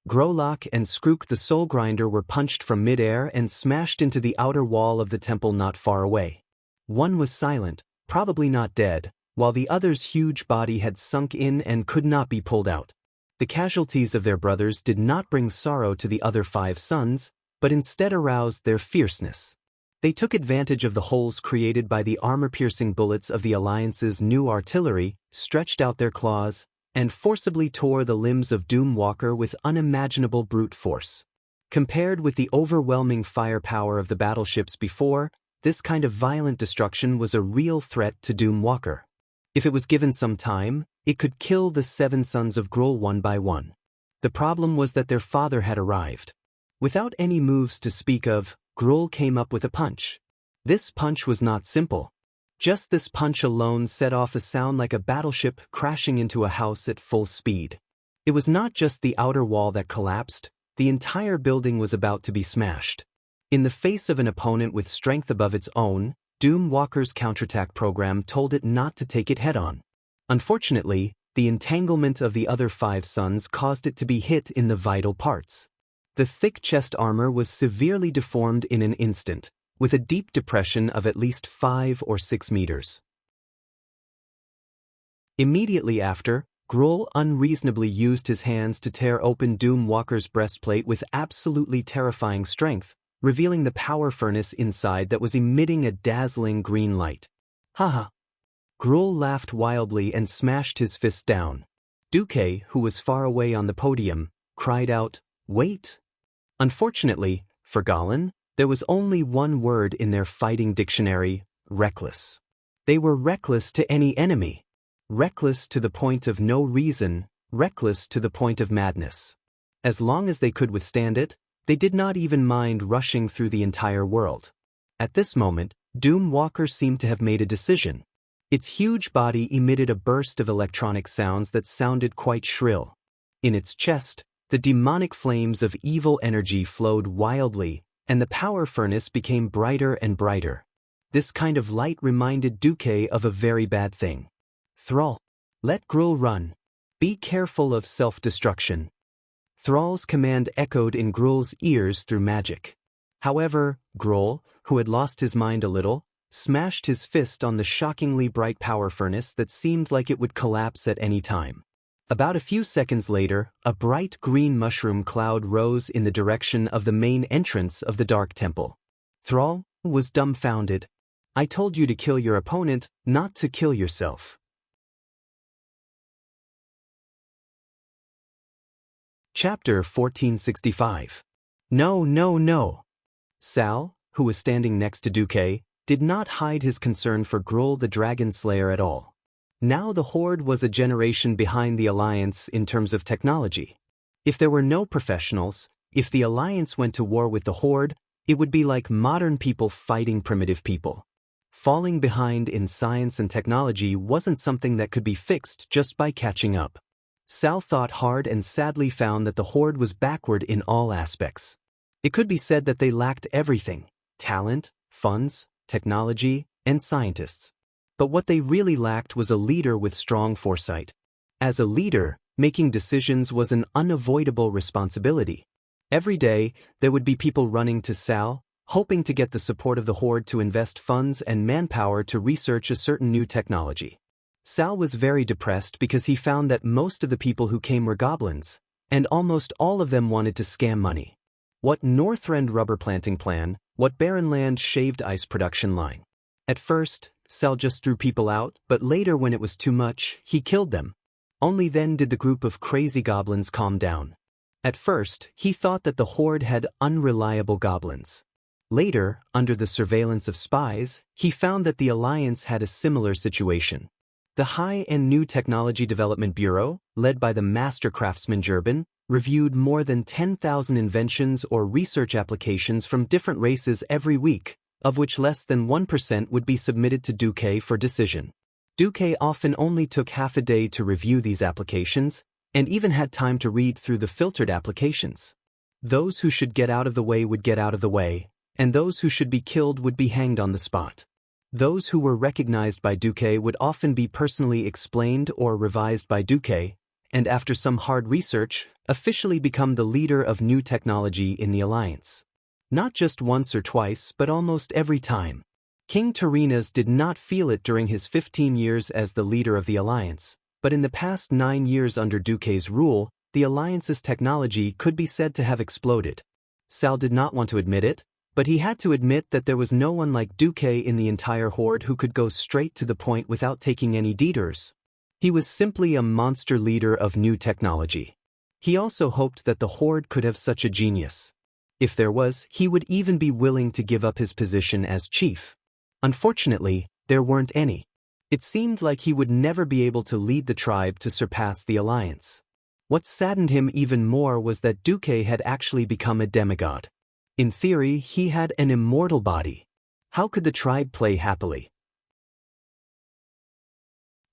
Grolok and Skrook the Soul Grinder were punched from mid-air and smashed into the outer wall of the temple not far away. One was silent, probably not dead, while the other's huge body had sunk in and could not be pulled out. The casualties of their brothers did not bring sorrow to the other 5 sons, but instead aroused their fierceness. They took advantage of the holes created by the armor-piercing bullets of the Alliance's new artillery, stretched out their claws, and forcibly tore the limbs of Doom Walker with unimaginable brute force. Compared with the overwhelming firepower of the battleships before, this kind of violent destruction was a real threat to Doom Walker. If it was given some time, it could kill the 7 sons of Gruul one by one. The problem was that their father had arrived. Without any moves to speak of, Gruul came up with a punch. This punch was not simple. Just this punch alone set off a sound like a battleship crashing into a house at full speed. It was not just the outer wall that collapsed, the entire building was about to be smashed. In the face of an opponent with strength above its own, Doom Walker's counterattack program told it not to take it head-on. Unfortunately, the entanglement of the other 5 sons caused it to be hit in the vital parts. The thick chest armor was severely deformed in an instant, with a deep depression of at least 5 or 6 meters. Immediately after, Gruul unreasonably used his hands to tear open Doom Walker's breastplate with absolutely terrifying strength, revealing the power furnace inside that was emitting a dazzling green light. Haha! Gruul laughed wildly and smashed his fist down. Duque, who was far away on the podium, cried out, "Wait!" Unfortunately, for Gollin, there was only one word in their fighting dictionary: reckless. They were reckless to any enemy. Reckless to the point of no reason, reckless to the point of madness. As long as they could withstand it, they did not even mind rushing through the entire world. At this moment, Doom Walker seemed to have made a decision. Its huge body emitted a burst of electronic sounds that sounded quite shrill. In its chest, the demonic flames of evil energy flowed wildly, and the power furnace became brighter and brighter. This kind of light reminded Duque of a very bad thing. Thrall, let Gruul run. Be careful of self-destruction. Thrall's command echoed in Gruul's ears through magic. However, Gruul, who had lost his mind a little, smashed his fist on the shockingly bright power furnace that seemed like it would collapse at any time. About a few seconds later, a bright green mushroom cloud rose in the direction of the main entrance of the Dark Temple. Thrall was dumbfounded. I told you to kill your opponent, not to kill yourself. Chapter 1465. No, no, no. Sal, who was standing next to Duque, did not hide his concern for Gruul the Dragon Slayer at all. Now the Horde was a generation behind the Alliance in terms of technology. If there were no professionals, if the Alliance went to war with the Horde, it would be like modern people fighting primitive people. Falling behind in science and technology wasn't something that could be fixed just by catching up. Sal thought hard and sadly found that the Horde was backward in all aspects. It could be said that they lacked everything: talent, funds, technology, and scientists. But what they really lacked was a leader with strong foresight. As a leader, making decisions was an unavoidable responsibility. Every day, there would be people running to Sal, hoping to get the support of the Horde to invest funds and manpower to research a certain new technology. Sal was very depressed because he found that most of the people who came were goblins, and almost all of them wanted to scam money. What Northrend rubber planting plan, what Barrenland shaved ice production line. At first, Sal just threw people out, but later when it was too much, he killed them. Only then did the group of crazy goblins calm down. At first, he thought that the Horde had unreliable goblins. Later, under the surveillance of spies, he found that the Alliance had a similar situation. The High and New Technology Development Bureau, led by the master craftsman Gerben, reviewed more than 10,000 inventions or research applications from different races every week, of which less than 1% would be submitted to Duque for decision. Duque often only took half a day to review these applications, and even had time to read through the filtered applications. Those who should get out of the way would get out of the way, and those who should be killed would be hanged on the spot. Those who were recognized by Duque would often be personally explained or revised by Duque, and after some hard research, officially become the leader of new technology in the Alliance. Not just once or twice, but almost every time. King Tarinas did not feel it during his 15 years as the leader of the Alliance, but in the past 9 years under Duque's rule, the Alliance's technology could be said to have exploded. Sal did not want to admit it, but he had to admit that there was no one like Duque in the entire Horde who could go straight to the point without taking any detours. He was simply a monster leader of new technology. He also hoped that the Horde could have such a genius. If there was, he would even be willing to give up his position as chief. Unfortunately, there weren't any. It seemed like he would never be able to lead the tribe to surpass the Alliance. What saddened him even more was that Duque had actually become a demigod. In theory, he had an immortal body. How could the tribe play happily?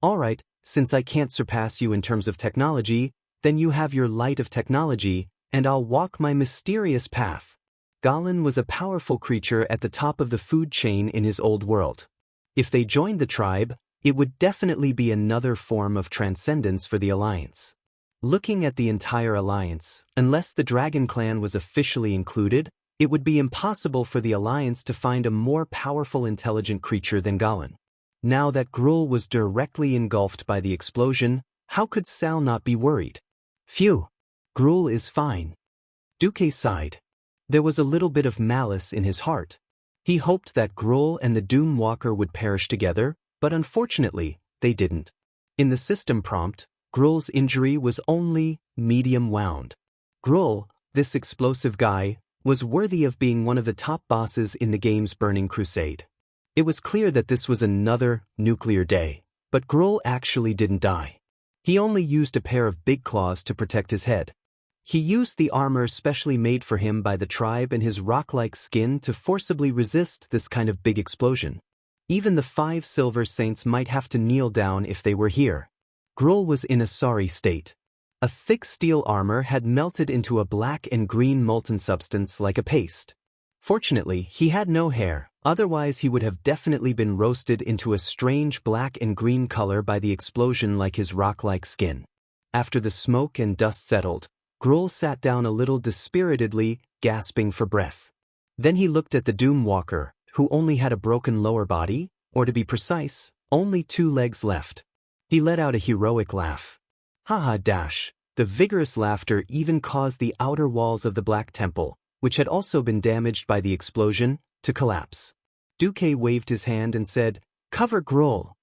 Alright, since I can't surpass you in terms of technology, then you have your light of technology, and I'll walk my mysterious path. Galen was a powerful creature at the top of the food chain in his old world. If they joined the tribe, it would definitely be another form of transcendence for the Alliance. Looking at the entire Alliance, unless the Dragon Clan was officially included, it would be impossible for the Alliance to find a more powerful intelligent creature than Galen. Now that Gruul was directly engulfed by the explosion, how could Sal not be worried? Phew! Gruul is fine. Duque sighed. There was a little bit of malice in his heart. He hoped that Gruul and the Doom Walker would perish together, but unfortunately, they didn't. In the system prompt, Gruul's injury was only medium wound. Gruul, this explosive guy, was worthy of being one of the top bosses in the game's Burning Crusade. It was clear that this was another nuclear day, but Gruul actually didn't die. He only used a pair of big claws to protect his head. He used the armor specially made for him by the tribe and his rock-like skin to forcibly resist this kind of big explosion. Even the 5 Silver Saints might have to kneel down if they were here. Gruul was in a sorry state. A thick steel armor had melted into a black and green molten substance like a paste. Fortunately, he had no hair, otherwise he would have definitely been roasted into a strange black and green color by the explosion like his rock-like skin. After the smoke and dust settled, Gruul sat down a little dispiritedly, gasping for breath. Then he looked at the Doom Walker, who only had a broken lower body, or to be precise, only 2 legs left. He let out a heroic laugh. Haha dash. The vigorous laughter even caused the outer walls of the Black Temple, which had also been damaged by the explosion, to collapse. Duque waved his hand and said, "Cover Gruul."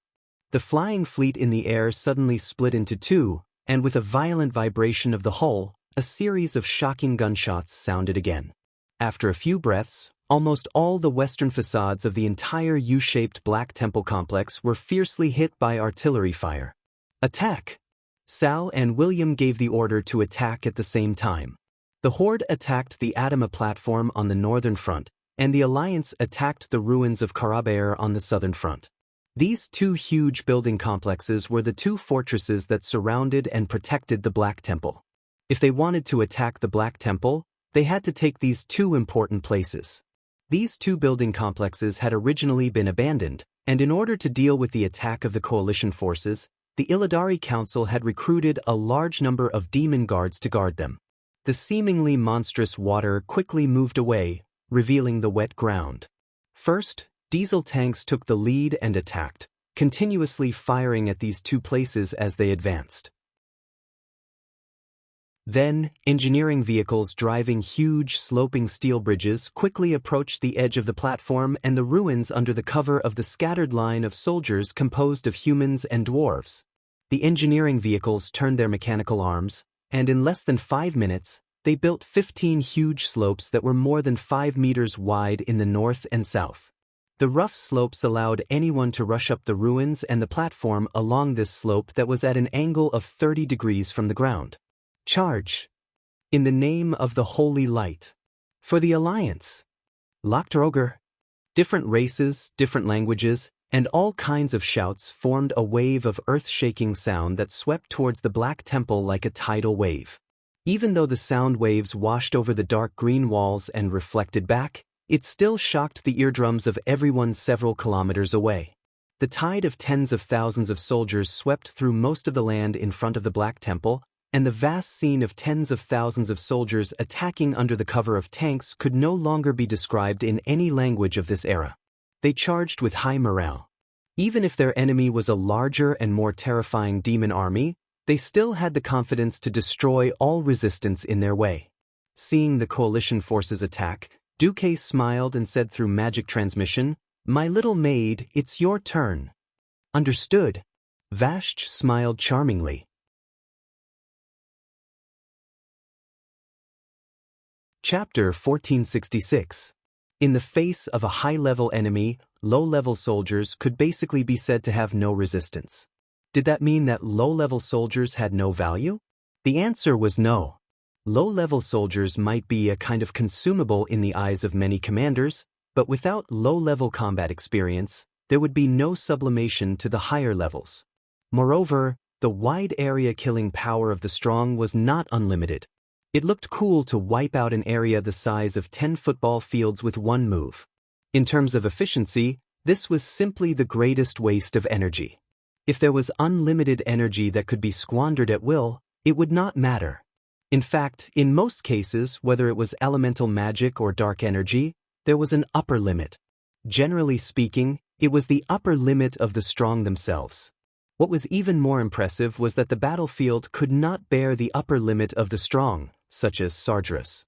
The flying fleet in the air suddenly split into 2, and with a violent vibration of the hull, a series of shocking gunshots sounded again. After a few breaths, almost all the western facades of the entire U-shaped Black Temple complex were fiercely hit by artillery fire. Attack! Sal and William gave the order to attack at the same time. The Horde attacked the Adama platform on the northern front, and the Alliance attacked the ruins of Karabaer on the southern front. These 2 huge building complexes were the 2 fortresses that surrounded and protected the Black Temple. If they wanted to attack the Black Temple, they had to take these 2 important places. These 2 building complexes had originally been abandoned, and in order to deal with the attack of the coalition forces, the Illidari Council had recruited a large number of demon guards to guard them. The seemingly monstrous water quickly moved away, revealing the wet ground. First, diesel tanks took the lead and attacked, continuously firing at these 2 places as they advanced. Then, engineering vehicles driving huge sloping steel bridges quickly approached the edge of the platform and the ruins under the cover of the scattered line of soldiers composed of humans and dwarves. The engineering vehicles turned their mechanical arms, and in less than 5 minutes, they built 15 huge slopes that were more than 5 meters wide in the north and south. The rough slopes allowed anyone to rush up the ruins and the platform along this slope that was at an angle of 30 degrees from the ground. Charge! In the name of the Holy Light. For the Alliance. Lochtroger. Different races, different languages, and all kinds of shouts formed a wave of earth-shaking sound that swept towards the Black Temple like a tidal wave. Even though the sound waves washed over the dark green walls and reflected back, it still shocked the eardrums of everyone several kilometers away. The tide of tens of thousands of soldiers swept through most of the land in front of the Black Temple, and the vast scene of tens of thousands of soldiers attacking under the cover of tanks could no longer be described in any language of this era. They charged with high morale. Even if their enemy was a larger and more terrifying demon army, they still had the confidence to destroy all resistance in their way. Seeing the coalition forces attack, Duque smiled and said through magic transmission, "My little maid, it's your turn." Understood. Vashj smiled charmingly. Chapter 1466. In the face of a high-level enemy, low-level soldiers could basically be said to have no resistance. Did that mean that low-level soldiers had no value? The answer was no. Low-level soldiers might be a kind of consumable in the eyes of many commanders, but without low-level combat experience, there would be no sublimation to the higher levels. Moreover, the wide area killing power of the strong was not unlimited. It looked cool to wipe out an area the size of 10 football fields with one move. In terms of efficiency, this was simply the greatest waste of energy. If there was unlimited energy that could be squandered at will, it would not matter. In fact, in most cases, whether it was elemental magic or dark energy, there was an upper limit. Generally speaking, it was the upper limit of the strong themselves. What was even more impressive was that the battlefield could not bear the upper limit of the strong, such as Sargeras.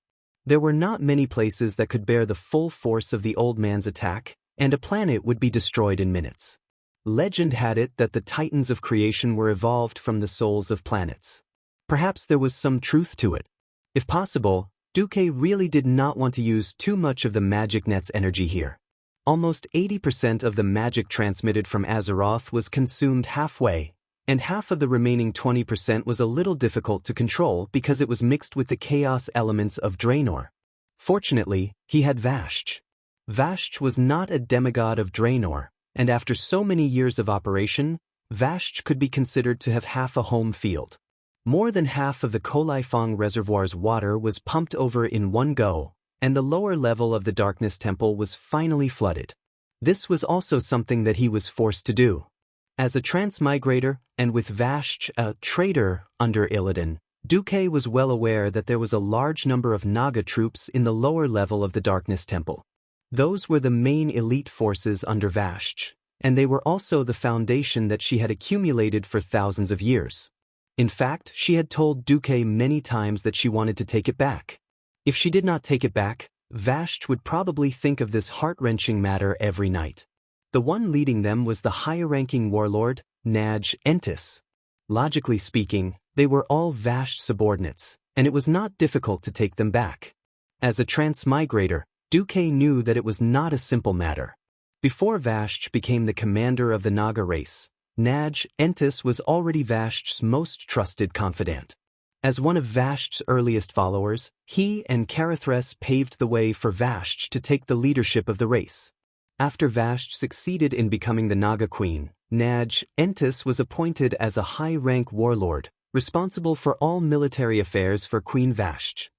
There were not many places that could bear the full force of the old man's attack, and a planet would be destroyed in minutes. Legend had it that the titans of creation were evolved from the souls of planets. Perhaps there was some truth to it. If possible, Duque really did not want to use too much of the magic net's energy here. Almost 80% of the magic transmitted from Azeroth was consumed halfway, and half of the remaining 20% was a little difficult to control because it was mixed with the chaos elements of Draenor. Fortunately, he had Vashj. Vashj was not a demigod of Draenor, and after so many years of operation, Vashj could be considered to have half a home field. More than half of the Kolaifong Reservoir's water was pumped over in one go, and the lower level of the Darkness Temple was finally flooded. This was also something that he was forced to do. As a transmigrator, and with Vashj, a traitor under Illidan, Duque was well aware that there was a large number of Naga troops in the lower level of the Darkness Temple. Those were the main elite forces under Vashj, and they were also the foundation that she had accumulated for thousands of years. In fact, she had told Duque many times that she wanted to take it back. If she did not take it back, Vashj would probably think of this heart-wrenching matter every night. The one leading them was the higher-ranking warlord, Naj Entis. Logically speaking, they were all Vashj subordinates, and it was not difficult to take them back. As a transmigrator, Duque knew that it was not a simple matter. Before Vashj became the commander of the Naga race, Naj Entis was already Vashj's most trusted confidant. As one of Vashj's earliest followers, he and Carithres paved the way for Vashj to take the leadership of the race. After Vashj succeeded in becoming the Naga queen, Naj Entis was appointed as a high-rank warlord, responsible for all military affairs for Queen Vashj.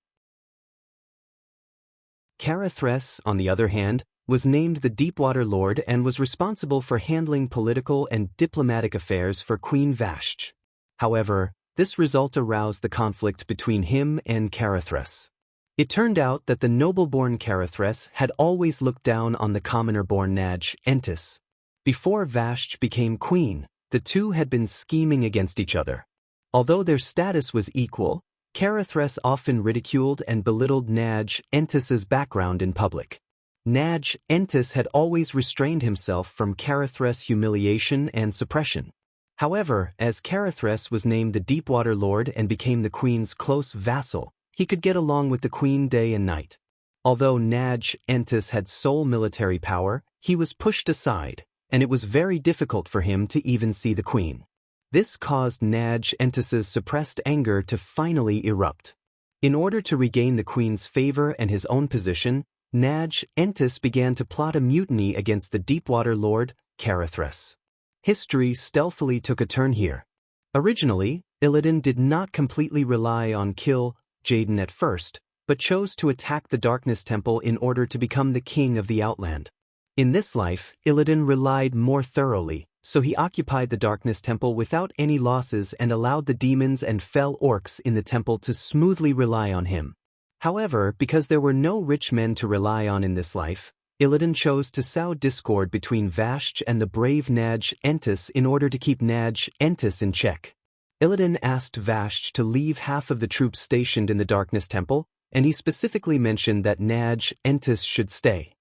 Carithres, on the other hand, was named the Deepwater Lord and was responsible for handling political and diplomatic affairs for Queen Vashj. However, this result aroused the conflict between him and Carithres. It turned out that the noble-born Carithres had always looked down on the commoner-born Naj Entis. Before Vashj became queen, the two had been scheming against each other. Although their status was equal, Carithres often ridiculed and belittled Naj Entis's background in public. Naj Entis had always restrained himself from Carithres' humiliation and suppression. However, as Carithres was named the Deepwater Lord and became the Queen's close vassal, he could get along with the Queen day and night. Although Naj Entis had sole military power, he was pushed aside, and it was very difficult for him to even see the Queen. This caused Naj Entis's suppressed anger to finally erupt. In order to regain the Queen's favor and his own position, Naj Entis began to plot a mutiny against the Deepwater Lord, Carithres. History stealthily took a turn here. Originally, Illidan did not completely rely on Kill Jaden at first, but chose to attack the Darkness Temple in order to become the king of the Outland. In this life, Illidan relied more thoroughly, so he occupied the Darkness Temple without any losses and allowed the demons and fell orcs in the temple to smoothly rely on him. However, because there were no rich men to rely on in this life, Illidan chose to sow discord between Vashj and the brave Naj Entis in order to keep Naj Entis in check. Illidan asked Vashj to leave half of the troops stationed in the Darkness Temple, and he specifically mentioned that Naj Entis should stay.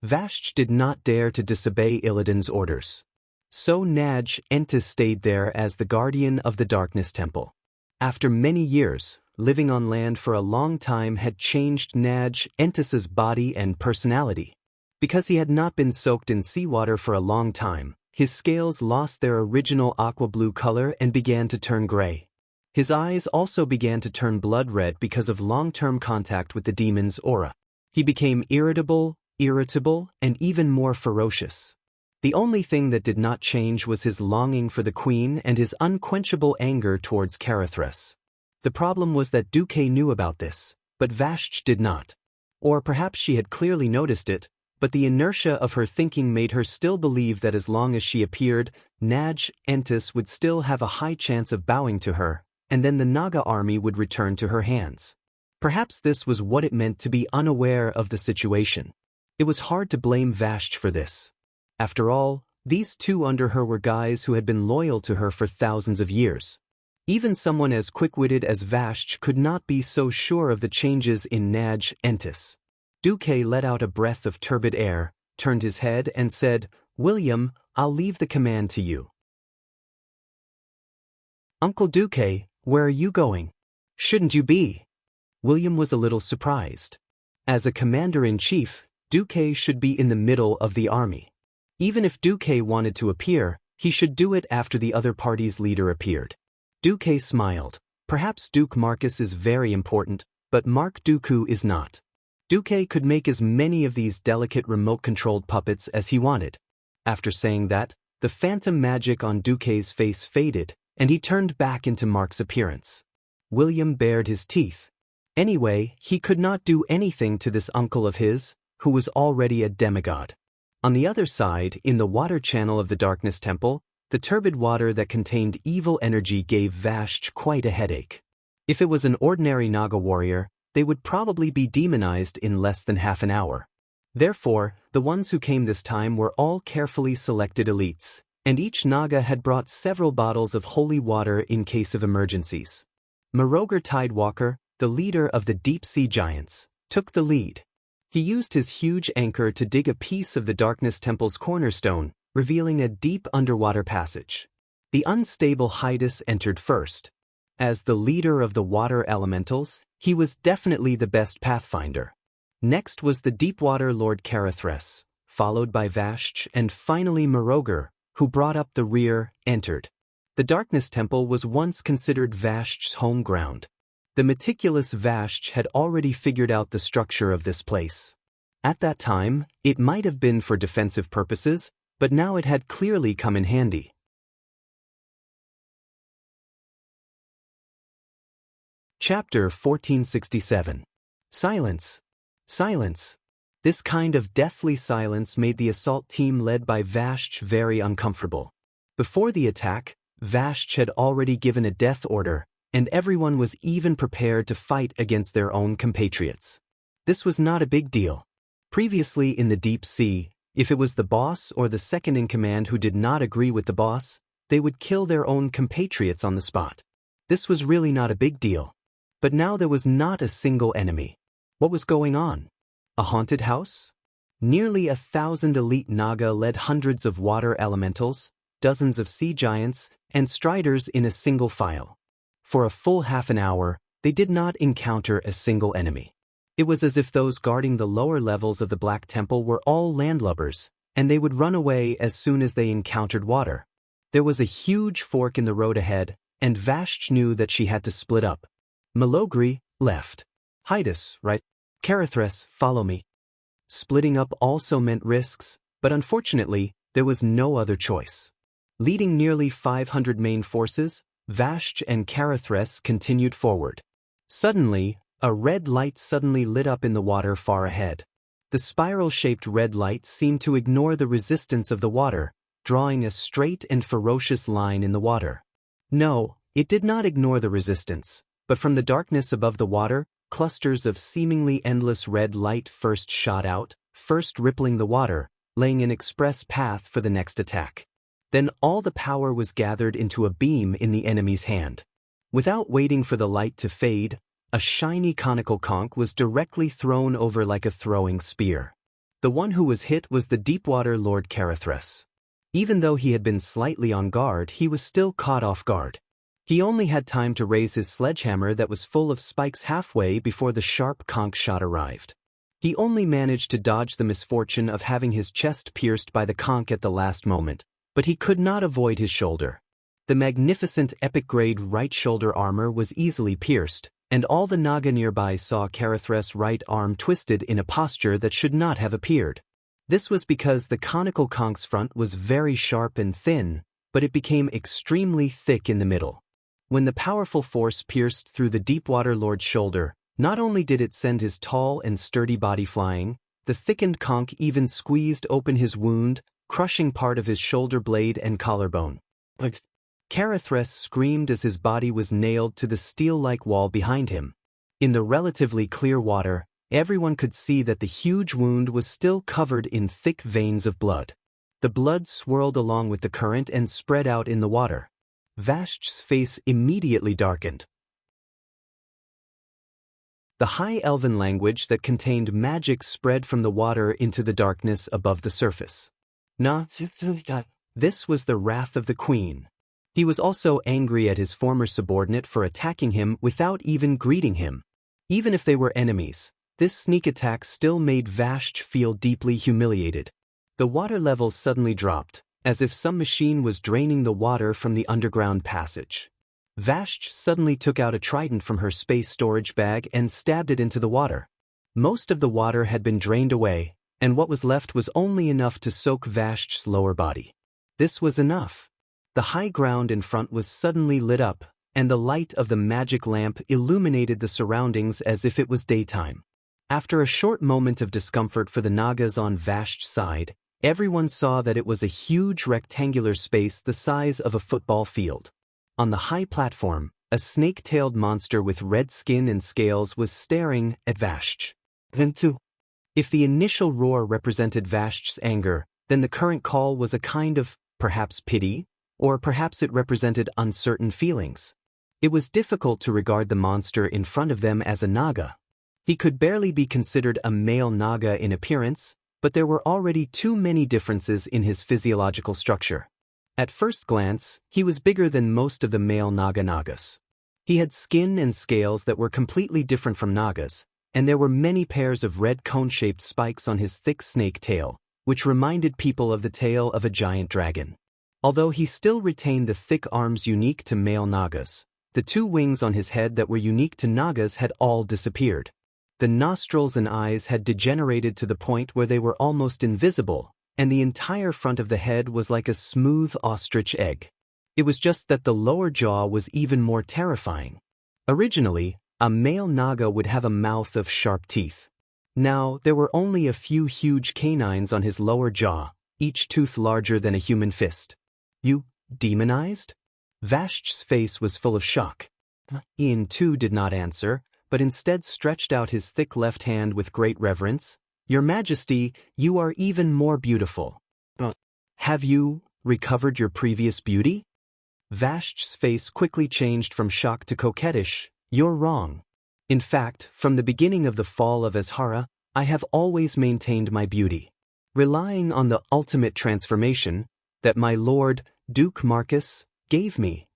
Vashj did not dare to disobey Illidan's orders. So Naj Entis stayed there as the guardian of the Darkness Temple. After many years, living on land for a long time had changed Naj Entis's body and personality. Because he had not been soaked in seawater for a long time, his scales lost their original aqua blue color and began to turn gray. His eyes also began to turn blood red because of long-term contact with the demon's aura. He became irritable, and even more ferocious. The only thing that did not change was his longing for the Queen and his unquenchable anger towards Carithres. The problem was that Duque knew about this, but Vashj did not. Or perhaps she had clearly noticed it, but the inertia of her thinking made her still believe that as long as she appeared, Naj Entis would still have a high chance of bowing to her, and then the Naga army would return to her hands. Perhaps this was what it meant to be unaware of the situation. It was hard to blame Vashj for this. After all, these two under her were guys who had been loyal to her for thousands of years. Even someone as quick-witted as Vashj could not be so sure of the changes in Naj Entis. Duque let out a breath of turbid air, turned his head and said, "William, I'll leave the command to you." "Uncle Duque, where are you going? Shouldn't you be?" William was a little surprised. As a commander-in-chief, Duque should be in the middle of the army. Even if Duque wanted to appear, he should do it after the other party's leader appeared. Duque smiled. Perhaps Duke Marcus is very important, but Mark Dooku is not. Duque could make as many of these delicate remote-controlled puppets as he wanted. After saying that, the phantom magic on Duque's face faded, and he turned back into Mark's appearance. William bared his teeth. Anyway, he could not do anything to this uncle of his, who was already a demigod. On the other side, in the water channel of the Darkness Temple, the turbid water that contained evil energy gave Vashj quite a headache. If it was an ordinary Naga warrior, they would probably be demonized in less than half an hour. Therefore, the ones who came this time were all carefully selected elites, and each Naga had brought several bottles of holy water in case of emergencies. Merogar Tidewalker, the leader of the deep-sea giants, took the lead. He used his huge anchor to dig a piece of the Darkness Temple's cornerstone, revealing a deep underwater passage. The unstable Hydas entered first. As the leader of the water elementals, he was definitely the best pathfinder. Next was the Deepwater Lord Carithres, followed by Vashj, and finally Merogar, who brought up the rear, entered. The Darkness Temple was once considered Vashj's home ground. The meticulous Vashj had already figured out the structure of this place. At that time, it might have been for defensive purposes, but now it had clearly come in handy. Chapter 1467. Silence. Silence. This kind of deathly silence made the assault team led by Vashj very uncomfortable. Before the attack, Vashj had already given a death order, and everyone was even prepared to fight against their own compatriots. This was not a big deal. Previously in the deep sea, if it was the boss or the second-in-command who did not agree with the boss, they would kill their own compatriots on the spot. This was really not a big deal. But now there was not a single enemy. What was going on? A haunted house? Nearly 1,000 elite Naga led hundreds of water elementals, dozens of sea giants, and striders in a single file. For a full half an hour, they did not encounter a single enemy. It was as if those guarding the lower levels of the Black Temple were all landlubbers, and they would run away as soon as they encountered water. There was a huge fork in the road ahead, and Vashj knew that she had to split up. Malogri, left. Hydas, right. Carithres, follow me. Splitting up also meant risks, but unfortunately, there was no other choice. Leading nearly 500 main forces, Vashj and Carithres continued forward. Suddenly, a red light suddenly lit up in the water far ahead. The spiral-shaped red light seemed to ignore the resistance of the water, drawing a straight and ferocious line in the water. No, it did not ignore the resistance, but from the darkness above the water, clusters of seemingly endless red light first shot out, first rippling the water, laying an express path for the next attack. Then all the power was gathered into a beam in the enemy's hand. Without waiting for the light to fade, a shiny conical conch was directly thrown over like a throwing spear. The one who was hit was the Deepwater Lord Carithres. Even though he had been slightly on guard, he was still caught off guard. He only had time to raise his sledgehammer that was full of spikes halfway before the sharp conch shot arrived. He only managed to dodge the misfortune of having his chest pierced by the conch at the last moment, but he could not avoid his shoulder. The magnificent epic-grade right shoulder armor was easily pierced, and all the Naga nearby saw Carithres' right arm twisted in a posture that should not have appeared. This was because the conical conch's front was very sharp and thin, but it became extremely thick in the middle. When the powerful force pierced through the Deepwater Lord's shoulder, not only did it send his tall and sturdy body flying, the thickened conch even squeezed open his wound, crushing part of his shoulder blade and collarbone. Carithres screamed as his body was nailed to the steel-like wall behind him. In the relatively clear water, everyone could see that the huge wound was still covered in thick veins of blood. The blood swirled along with the current and spread out in the water. Vashj's face immediately darkened. The High Elven language that contained magic spread from the water into the darkness above the surface. This was the wrath of the queen. He was also angry at his former subordinate for attacking him without even greeting him. Even if they were enemies, this sneak attack still made Vashj feel deeply humiliated. The water level suddenly dropped, as if some machine was draining the water from the underground passage. Vashj suddenly took out a trident from her space storage bag and stabbed it into the water. Most of the water had been drained away, and what was left was only enough to soak Vashj's lower body. This was enough. The high ground in front was suddenly lit up, and the light of the magic lamp illuminated the surroundings as if it was daytime. After a short moment of discomfort for the Nagas on Vashj's side, everyone saw that it was a huge rectangular space the size of a football field. On the high platform, a snake-tailed monster with red skin and scales was staring at Vashj. If the initial roar represented Vashj's anger, then the current call was a kind of, perhaps pity, or perhaps it represented uncertain feelings. It was difficult to regard the monster in front of them as a Naga. He could barely be considered a male Naga in appearance, but there were already too many differences in his physiological structure. At first glance, he was bigger than most of the male Nagas. He had skin and scales that were completely different from Nagas, and there were many pairs of red cone-shaped spikes on his thick snake tail, which reminded people of the tail of a giant dragon. Although he still retained the thick arms unique to male Nagas, the two wings on his head that were unique to Nagas had all disappeared. The nostrils and eyes had degenerated to the point where they were almost invisible, and the entire front of the head was like a smooth ostrich egg. It was just that the lower jaw was even more terrifying. Originally, a male Naga would have a mouth of sharp teeth. Now, there were only a few huge canines on his lower jaw, each tooth larger than a human fist. You demonized? Vashj's face was full of shock. Ian too did not answer, but instead stretched out his thick left hand with great reverence. Your Majesty, you are even more beautiful. Have you recovered your previous beauty? Vashj's face quickly changed from shock to coquettish. You're wrong. In fact, from the beginning of the fall of Azhara, I have always maintained my beauty. Relying on the ultimate transformation, that my lord, Duke Marcus, gave me.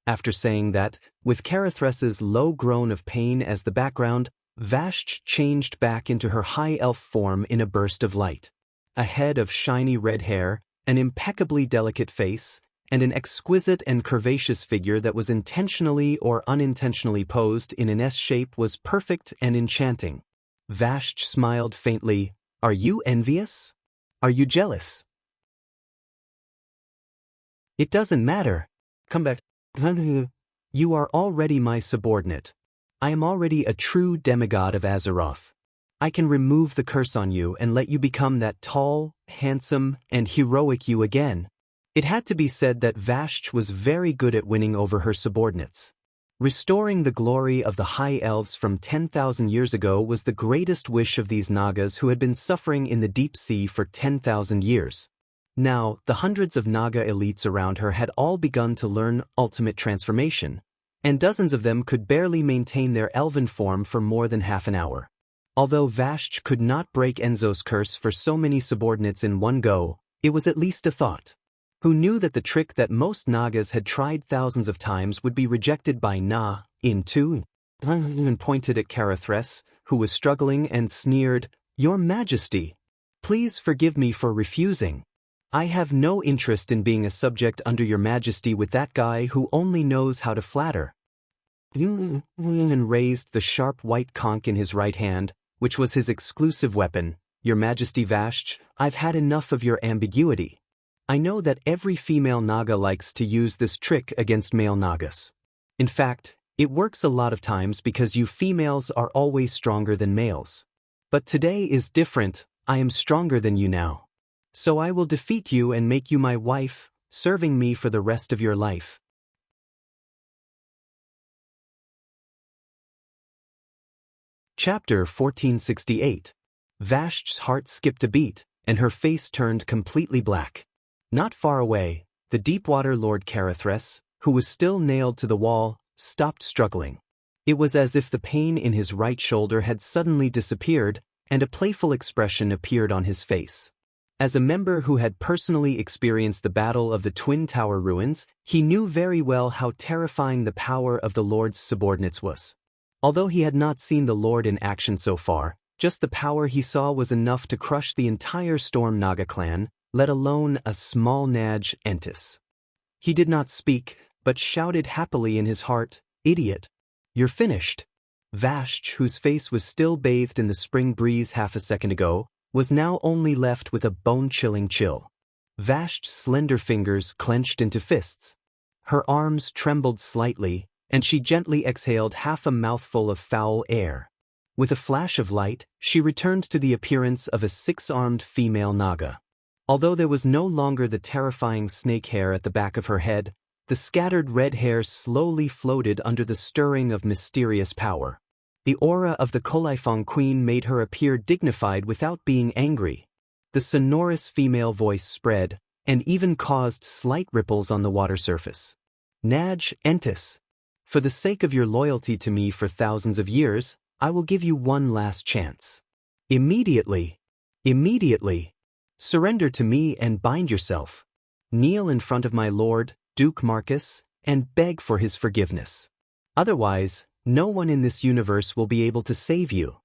After saying that, with Carithres's low groan of pain as the background, Vashj changed back into her high elf form in a burst of light. A head of shiny red hair, an impeccably delicate face, and an exquisite and curvaceous figure that was intentionally or unintentionally posed in an S shape was perfect and enchanting. Vashj smiled faintly. Are you envious? Are you jealous? It doesn't matter. Come back. You are already my subordinate. I am already a true demigod of Azeroth. I can remove the curse on you and let you become that tall, handsome, and heroic you again. It had to be said that Vashj was very good at winning over her subordinates. Restoring the glory of the High Elves from 10,000 years ago was the greatest wish of these Nagas who had been suffering in the deep sea for 10,000 years. Now, the hundreds of Naga elites around her had all begun to learn ultimate transformation, and dozens of them could barely maintain their elven form for more than half an hour. Although Vashj could not break Enzo's curse for so many subordinates in one go, it was at least a thought. Who knew that the trick that most Nagas had tried thousands of times would be rejected by in two? And pointed at Carithres, who was struggling, and sneered, "Your Majesty, please forgive me for refusing. I have no interest in being a subject under your Majesty with that guy who only knows how to flatter." And raised the sharp white conch in his right hand, which was his exclusive weapon. "Your Majesty Vashj, I've had enough of your ambiguity. I know that every female Naga likes to use this trick against male Nagas. In fact, it works a lot of times because you females are always stronger than males. But today is different. I am stronger than you now. So I will defeat you and make you my wife, serving me for the rest of your life." Chapter 1468. Vashj's heart skipped a beat, and her face turned completely black. Not far away, the Deepwater Lord Carithres, who was still nailed to the wall, stopped struggling. It was as if the pain in his right shoulder had suddenly disappeared, and a playful expression appeared on his face. As a member who had personally experienced the Battle of the Twin Tower ruins, he knew very well how terrifying the power of the Lord's subordinates was. Although he had not seen the Lord in action so far, just the power he saw was enough to crush the entire Storm Naga clan, let alone a small Naj Entis. He did not speak, but shouted happily in his heart, "Idiot! You're finished." Vashj, whose face was still bathed in the spring breeze half a second ago, was now only left with a bone-chilling chill. Vashj's slender fingers clenched into fists. Her arms trembled slightly, and she gently exhaled half a mouthful of foul air. With a flash of light, she returned to the appearance of a six-armed female Naga. Although there was no longer the terrifying snake hair at the back of her head, the scattered red hair slowly floated under the stirring of mysterious power. The aura of the Colaifong Queen made her appear dignified without being angry. The sonorous female voice spread, and even caused slight ripples on the water surface. "Naj Entis, for the sake of your loyalty to me for thousands of years, I will give you one last chance. Immediately, surrender to me and bind yourself. Kneel in front of my lord, Duke Marcus, and beg for his forgiveness. Otherwise, no one in this universe will be able to save you.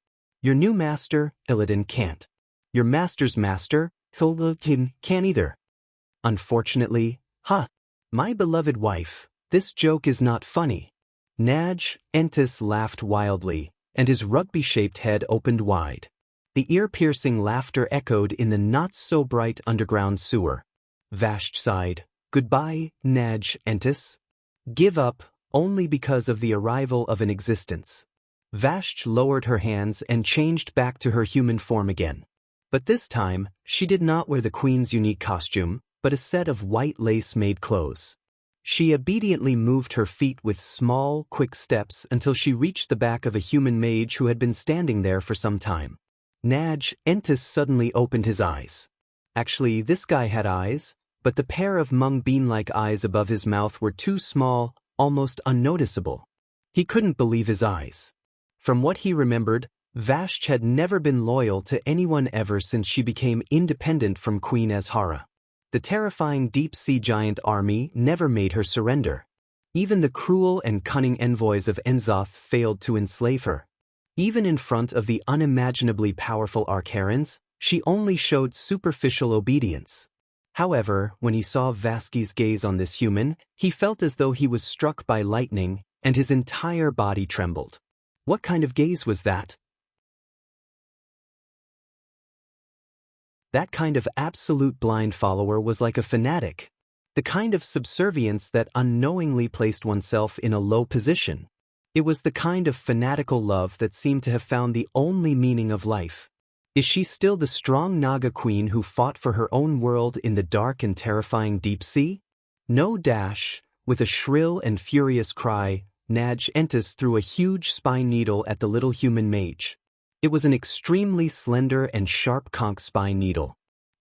Your new master, Illidan, can't. Your master's master, Thulkin, can't either. Unfortunately, my beloved wife, this joke is not funny." Naj Entis laughed wildly, and his rugby-shaped head opened wide. The ear-piercing laughter echoed in the not-so-bright underground sewer. Vashj sighed. "Goodbye, Naj Entis. Give up, only because of the arrival of an existence." Vashj lowered her hands and changed back to her human form again. But this time, she did not wear the queen's unique costume, but a set of white lace-made clothes. She obediently moved her feet with small, quick steps until she reached the back of a human mage who had been standing there for some time. Naj Entis suddenly opened his eyes. Actually, this guy had eyes, but the pair of mung bean-like eyes above his mouth were too small, almost unnoticeable. He couldn't believe his eyes. From what he remembered, Vashj had never been loyal to anyone ever since she became independent from Queen Azhara. The terrifying deep-sea giant army never made her surrender. Even the cruel and cunning envoys of Enzoth failed to enslave her. Even in front of the unimaginably powerful Archerans, she only showed superficial obedience. However, when he saw Vasky's gaze on this human, he felt as though he was struck by lightning, and his entire body trembled. What kind of gaze was that? That kind of absolute blind follower was like a fanatic. The kind of subservience that unknowingly placed oneself in a low position. It was the kind of fanatical love that seemed to have found the only meaning of life. Is she still the strong Naga queen who fought for her own world in the dark and terrifying deep sea? No dash, with a shrill and furious cry, Naj Entis threw a huge spine needle at the little human mage. It was an extremely slender and sharp conch spine needle.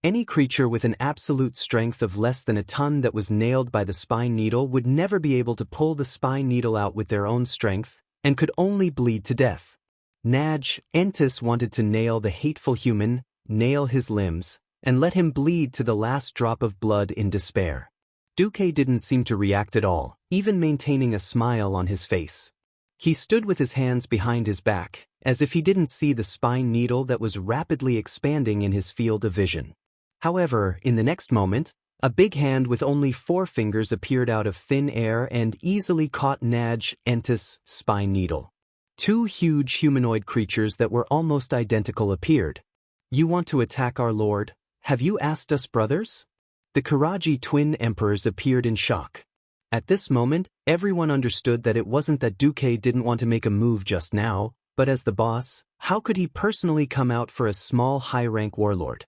Any creature with an absolute strength of less than a ton that was nailed by the spine needle would never be able to pull the spine needle out with their own strength, and could only bleed to death. Naj Entis wanted to nail the hateful human, nail his limbs, and let him bleed to the last drop of blood in despair. Duque didn't seem to react at all, even maintaining a smile on his face. He stood with his hands behind his back, as if he didn't see the spine needle that was rapidly expanding in his field of vision. However, in the next moment, a big hand with only 4 fingers appeared out of thin air and easily caught Naj Entis' spine needle. 2 huge humanoid creatures that were almost identical appeared. "You want to attack our lord? Have you asked us, brothers?" The Karaji twin emperors appeared in shock. At this moment, everyone understood that it wasn't that Duque didn't want to make a move just now, but as the boss, how could he personally come out for a small high-rank warlord?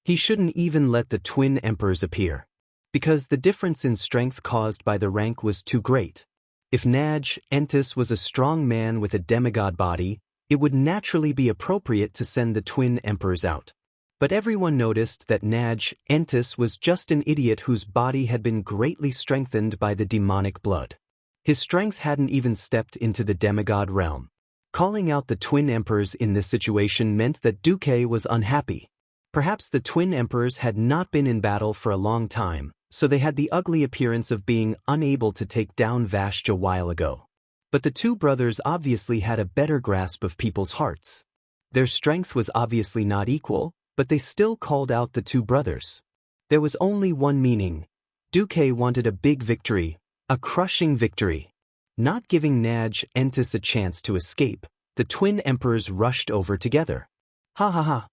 He shouldn't even let the twin emperors appear, because the difference in strength caused by the rank was too great. If Naj Entis was a strong man with a demigod body, it would naturally be appropriate to send the twin emperors out. But everyone noticed that Naj Entis was just an idiot whose body had been greatly strengthened by the demonic blood. His strength hadn't even stepped into the demigod realm. Calling out the twin emperors in this situation meant that Duque was unhappy. Perhaps the twin emperors had not been in battle for a long time, so they had the ugly appearance of being unable to take down Vashj a while ago. But the 2 brothers obviously had a better grasp of people's hearts. Their strength was obviously not equal, but they still called out the 2 brothers. There was only one meaning. Duque wanted a big victory, a crushing victory. Not giving Naj Entis a chance to escape, the twin emperors rushed over together. Ha ha ha.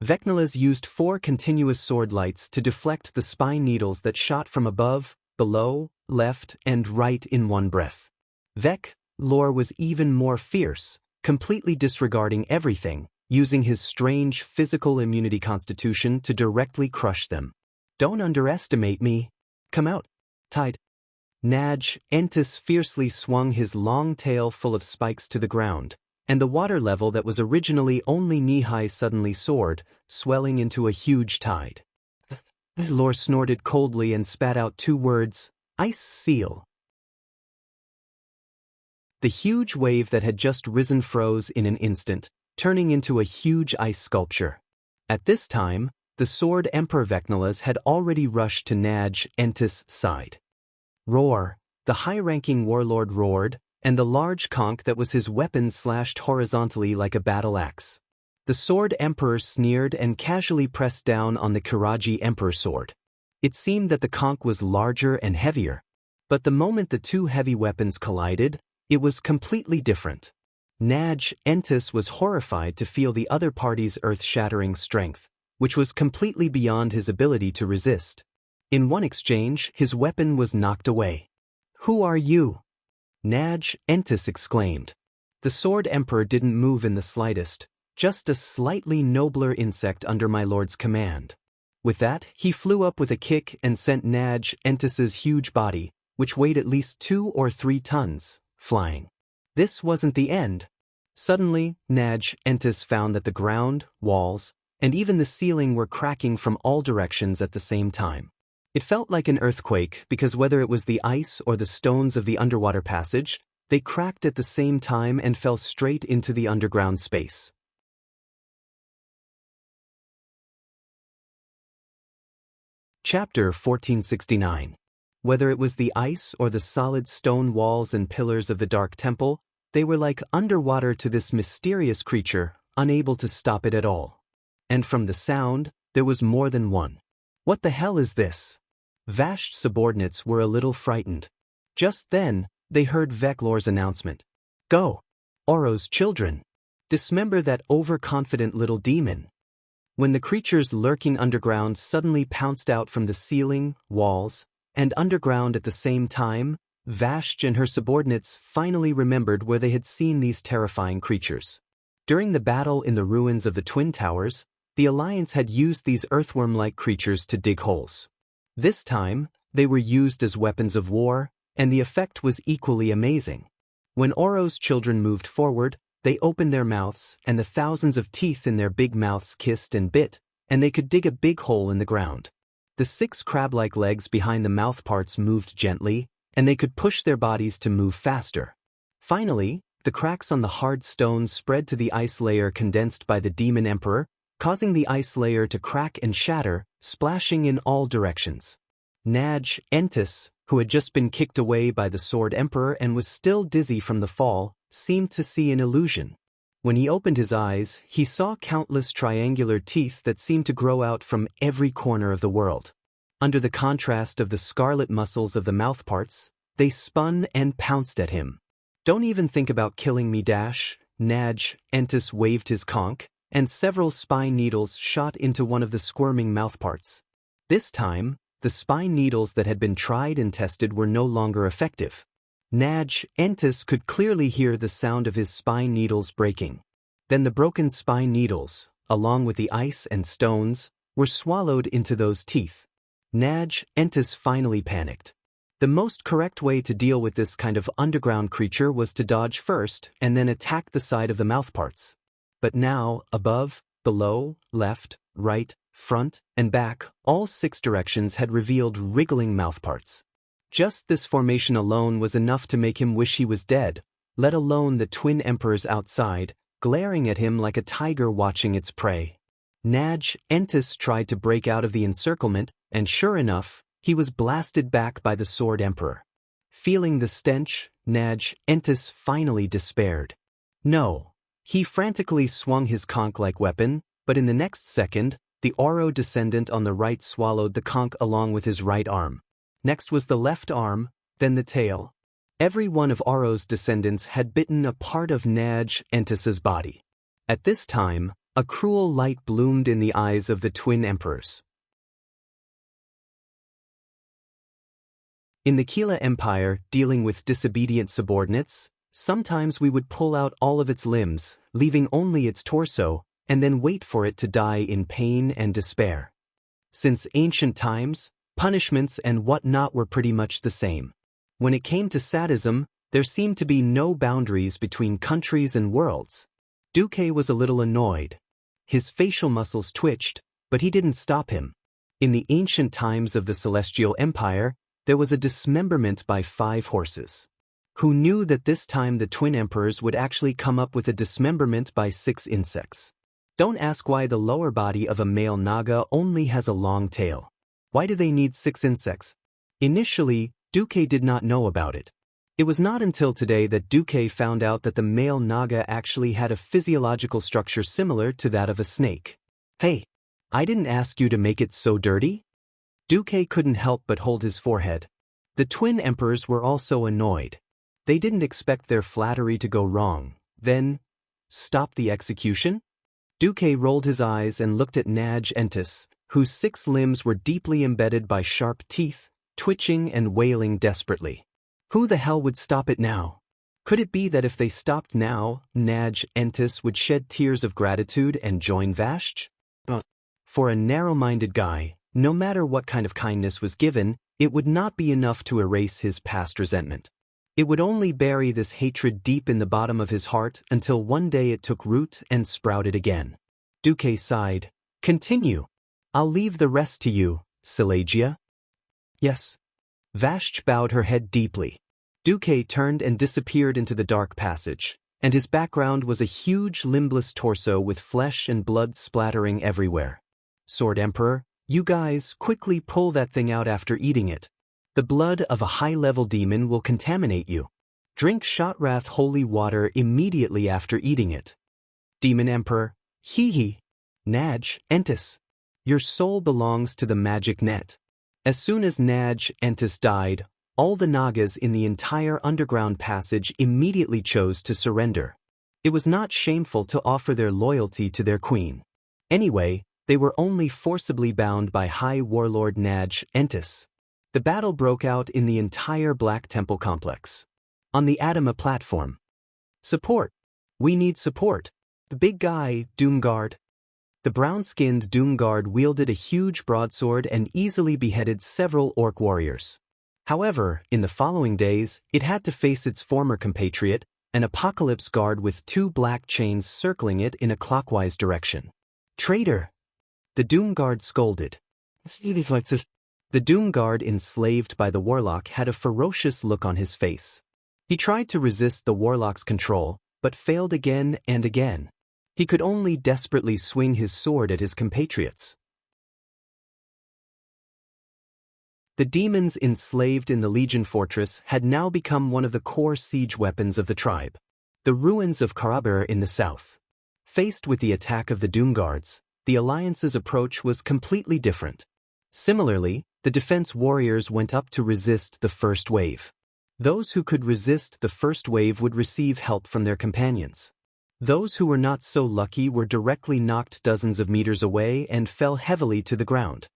Vecnalas used 4 continuous sword lights to deflect the spine needles that shot from above, below, left, and right in one breath. Vec Lore was even more fierce, completely disregarding everything, using his strange physical immunity constitution to directly crush them. "Don't underestimate me. Come out." Tide. Naj Entis fiercely swung his long tail full of spikes to the ground, and the water level that was originally only knee-high suddenly soared, swelling into a huge tide. Lore snorted coldly and spat out 2 words, "Ice seal." The huge wave that had just risen froze in an instant, turning into a huge ice sculpture. At this time, the Sword Emperor Vecnalas had already rushed to Naj Entis' side. Roar! The high-ranking warlord roared, and the large conch that was his weapon slashed horizontally like a battle axe. The Sword Emperor sneered and casually pressed down on the Karaji Emperor sword. It seemed that the conch was larger and heavier, but the moment the 2 heavy weapons collided, it was completely different. Naj Entis was horrified to feel the other party's earth-shattering strength, which was completely beyond his ability to resist. In one exchange, his weapon was knocked away. "Who are you?" Naj Entis exclaimed. The Sword Emperor didn't move in the slightest, just a slightly nobler insect under my lord's command. With that, he flew up with a kick and sent Naj Entis's huge body, which weighed at least 2 or 3 tons, flying. This wasn't the end. Suddenly, Naj Entis found that the ground, walls, and even the ceiling were cracking from all directions at the same time. It felt like an earthquake because whether it was the ice or the stones of the underwater passage, they cracked at the same time and fell straight into the underground space. Chapter 1469. Whether it was the ice or the solid stone walls and pillars of the dark temple, they were like underwater to this mysterious creature, unable to stop it at all. And from the sound, there was more than one. What the hell is this? Vash's subordinates were a little frightened. Just then, they heard Veclor's announcement. Go! Oro's children! Dismember that overconfident little demon! When the creatures lurking underground suddenly pounced out from the ceiling, walls, and underground at the same time, Vashj and her subordinates finally remembered where they had seen these terrifying creatures. During the battle in the ruins of the Twin Towers, the Alliance had used these earthworm-like creatures to dig holes. This time, they were used as weapons of war, and the effect was equally amazing. When Oro's children moved forward, they opened their mouths, and the thousands of teeth in their big mouths kissed and bit, and they could dig a big hole in the ground. The 6 crab-like legs behind the mouth parts moved gently, and they could push their bodies to move faster. Finally, the cracks on the hard stones spread to the ice layer condensed by the Demon Emperor, causing the ice layer to crack and shatter, splashing in all directions. Naj Entis, who had just been kicked away by the Sword Emperor and was still dizzy from the fall, seemed to see an illusion. When he opened his eyes, he saw countless triangular teeth that seemed to grow out from every corner of the world. Under the contrast of the scarlet muscles of the mouthparts, they spun and pounced at him. Don't even think about killing me, Dash. Naj Entis waved his conch, and several spine needles shot into one of the squirming mouthparts. This time, the spine needles that had been tried and tested were no longer effective. Naj Entis could clearly hear the sound of his spine needles breaking. Then the broken spine needles, along with the ice and stones, were swallowed into those teeth. Naj Entis finally panicked. The most correct way to deal with this kind of underground creature was to dodge first and then attack the side of the mouthparts. But now, above, below, left, right, front, and back, all 6 directions had revealed wriggling mouthparts. Just this formation alone was enough to make him wish he was dead, let alone the twin emperors outside, glaring at him like a tiger watching its prey. Naj Entis tried to break out of the encirclement, and sure enough, he was blasted back by the Sword Emperor. Feeling the stench, Naj Entis finally despaired. No. He frantically swung his conch-like weapon, but in the next second, the Oro descendant on the right swallowed the conch along with his right arm. Next was the left arm, then the tail. Every one of Oro's descendants had bitten a part of Naj Entis's body. At this time, a cruel light bloomed in the eyes of the twin emperors. In the Kila Empire, dealing with disobedient subordinates, sometimes we would pull out all of its limbs, leaving only its torso, and then wait for it to die in pain and despair. Since ancient times, punishments and whatnot were pretty much the same. When it came to sadism, there seemed to be no boundaries between countries and worlds. Duque was a little annoyed. His facial muscles twitched, but he didn't stop him. In the ancient times of the Celestial Empire, there was a dismemberment by 5 horses. Who knew that this time the twin emperors would actually come up with a dismemberment by 6 insects? Don't ask why the lower body of a male naga only has a long tail. Why do they need 6 insects? Initially, Duque did not know about it. It was not until today that Duque found out that the male naga actually had a physiological structure similar to that of a snake. Hey, I didn't ask you to make it so dirty? Duque couldn't help but hold his forehead. The twin emperors were also annoyed. They didn't expect their flattery to go wrong. Then, stop the execution? Duque rolled his eyes and looked at Naj Entis, whose 6 limbs were deeply embedded by sharp teeth, twitching and wailing desperately. Who the hell would stop it now? Could it be that if they stopped now, Naj Entis would shed tears of gratitude and join Vashj? For a narrow-minded guy, no matter what kind of kindness was given, it would not be enough to erase his past resentment. It would only bury this hatred deep in the bottom of his heart until one day it took root and sprouted again. Duque sighed. Continue. I'll leave the rest to you, Silagia. Yes. Vashj bowed her head deeply. Duque turned and disappeared into the dark passage, and his background was a huge limbless torso with flesh and blood splattering everywhere. Sword Emperor, You guys quickly pull that thing out after eating it. The blood of a high-level demon will contaminate you. Drink Shotrath holy water immediately after eating it. Demon Emperor, hee. Naj, Entis. Your soul belongs to the magic net. As soon as Naj, Entis died, all the Nagas in the entire underground passage immediately chose to surrender. It was not shameful to offer their loyalty to their queen. Anyway, they were only forcibly bound by High Warlord Naj, Entis. The battle broke out in the entire Black Temple complex. On the Adama platform. Support. We need support. The big guy, Doomguard. The brown-skinned Doomguard wielded a huge broadsword and easily beheaded several orc warriors. However, in the following days, it had to face its former compatriot, an Apocalypse Guard with 2 black chains circling it in a clockwise direction. Traitor! The Doomguard scolded. The Doomguard, enslaved by the Warlock, had a ferocious look on his face. He tried to resist the Warlock's control, but failed again and again. He could only desperately swing his sword at his compatriots. The demons enslaved in the Legion Fortress had now become one of the core siege weapons of the tribe. The ruins of Karaber in the south. Faced with the attack of the Doomguards, the Alliance's approach was completely different. Similarly, the defense warriors went up to resist the first wave. Those who could resist the first wave would receive help from their companions. Those who were not so lucky were directly knocked dozens of meters away and fell heavily to the ground.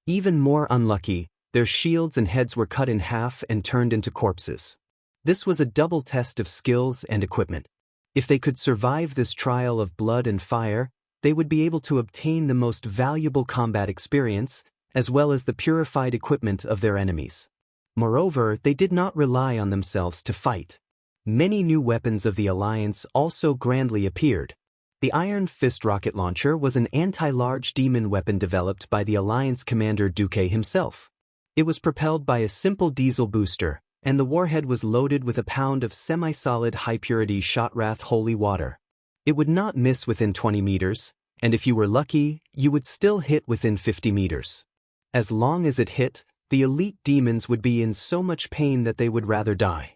Even more unlucky, their shields and heads were cut in half and turned into corpses. This was a double test of skills and equipment. If they could survive this trial of blood and fire, they would be able to obtain the most valuable combat experience, as well as the purified equipment of their enemies. Moreover, they did not rely on themselves to fight. Many new weapons of the Alliance also grandly appeared. The Iron Fist rocket launcher was an anti-large demon weapon developed by the Alliance commander Duque himself. It was propelled by a simple diesel booster, and the warhead was loaded with a pound of semi-solid high-purity Shotrath holy water. It would not miss within 20 meters, and if you were lucky, you would still hit within 50 meters. As long as it hit, the elite demons would be in so much pain that they would rather die.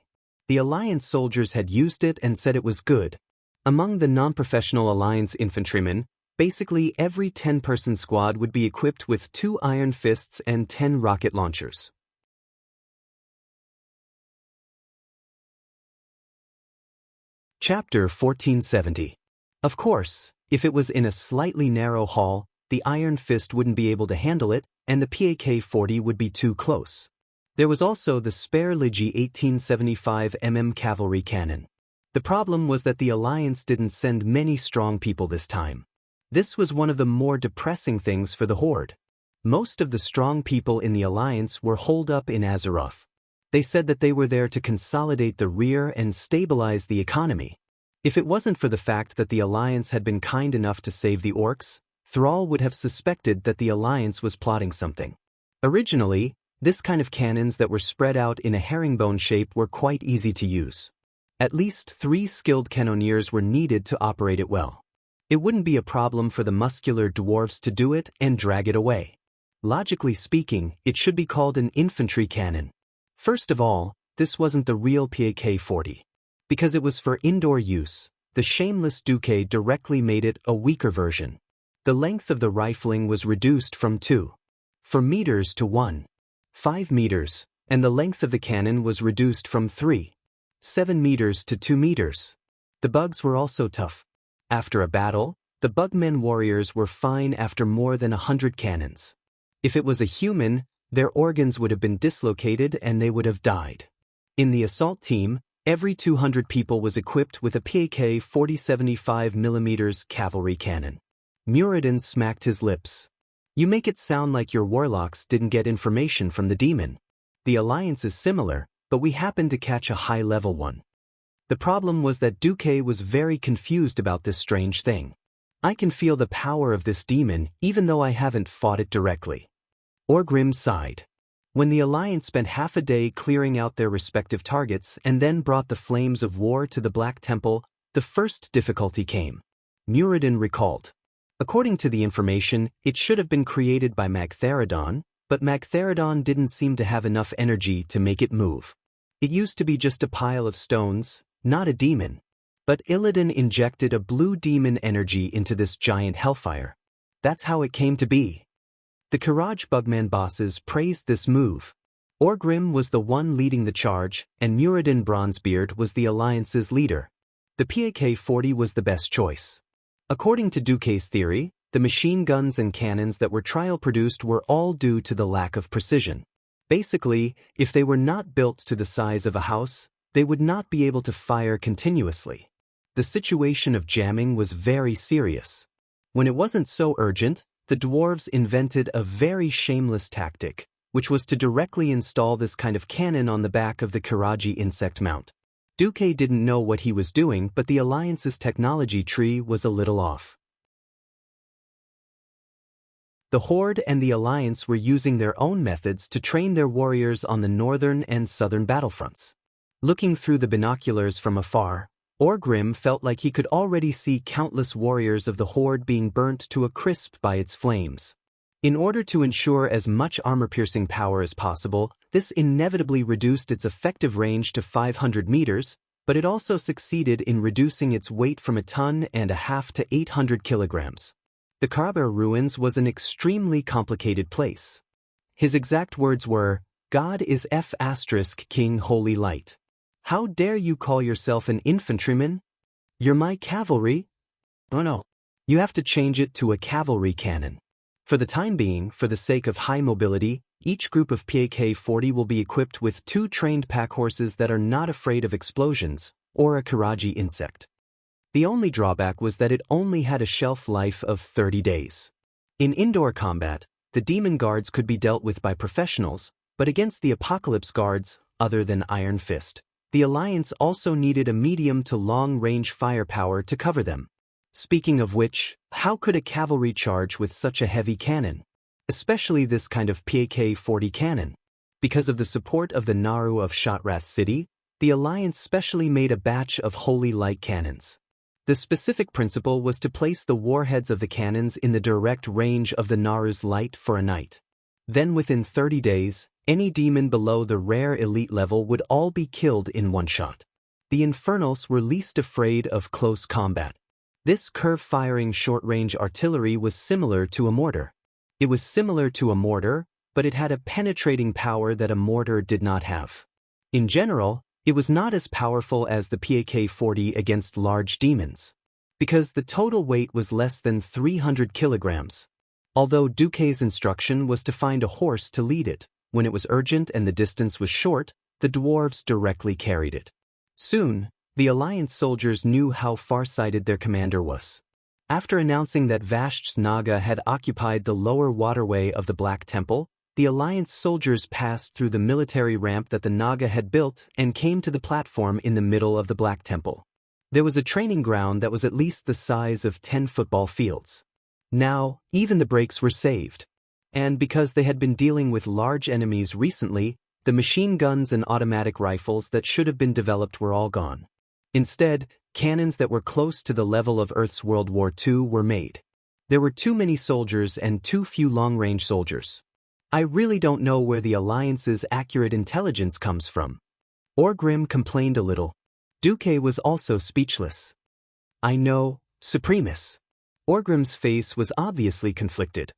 The Alliance soldiers had used it and said it was good. Among the non-professional Alliance infantrymen, basically every 10-person squad would be equipped with 2 Iron Fists and 10 rocket launchers. Chapter 1470. Of course, if it was in a slightly narrow hall, the Iron Fist wouldn't be able to handle it, and the PAK-40 would be too close. There was also the spare Ligi 1875 cavalry cannon. The problem was that the Alliance didn't send many strong people this time. This was one of the more depressing things for the Horde. Most of the strong people in the Alliance were holed up in Azeroth. They said that they were there to consolidate the rear and stabilize the economy. If it wasn't for the fact that the Alliance had been kind enough to save the orcs, Thrall would have suspected that the Alliance was plotting something. Originally, this kind of cannons that were spread out in a herringbone shape were quite easy to use. At least 3 skilled cannoneers were needed to operate it well. It wouldn't be a problem for the muscular dwarves to do it and drag it away. Logically speaking, it should be called an infantry cannon. First of all, this wasn't the real PAK-40. Because it was for indoor use, the shameless Duque directly made it a weaker version. The length of the rifling was reduced from 2.4 meters to 1.5 meters, and the length of the cannon was reduced from 3.7 meters to 2 meters. The bugs were also tough. After a battle, the Bugmen warriors were fine after more than 100 cannons. If it was a human, their organs would have been dislocated and they would have died. In the assault team, every 200 people was equipped with a PAK-40 75mm cavalry cannon. Muradin smacked his lips. You make it sound like your warlocks didn't get information from the demon. The Alliance is similar, but we happened to catch a high-level one. The problem was that Duque was very confused about this strange thing. I can feel the power of this demon even though I haven't fought it directly. Orgrim sighed. When the Alliance spent half a day clearing out their respective targets and then brought the flames of war to the Black Temple, the first difficulty came. Muradin recalled. According to the information, it should have been created by Magtheridon, but Magtheridon didn't seem to have enough energy to make it move. It used to be just a pile of stones, not a demon. But Illidan injected a blue demon energy into this giant hellfire. That's how it came to be. The Kiraj Bugman bosses praised this move. Orgrim was the one leading the charge, and Muradin Bronzebeard was the Alliance's leader. The PAK-40 was the best choice. According to Duque's theory, the machine guns and cannons that were trial-produced were all due to the lack of precision. Basically, if they were not built to the size of a house, they would not be able to fire continuously. The situation of jamming was very serious. When it wasn't so urgent, the dwarves invented a very shameless tactic, which was to directly install this kind of cannon on the back of the Kiraji insect mount. Duque didn't know what he was doing, but the Alliance's technology tree was a little off. The Horde and the Alliance were using their own methods to train their warriors on the northern and southern battlefronts. Looking through the binoculars from afar, Orgrim felt like he could already see countless warriors of the Horde being burnt to a crisp by its flames. In order to ensure as much armor-piercing power as possible, this inevitably reduced its effective range to 500 meters, but it also succeeded in reducing its weight from 1.5 tons to 800 kilograms. The Karaber ruins was an extremely complicated place. His exact words were, "God is F** King Holy Light. How dare you call yourself an infantryman? You're my cavalry? Oh no. You have to change it to a cavalry cannon." For the time being, for the sake of high mobility, each group of PAK-40 will be equipped with 2 trained pack horses that are not afraid of explosions, or a Kiraji insect. The only drawback was that it only had a shelf life of 30 days. In indoor combat, the demon guards could be dealt with by professionals, but against the apocalypse guards, other than Iron Fist, the Alliance also needed a medium to long-range firepower to cover them. Speaking of which, how could a cavalry charge with such a heavy cannon? Especially this kind of PAK-40 cannon. Because of the support of the Naru of Shotrath City, the Alliance specially made a batch of Holy Light cannons. The specific principle was to place the warheads of the cannons in the direct range of the Naru's light for a night. Then within 30 days, any demon below the rare elite level would all be killed in one shot. The Infernals were least afraid of close combat. This curve-firing short-range artillery was similar to a mortar. It was similar to a mortar, but it had a penetrating power that a mortar did not have. In general, it was not as powerful as the PAK-40 against large demons, because the total weight was less than 300 kilograms. Although Duque's instruction was to find a horse to lead it, when it was urgent and the distance was short, the dwarves directly carried it. Soon, the Alliance soldiers knew how far-sighted their commander was. After announcing that Vasht's Naga had occupied the lower waterway of the Black Temple, the Alliance soldiers passed through the military ramp that the Naga had built and came to the platform in the middle of the Black Temple. There was a training ground that was at least the size of 10 football fields. Now, even the brakes were saved. And because they had been dealing with large enemies recently, the machine guns and automatic rifles that should have been developed were all gone. Instead, cannons that were close to the level of Earth's World War II were made. There were too many soldiers and too few long-range soldiers. I really don't know where the Alliance's accurate intelligence comes from. Orgrim complained a little. Duque was also speechless. I know, Supremus. Orgrim's face was obviously conflicted.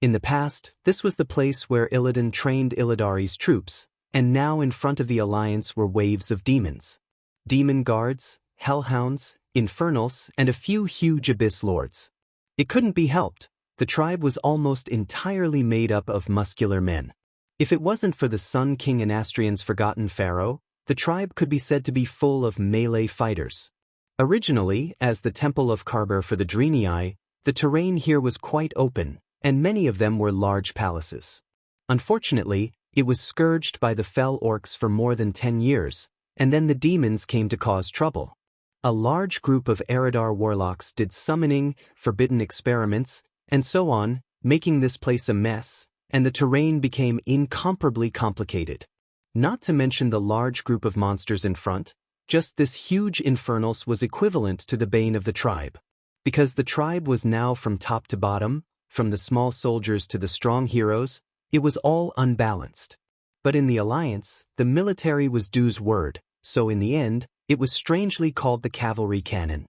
In the past, this was the place where Illidan trained Illidari's troops, and now in front of the Alliance were waves of demons. Demon guards, hellhounds, infernals, and a few huge abyss lords. It couldn't be helped. The tribe was almost entirely made up of muscular men. If it wasn't for the Sun King Anastrian's forgotten pharaoh, the tribe could be said to be full of melee fighters. Originally, as the Temple of Karber for the Drenii, the terrain here was quite open, and many of them were large palaces. Unfortunately, it was scourged by the fell orcs for more than 10 years, and then the demons came to cause trouble. A large group of Eridar warlocks did summoning, forbidden experiments, and so on, making this place a mess, and the terrain became incomparably complicated. Not to mention the large group of monsters in front, Just this huge infernals was equivalent to the bane of the tribe. Because the tribe was now from top to bottom, from the small soldiers to the strong heroes, it was all unbalanced. But in the alliance, the military was Du's word, so in the end, it was strangely called the cavalry cannon.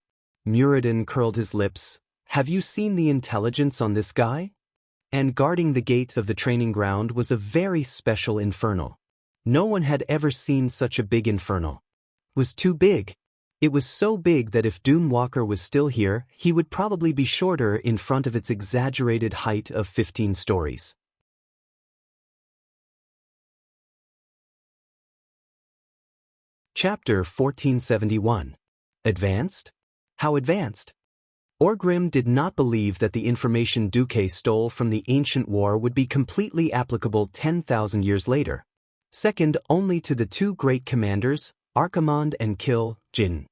Muradin curled his lips. Have you seen the intelligence on this guy? And guarding the gate of the training ground was a very special infernal. No one had ever seen such a big infernal. It was too big. It was so big that if Doomwalker was still here, he would probably be shorter in front of its exaggerated height of 15 stories. Chapter 1471. Advanced? How advanced? Orgrim did not believe that the information Duque stole from the ancient war would be completely applicable 10,000 years later, second only to the two great commanders, Archimonde and Jin.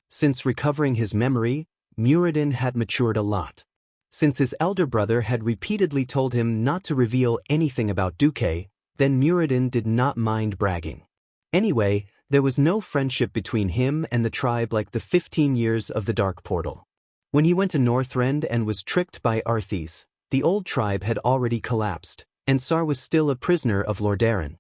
Since recovering his memory, Muradin had matured a lot. Since his elder brother had repeatedly told him not to reveal anything about Duque, then Muradin did not mind bragging. Anyway, there was no friendship between him and the tribe like the 15 years of the Dark Portal. When he went to Northrend and was tricked by Arthes, the old tribe had already collapsed, and Sar was still a prisoner of Lordaeron.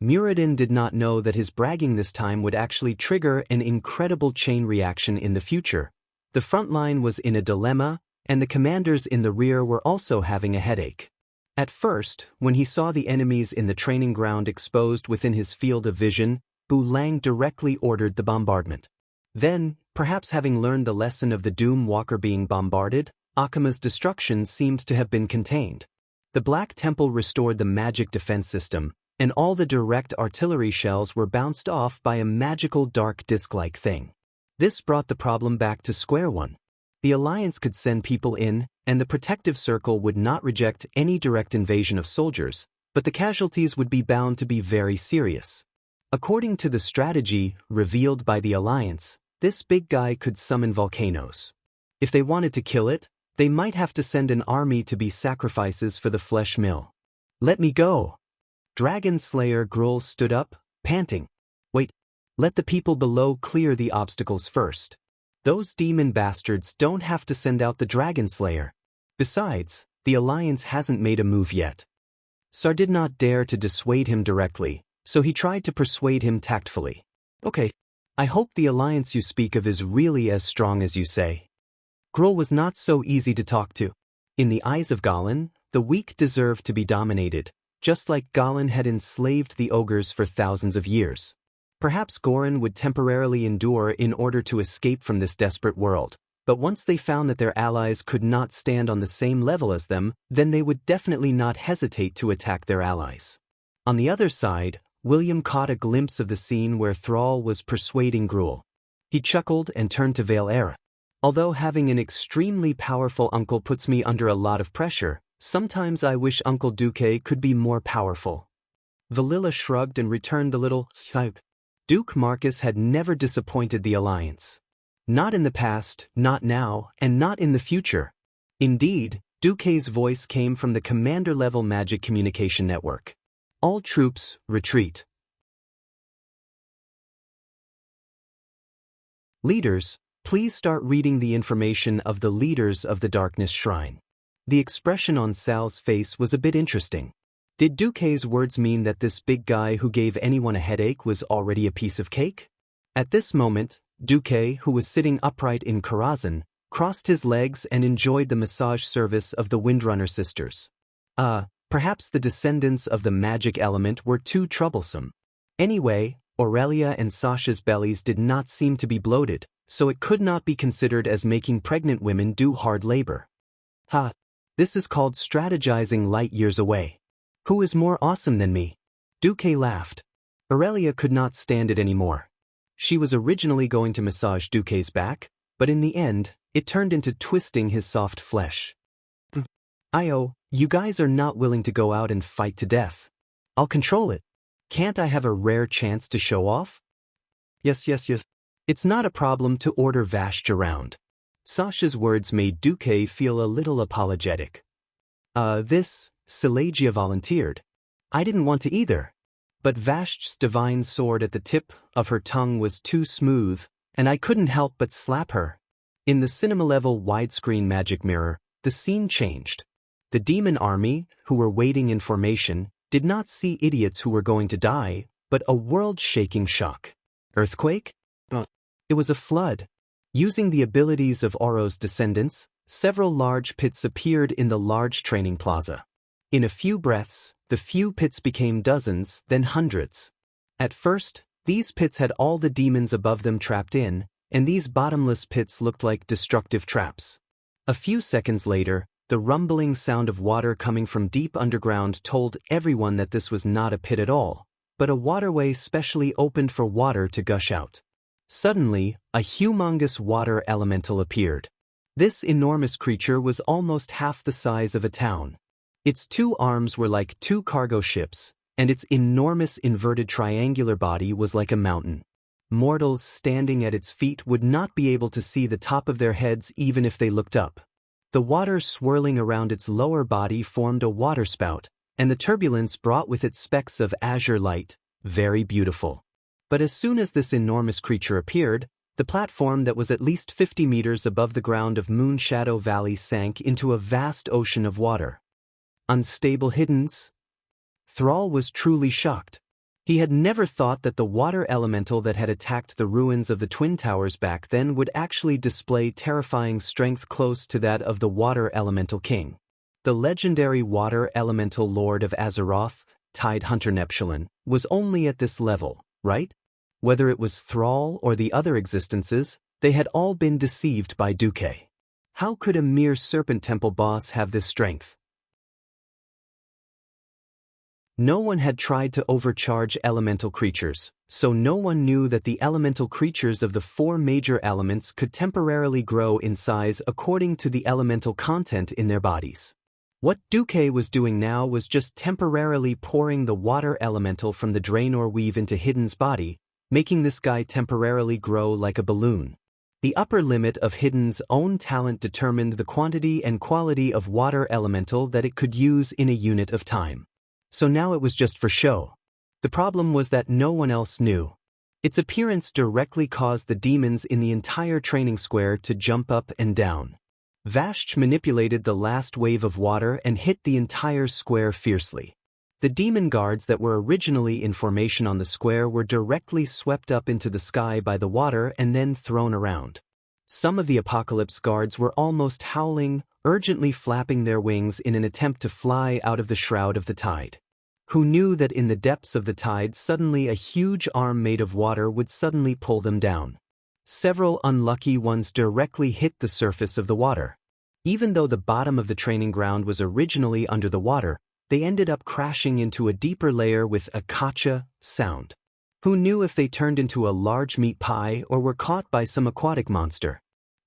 Muradin did not know that his bragging this time would actually trigger an incredible chain reaction in the future. The front line was in a dilemma, and the commanders in the rear were also having a headache. At first, when he saw the enemies in the training ground exposed within his field of vision, Bu Lang directly ordered the bombardment. Then, perhaps having learned the lesson of the Doom Walker being bombarded, Akima's destruction seemed to have been contained. The Black Temple restored the magic defense system, and all the direct artillery shells were bounced off by a magical dark disc-like thing. This brought the problem back to square one. The Alliance could send people in, and the protective circle would not reject any direct invasion of soldiers, but the casualties would be bound to be very serious. According to the strategy revealed by the Alliance, this big guy could summon volcanoes. If they wanted to kill it, they might have to send an army to be sacrifices for the flesh mill. Let me go! Dragon Slayer Gruul stood up, panting. Wait, let the people below clear the obstacles first. Those demon bastards don't have to send out the Dragon Slayer. Besides, the Alliance hasn't made a move yet. Sar did not dare to dissuade him directly, so he tried to persuade him tactfully. Okay, I hope the Alliance you speak of is really as strong as you say. Gruul was not so easy to talk to. In the eyes of Gallen, the weak deserved to be dominated, just like Gallen had enslaved the ogres for thousands of years. Perhaps Gorin would temporarily endure in order to escape from this desperate world, but once they found that their allies could not stand on the same level as them, then they would definitely not hesitate to attack their allies. On the other side, William caught a glimpse of the scene where Thrall was persuading Gruul. He chuckled and turned to Vale. Although having an extremely powerful uncle puts me under a lot of pressure, sometimes I wish Uncle Duque could be more powerful. Valilla shrugged and returned the little shrug. Duke Marcus had never disappointed the Alliance. Not in the past, not now, and not in the future. Indeed, Duque's voice came from the commander-level magic communication network. All troops, retreat. Leaders, please start reading the information of the leaders of the Darkness Shrine. The expression on Sal's face was a bit interesting. Did Duque's words mean that this big guy who gave anyone a headache was already a piece of cake? At this moment, Duque, who was sitting upright in Karazhan, crossed his legs and enjoyed the massage service of the Windrunner sisters. Perhaps the descendants of the magic element were too troublesome. Anyway, Aurelia and Sasha's bellies did not seem to be bloated, so it could not be considered as making pregnant women do hard labor. This is called strategizing light years away. Who is more awesome than me? Duque laughed. Aurelia could not stand it anymore. She was originally going to massage Duque's back, but in the end, it turned into twisting his soft flesh. You guys are not willing to go out and fight to death. I'll control it. Can't I have a rare chance to show off? Yes. It's not a problem to order Vashj around. Sasha's words made Duque feel a little apologetic. Silegia volunteered. I didn't want to either. but Vashti's divine sword at the tip of her tongue was too smooth, and I couldn't help but slap her. In the cinema-level widescreen magic mirror, the scene changed. The demon army, who were waiting in formation, did not see idiots who were going to die, but a world-shaking shock. Earthquake? It was a flood. Using the abilities of Oro's descendants, several large pits appeared in the large training plaza. In a few breaths, the few pits became dozens, then hundreds. At first, these pits had all the demons above them trapped in, and these bottomless pits looked like destructive traps. A few seconds later, the rumbling sound of water coming from deep underground told everyone that this was not a pit at all, but a waterway specially opened for water to gush out. Suddenly, a humongous water elemental appeared. This enormous creature was almost half the size of a town. Its two arms were like two cargo ships, and its enormous inverted triangular body was like a mountain. Mortals standing at its feet would not be able to see the top of their heads even if they looked up. The water swirling around its lower body formed a waterspout, and the turbulence brought with it specks of azure light, very beautiful. But as soon as this enormous creature appeared, the platform that was at least 50 meters above the ground of Moonshadow Valley sank into a vast ocean of water. Unstable hiddens? Thrall was truly shocked. He had never thought that the water elemental that had attacked the ruins of the Twin Towers back then would actually display terrifying strength close to that of the water elemental king. The legendary water elemental lord of Azeroth, Tide Hunter Neptulon, was only at this level, right? Whether it was Thrall or the other existences, they had all been deceived by Duque. How could a mere Serpent Temple boss have this strength? No one had tried to overcharge elemental creatures, so no one knew that the elemental creatures of the four major elements could temporarily grow in size according to the elemental content in their bodies. What Duque was doing now was just temporarily pouring the water elemental from the Draenor weave into Hidden's body, making this guy temporarily grow like a balloon. The upper limit of Hidden's own talent determined the quantity and quality of water elemental that it could use in a unit of time. So now it was just for show. The problem was that no one else knew. Its appearance directly caused the demons in the entire training square to jump up and down. Vashti manipulated the last wave of water and hit the entire square fiercely. The demon guards that were originally in formation on the square were directly swept up into the sky by the water and then thrown around. Some of the Apocalypse guards were almost howling, urgently flapping their wings in an attempt to fly out of the shroud of the tide. Who knew that in the depths of the tide suddenly a huge arm made of water would suddenly pull them down? Several unlucky ones directly hit the surface of the water. Even though the bottom of the training ground was originally under the water, they ended up crashing into a deeper layer with a kacha sound. Who knew if they turned into a large meat pie or were caught by some aquatic monster?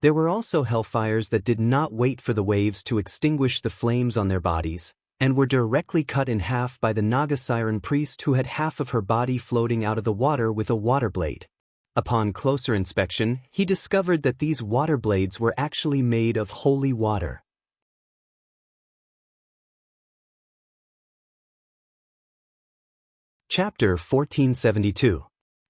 There were also hellfires that did not wait for the waves to extinguish the flames on their bodies, and were directly cut in half by the Naga Siren priest who had half of her body floating out of the water with a water blade. Upon closer inspection, he discovered that these water blades were actually made of holy water. Chapter 1472.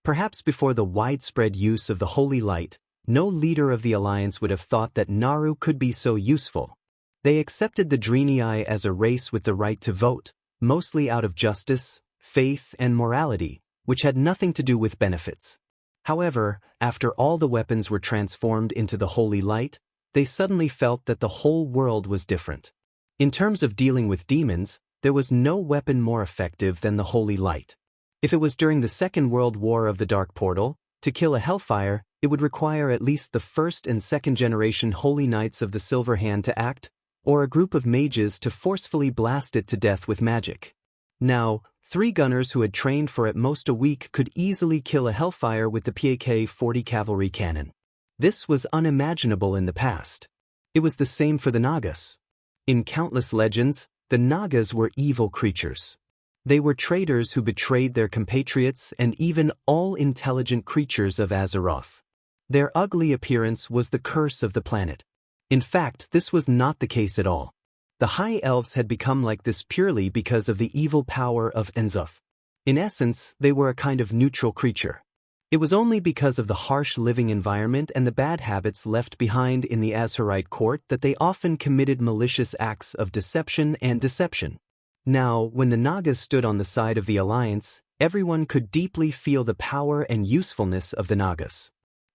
Perhaps before the widespread use of the holy light, no leader of the Alliance would have thought that Naru could be so useful. They accepted the Draenei as a race with the right to vote, mostly out of justice, faith, and morality, which had nothing to do with benefits. However, after all the weapons were transformed into the holy light, they suddenly felt that the whole world was different. In terms of dealing with demons, there was no weapon more effective than the holy light. If it was during the Second World War of the Dark Portal, to kill a hellfire, it would require at least the first and second generation Holy Knights of the Silver Hand to act, or a group of mages to forcefully blast it to death with magic. Now, 3 gunners who had trained for at most a week could easily kill a hellfire with the PAK-40 cavalry cannon. This was unimaginable in the past. It was the same for the Nagas. In countless legends, the Nagas were evil creatures. They were traitors who betrayed their compatriots and even all intelligent creatures of Azeroth. Their ugly appearance was the curse of the planet. In fact, this was not the case at all. The High Elves had become like this purely because of the evil power of Enzoth. In essence, they were a kind of neutral creature. It was only because of the harsh living environment and the bad habits left behind in the Azharite court that they often committed malicious acts of deception and deception. Now, when the Nagas stood on the side of the alliance, everyone could deeply feel the power and usefulness of the Nagas.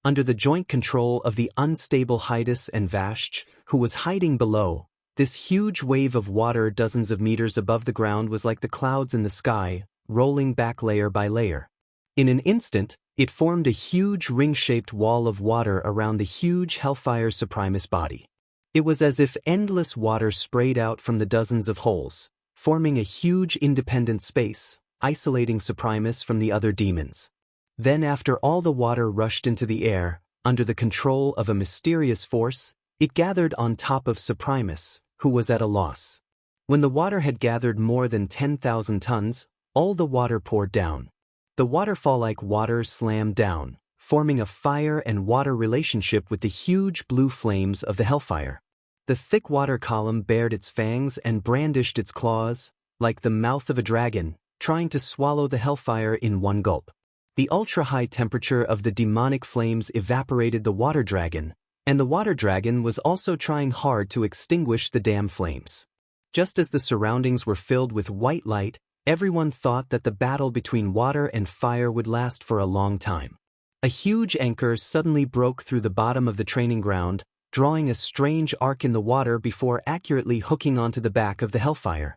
Under the joint control of the unstable Hydas and Vashch, who was hiding below, this huge wave of water dozens of meters above the ground was like the clouds in the sky, rolling back layer by layer. In an instant, it formed a huge ring-shaped wall of water around the huge Hellfire Supremus body. It was as if endless water sprayed out from the dozens of holes, forming a huge independent space, isolating Supremus from the other demons. Then after all the water rushed into the air, under the control of a mysterious force, it gathered on top of Supremus, who was at a loss. When the water had gathered more than 10,000 tons, all the water poured down. The waterfall-like water slammed down, forming a fire and water relationship with the huge blue flames of the hellfire. The thick water column bared its fangs and brandished its claws, like the mouth of a dragon, trying to swallow the hellfire in one gulp. The ultra-high temperature of the demonic flames evaporated the water dragon, and the water dragon was also trying hard to extinguish the damn flames. Just as the surroundings were filled with white light, everyone thought that the battle between water and fire would last for a long time. A huge anchor suddenly broke through the bottom of the training ground, drawing a strange arc in the water before accurately hooking onto the back of the hellfire.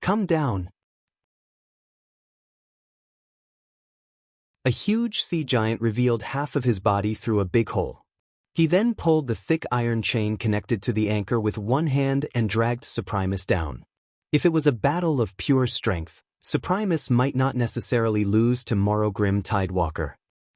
Come down. A huge sea giant revealed half of his body through a big hole. He then pulled the thick iron chain connected to the anchor with one hand and dragged Supremus down. If it was a battle of pure strength, Supremus might not necessarily lose to Morrogrim Tidewalker.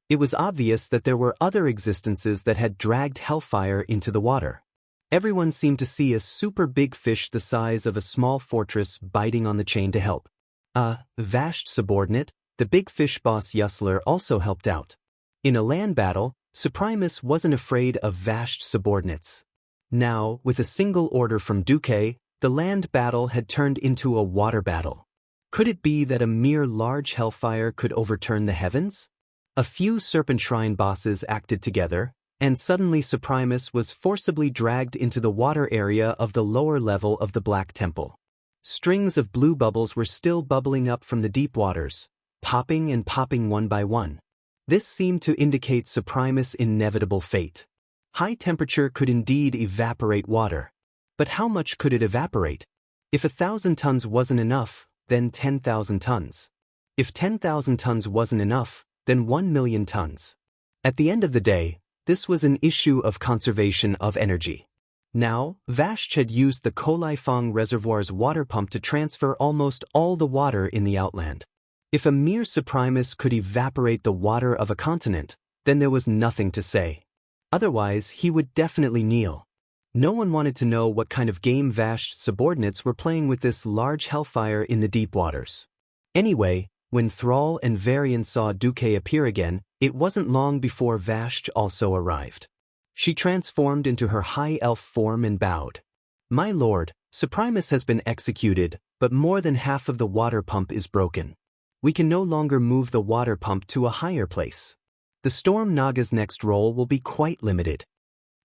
It was obvious that there were other existences that had dragged hellfire into the water. Everyone seemed to see a super big fish the size of a small fortress biting on the chain to help. Vashch subordinate, the big fish boss Yusler, also helped out. In a land battle, Supremus wasn't afraid of Vashch subordinates. Now, with a single order from Duque, the land battle had turned into a water battle. Could it be that a mere large hellfire could overturn the heavens? A few Serpent Shrine bosses acted together, and suddenly Supremus was forcibly dragged into the water area of the lower level of the Black Temple. Strings of blue bubbles were still bubbling up from the deep waters, popping and popping one by one. This seemed to indicate Supremus' inevitable fate. High temperature could indeed evaporate water. But how much could it evaporate? If 1,000 tons wasn't enough, then 10,000 tons. If 10,000 tons wasn't enough, then 1,000,000 tons. At the end of the day, this was an issue of conservation of energy. Now, Vashch had used the Kolaifang Reservoir's water pump to transfer almost all the water in the outland. If a mere Supremus could evaporate the water of a continent, then there was nothing to say. Otherwise, he would definitely kneel. No one wanted to know what kind of game Vashch's subordinates were playing with this large hellfire in the deep waters. Anyway, when Thrall and Varian saw Duque appear again, it wasn't long before Vashch also arrived. She transformed into her high elf form and bowed. "My lord, Supremus has been executed, but more than half of the water pump is broken. We can no longer move the water pump to a higher place. The Storm Naga's next role will be quite limited."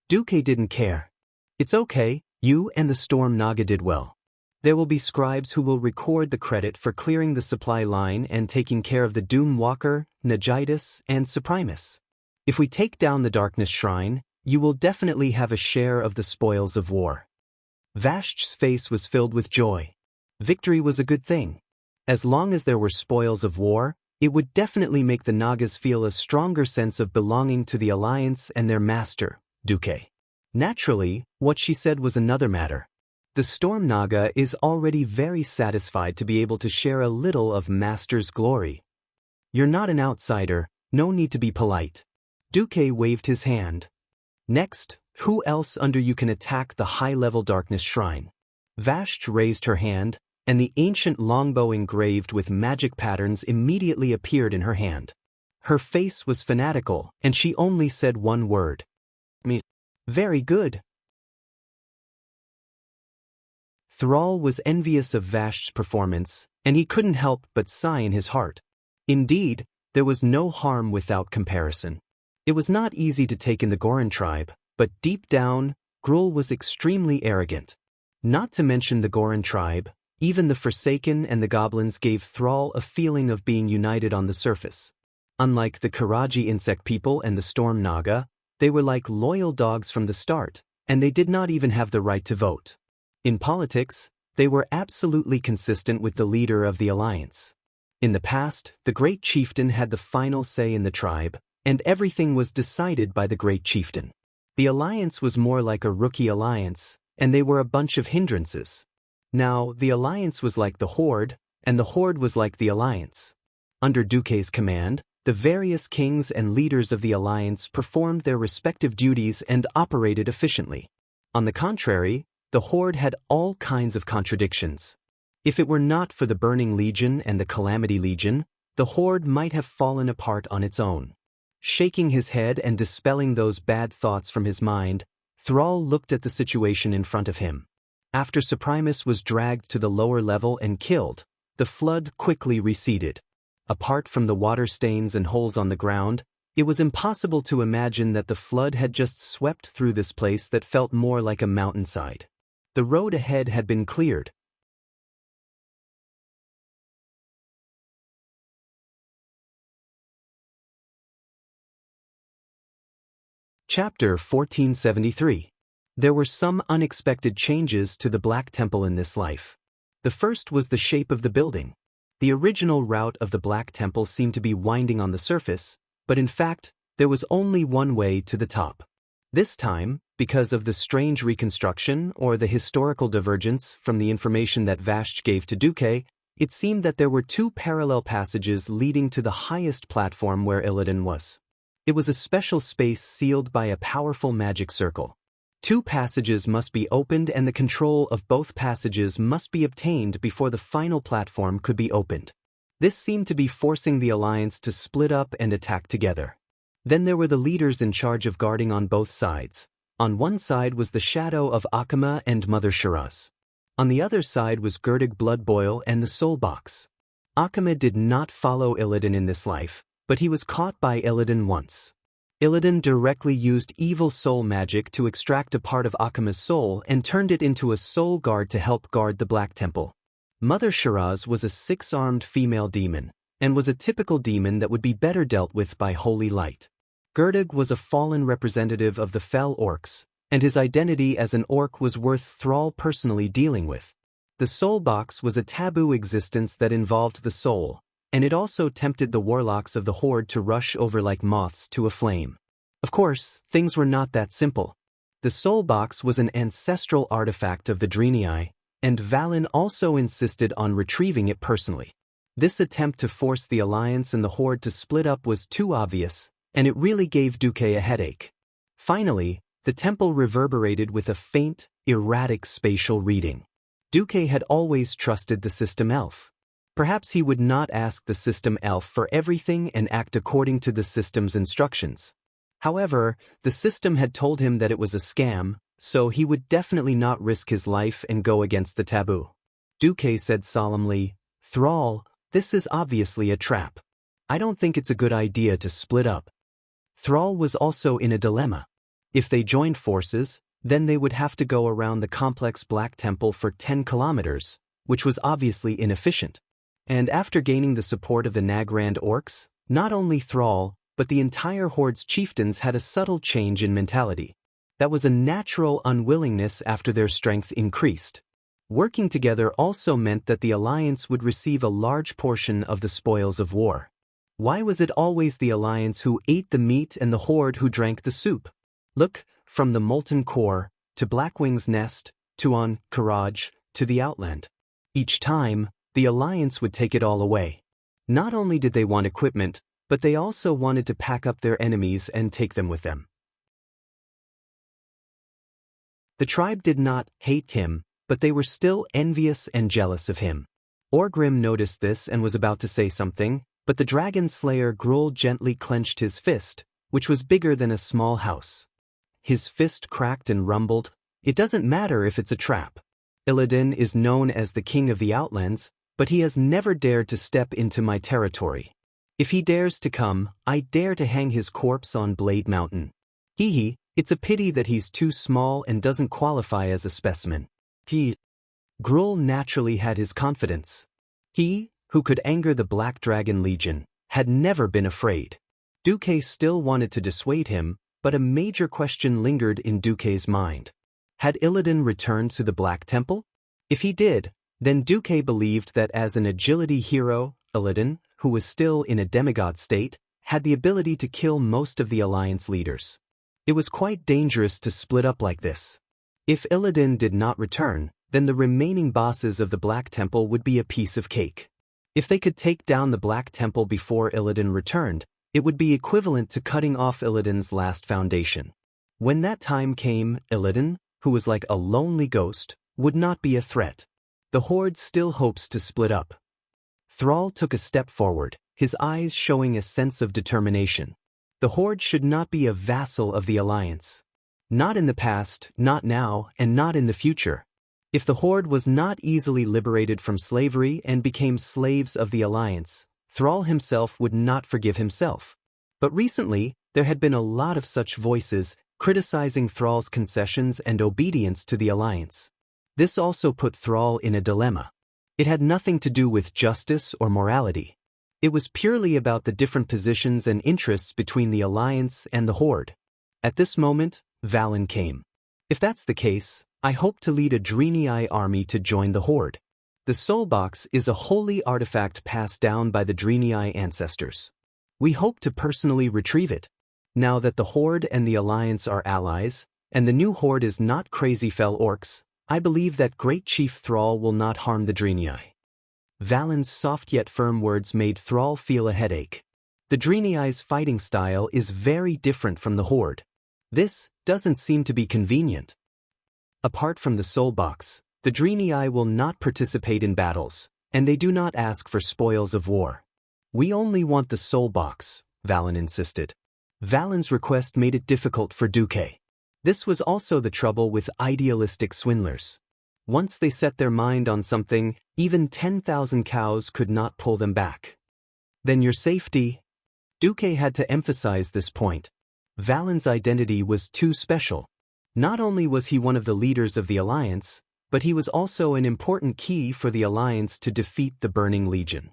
Duque didn't care. "It's okay, you and the Storm Naga did well. There will be scribes who will record the credit for clearing the supply line and taking care of the Doom Walker, Nagitus, and Supremus. If we take down the Darkness Shrine, you will definitely have a share of the spoils of war." Vashch's face was filled with joy. Victory was a good thing. As long as there were spoils of war, it would definitely make the Nagas feel a stronger sense of belonging to the Alliance and their master, Duque. Naturally, what she said was another matter. The Storm Naga is already very satisfied to be able to share a little of Master's glory. "You're not an outsider, no need to be polite." Duque waved his hand. "Next, who else under you can attack the high-level Darkness Shrine?" Vashch raised her hand, and the ancient longbow engraved with magic patterns immediately appeared in her hand. Her face was fanatical, and she only said one word. "Me." "Very good." Thrall was envious of Vasht's performance, and he couldn't help but sigh in his heart. Indeed, there was no harm without comparison. It was not easy to take in the Goran tribe, but deep down, Gruul was extremely arrogant. Not to mention the Goran tribe, even the Forsaken and the Goblins gave Thrall a feeling of being united on the surface. Unlike the Karaji insect people and the Storm Naga, they were like loyal dogs from the start, and they did not even have the right to vote. In politics, they were absolutely consistent with the leader of the alliance. In the past, the Great Chieftain had the final say in the tribe, and everything was decided by the Great Chieftain. The alliance was more like a rookie alliance, and they were a bunch of hindrances. Now, the alliance was like the Horde, and the Horde was like the alliance. Under Duque's command, the various kings and leaders of the alliance performed their respective duties and operated efficiently. On the contrary, the Horde had all kinds of contradictions. If it were not for the Burning Legion and the Calamity Legion, the Horde might have fallen apart on its own. Shaking his head and dispelling those bad thoughts from his mind, Thrall looked at the situation in front of him. After Suprimus was dragged to the lower level and killed, the flood quickly receded. Apart from the water stains and holes on the ground, it was impossible to imagine that the flood had just swept through this place that felt more like a mountainside. The road ahead had been cleared. Chapter 1473. There were some unexpected changes to the Black Temple in this life. The first was the shape of the building. The original route of the Black Temple seemed to be winding on the surface, but in fact, there was only one way to the top. This time, because of the strange reconstruction or the historical divergence from the information that Vasht gave to Duque, it seemed that there were two parallel passages leading to the highest platform where Illidan was. It was a special space sealed by a powerful magic circle. Two passages must be opened and the control of both passages must be obtained before the final platform could be opened. This seemed to be forcing the alliance to split up and attack together. Then there were the leaders in charge of guarding on both sides. On one side was the shadow of Akama and Mother Shiraz. On the other side was Gurdig Bloodboil and the Soul Box. Akama did not follow Illidan in this life, but he was caught by Illidan once. Illidan directly used evil soul magic to extract a part of Akama's soul and turned it into a soul guard to help guard the Black Temple. Mother Shiraz was a six-armed female demon, and was a typical demon that would be better dealt with by holy light. Gurdig was a fallen representative of the fell orcs, and his identity as an orc was worth Thrall personally dealing with. The Soul Box was a taboo existence that involved the soul, and it also tempted the warlocks of the Horde to rush over like moths to a flame. Of course, things were not that simple. The Soul Box was an ancestral artifact of the Draenei, and Valen also insisted on retrieving it personally. This attempt to force the Alliance and the Horde to split up was too obvious, and it really gave Duque a headache. Finally, the temple reverberated with a faint, erratic spatial reading. Duque had always trusted the system elf. Perhaps he would not ask the system elf for everything and act according to the system's instructions. However, the system had told him that it was a scam, so he would definitely not risk his life and go against the taboo. Duque said solemnly, "Thrall, this is obviously a trap. I don't think it's a good idea to split up." Thrall was also in a dilemma. If they joined forces, then they would have to go around the complex Black Temple for 10 kilometers, which was obviously inefficient. And after gaining the support of the Nagrand orcs, not only Thrall, but the entire Horde's chieftains had a subtle change in mentality. That was a natural unwillingness after their strength increased. Working together also meant that the Alliance would receive a large portion of the spoils of war. Why was it always the Alliance who ate the meat and the Horde who drank the soup? Look, from the Molten Core, to Blackwing's Nest, to on Karaj, to the Outland. Each time, the Alliance would take it all away. Not only did they want equipment, but they also wanted to pack up their enemies and take them with them. The tribe did not hate him, but they were still envious and jealous of him. Orgrim noticed this and was about to say something, but the dragon slayer Gruul gently clenched his fist, which was bigger than a small house. His fist cracked and rumbled. "It doesn't matter if it's a trap. Illidan is known as the king of the Outlands, but he has never dared to step into my territory. If he dares to come, I dare to hang his corpse on Blade Mountain. It's a pity that he's too small and doesn't qualify as a specimen. Gruul naturally had his confidence. He, who could anger the Black Dragon Legion, had never been afraid. Duque still wanted to dissuade him, but a major question lingered in Duque's mind. Had Illidan returned to the Black Temple? If he did, then Duque believed that as an agility hero, Illidan, who was still in a demigod state, had the ability to kill most of the Alliance leaders. It was quite dangerous to split up like this. If Illidan did not return, then the remaining bosses of the Black Temple would be a piece of cake. If they could take down the Black Temple before Illidan returned, it would be equivalent to cutting off Illidan's last foundation. When that time came, Illidan, who was like a lonely ghost, would not be a threat. The Horde still hopes to split up. Thrall took a step forward, his eyes showing a sense of determination. The Horde should not be a vassal of the Alliance. Not in the past, not now, and not in the future. If the Horde was not easily liberated from slavery and became slaves of the Alliance, Thrall himself would not forgive himself. But recently, there had been a lot of such voices criticizing Thrall's concessions and obedience to the Alliance. This also put Thrall in a dilemma. It had nothing to do with justice or morality. It was purely about the different positions and interests between the Alliance and the Horde. At this moment, Valen came. If that's the case, I hope to lead a Draenei army to join the Horde. The Soul Box is a holy artifact passed down by the Draenei ancestors. We hope to personally retrieve it. Now that the Horde and the Alliance are allies, and the new Horde is not crazy fell orcs, I believe that Great Chief Thrall will not harm the Draenei. Valen's soft yet firm words made Thrall feel a headache. The Draenei's fighting style is very different from the Horde. This doesn't seem to be convenient. Apart from the Soul Box, the Draenei will not participate in battles, and they do not ask for spoils of war. We only want the Soul Box, Valen insisted. Valen's request made it difficult for Duque. This was also the trouble with idealistic swindlers. Once they set their mind on something, even 10,000 cows could not pull them back. Then your safety. Duque had to emphasize this point. Valen's identity was too special. Not only was he one of the leaders of the Alliance, but he was also an important key for the Alliance to defeat the Burning Legion.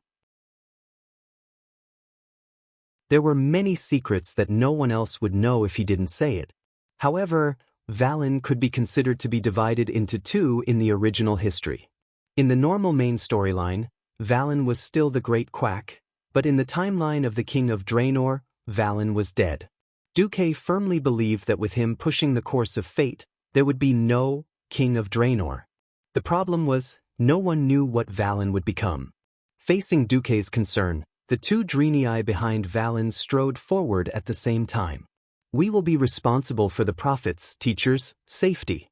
There were many secrets that no one else would know if he didn't say it. However, Valen could be considered to be divided into two in the original history. In the normal main storyline, Valen was still the Great Quack, but in the timeline of the King of Draenor, Valen was dead. Duque firmly believed that with him pushing the course of fate, there would be no King of Draenor. The problem was, no one knew what Valen would become. Facing Duque's concern, the two Draenei behind Valen strode forward at the same time. We will be responsible for the Prophet's, teacher's, safety.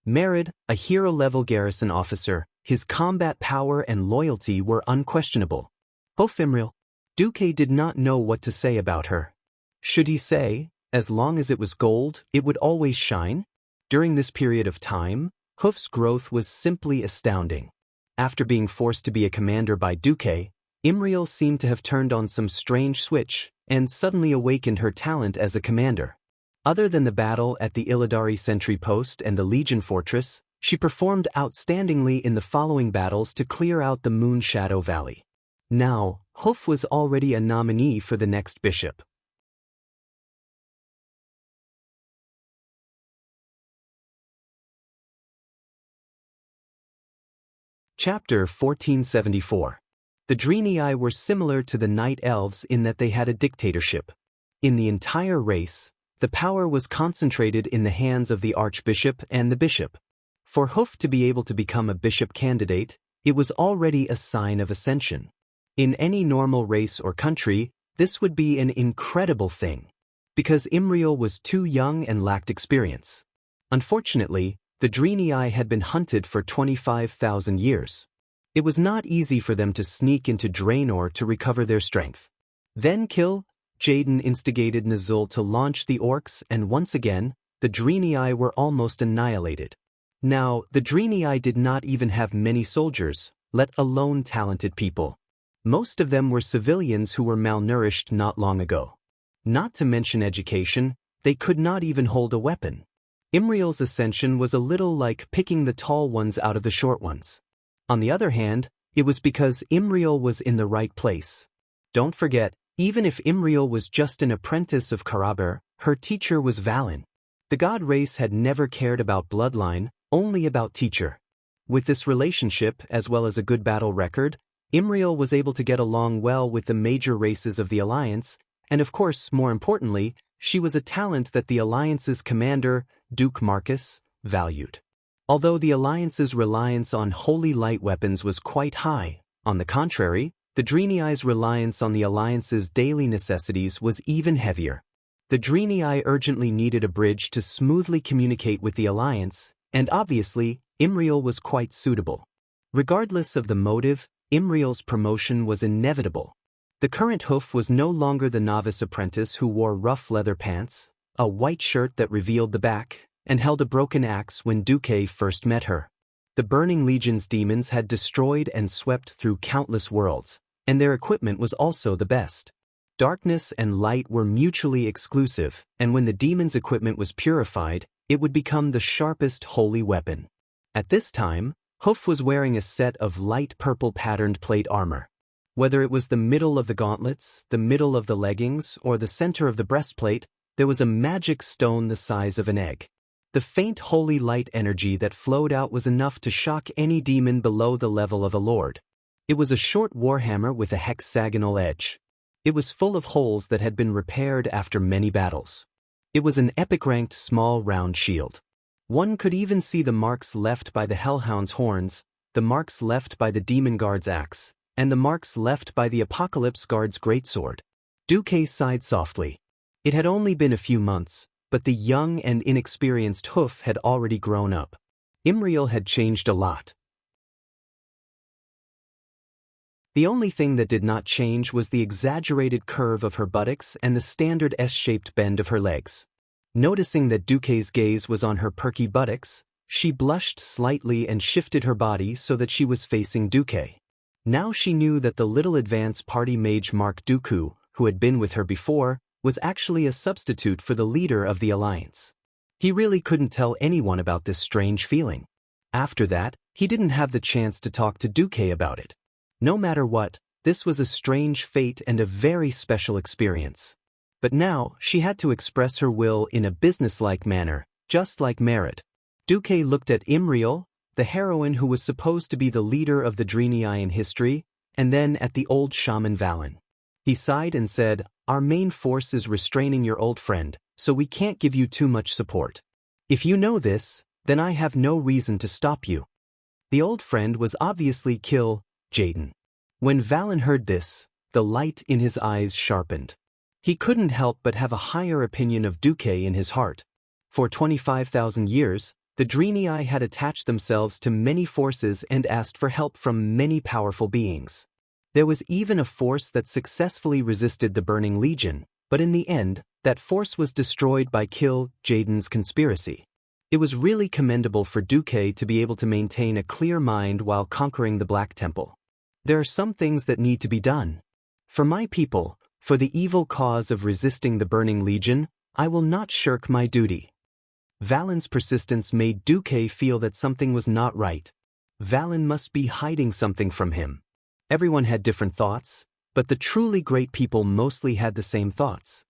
Merid, a hero-level garrison officer, his combat power and loyalty were unquestionable. Hofimriel. Duque did not know what to say about her. Should he say, as long as it was gold, it would always shine? During this period of time, Hoof's growth was simply astounding. After being forced to be a commander by Duque, Imriel seemed to have turned on some strange switch and suddenly awakened her talent as a commander. Other than the battle at the Illidari sentry post and the Legion fortress, she performed outstandingly in the following battles to clear out the Moon Shadow Valley. Now, Hoof was already a nominee for the next bishop. Chapter 1474. The Draenei were similar to the Night Elves in that they had a dictatorship. In the entire race, the power was concentrated in the hands of the archbishop and the bishop. For Hoof to be able to become a bishop candidate, it was already a sign of ascension. In any normal race or country, this would be an incredible thing, because Imriel was too young and lacked experience. Unfortunately, the Draenei had been hunted for 25,000 years. It was not easy for them to sneak into Draenor to recover their strength. Then Jaden instigated Nazul to launch the orcs, and once again, the Draenei were almost annihilated. Now, the Deity did not even have many soldiers, let alone talented people. Most of them were civilians who were malnourished not long ago. Not to mention education, they could not even hold a weapon. Imriel's ascension was a little like picking the tall ones out of the short ones. On the other hand, it was because Imriel was in the right place. Don't forget, even if Imriel was just an apprentice of Karaber, her teacher was Valen. The god race had never cared about bloodline, only about teacher. With this relationship, as well as a good battle record, Imriel was able to get along well with the major races of the Alliance, and of course, more importantly, she was a talent that the Alliance's commander, Duke Marcus, valued. Although the Alliance's reliance on holy light weapons was quite high, on the contrary, the Deityi's reliance on the Alliance's daily necessities was even heavier. The Deity urgently needed a bridge to smoothly communicate with the Alliance, and obviously, Imriel was quite suitable. Regardless of the motive, Imriel's promotion was inevitable. The current hoof was no longer the novice apprentice who wore rough leather pants, a white shirt that revealed the back, and held a broken axe when Duque first met her. The Burning Legion's demons had destroyed and swept through countless worlds, and their equipment was also the best. Darkness and light were mutually exclusive, and when the demon's equipment was purified, it would become the sharpest holy weapon. At this time, Hoof was wearing a set of light purple patterned plate armor. Whether it was the middle of the gauntlets, the middle of the leggings, or the center of the breastplate, there was a magic stone the size of an egg. The faint holy light energy that flowed out was enough to shock any demon below the level of a lord. It was a short warhammer with a hexagonal edge. It was full of holes that had been repaired after many battles. It was an epic-ranked small round shield. One could even see the marks left by the Hellhound's horns, the marks left by the Demon Guard's axe, and the marks left by the Apocalypse Guard's greatsword. Duque sighed softly. It had only been a few months, but the young and inexperienced Hoof had already grown up. Imriel had changed a lot. The only thing that did not change was the exaggerated curve of her buttocks and the standard S-shaped bend of her legs. Noticing that Duque's gaze was on her perky buttocks, she blushed slightly and shifted her body so that she was facing Duque. Now she knew that the little advance party mage Mark Dooku, who had been with her before, was actually a substitute for the leader of the Alliance. He really couldn't tell anyone about this strange feeling. After that, he didn't have the chance to talk to Duque about it. No matter what, this was a strange fate and a very special experience. But now, she had to express her will in a businesslike manner, just like Merritt. Duque looked at Imriel, the heroine who was supposed to be the leader of the Deity in history, and then at the old shaman Valen. He sighed and said, "Our main force is restraining your old friend, so we can't give you too much support. If you know this, then I have no reason to stop you." The old friend was obviously Jaden. When Valen heard this, the light in his eyes sharpened. He couldn't help but have a higher opinion of Duque in his heart. For 25,000 years, the Deity had attached themselves to many forces and asked for help from many powerful beings. There was even a force that successfully resisted the Burning Legion, but in the end, that force was destroyed by Jaden's conspiracy. It was really commendable for Duque to be able to maintain a clear mind while conquering the Black Temple. There are some things that need to be done. For my people, for the evil cause of resisting the Burning Legion, I will not shirk my duty. Valen's persistence made Duque feel that something was not right. Valen must be hiding something from him. Everyone had different thoughts, but the truly great people mostly had the same thoughts.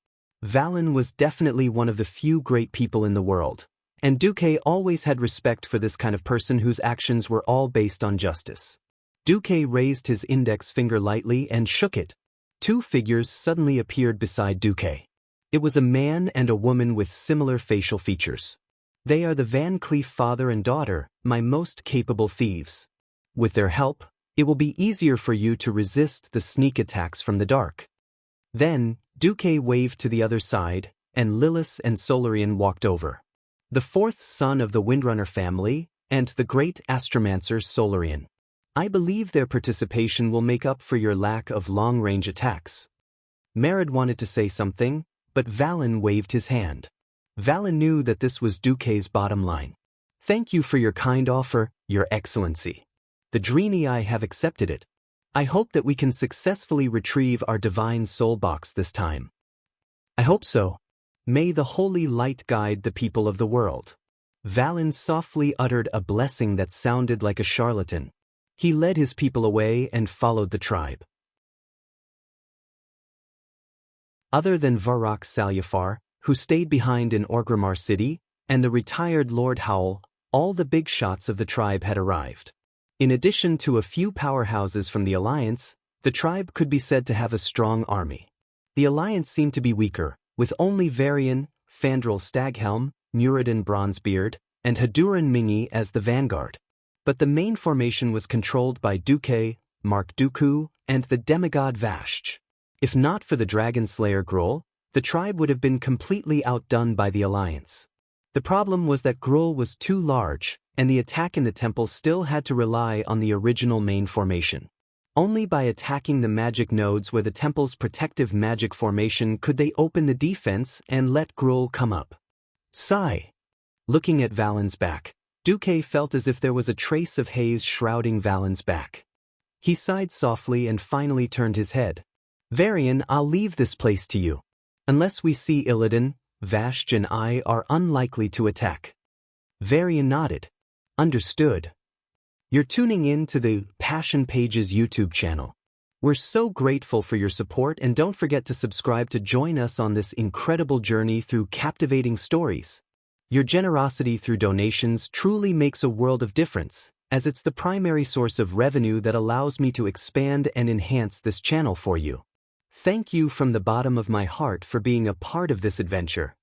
Valen was definitely one of the few great people in the world, and Duque always had respect for this kind of person whose actions were all based on justice. Duque raised his index finger lightly and shook it. Two figures suddenly appeared beside Duque. It was a man and a woman with similar facial features. They are the Van Cleef father and daughter, my most capable thieves. With their help, it will be easier for you to resist the sneak attacks from the dark. Then, Duque waved to the other side, and Lilith and Solarian walked over. The fourth son of the Windrunner family, and the great astromancer Solarian. I believe their participation will make up for your lack of long-range attacks. Merritt wanted to say something, but Valen waved his hand. Valen knew that this was Duque's bottom line. Thank you for your kind offer, Your Excellency. The Deity I have accepted it. I hope that we can successfully retrieve our divine soul box this time. I hope so. May the holy light guide the people of the world. Valen softly uttered a blessing that sounded like a charlatan. He led his people away and followed the tribe. Other than Varrock Salyafar, who stayed behind in Orgrimmar City, and the retired Lord Howl, all the big shots of the tribe had arrived. In addition to a few powerhouses from the Alliance, the tribe could be said to have a strong army. The Alliance seemed to be weaker, with only Varian, Fandral Staghelm, Muradin Bronzebeard, and Haduran Mingi as the vanguard. But the main formation was controlled by Duque, Mark Dooku, and the demigod Vashj. If not for the Dragon Slayer Gruul, the tribe would have been completely outdone by the Alliance. The problem was that Gruul was too large, and the attack in the temple still had to rely on the original main formation. Only by attacking the magic nodes where the temple's protective magic formation could they open the defense and let Gruul come up. Sigh. Looking at Valen's back, Duque felt as if there was a trace of haze shrouding Valen's back. He sighed softly and finally turned his head. Varian, I'll leave this place to you. Unless we see Illidan, Vashj and I are unlikely to attack. Varian nodded. Understood. You're tuning in to the Passion Pages YouTube channel. We're so grateful for your support, and don't forget to subscribe to join us on this incredible journey through captivating stories. Your generosity through donations truly makes a world of difference, as it's the primary source of revenue that allows me to expand and enhance this channel for you. Thank you from the bottom of my heart for being a part of this adventure.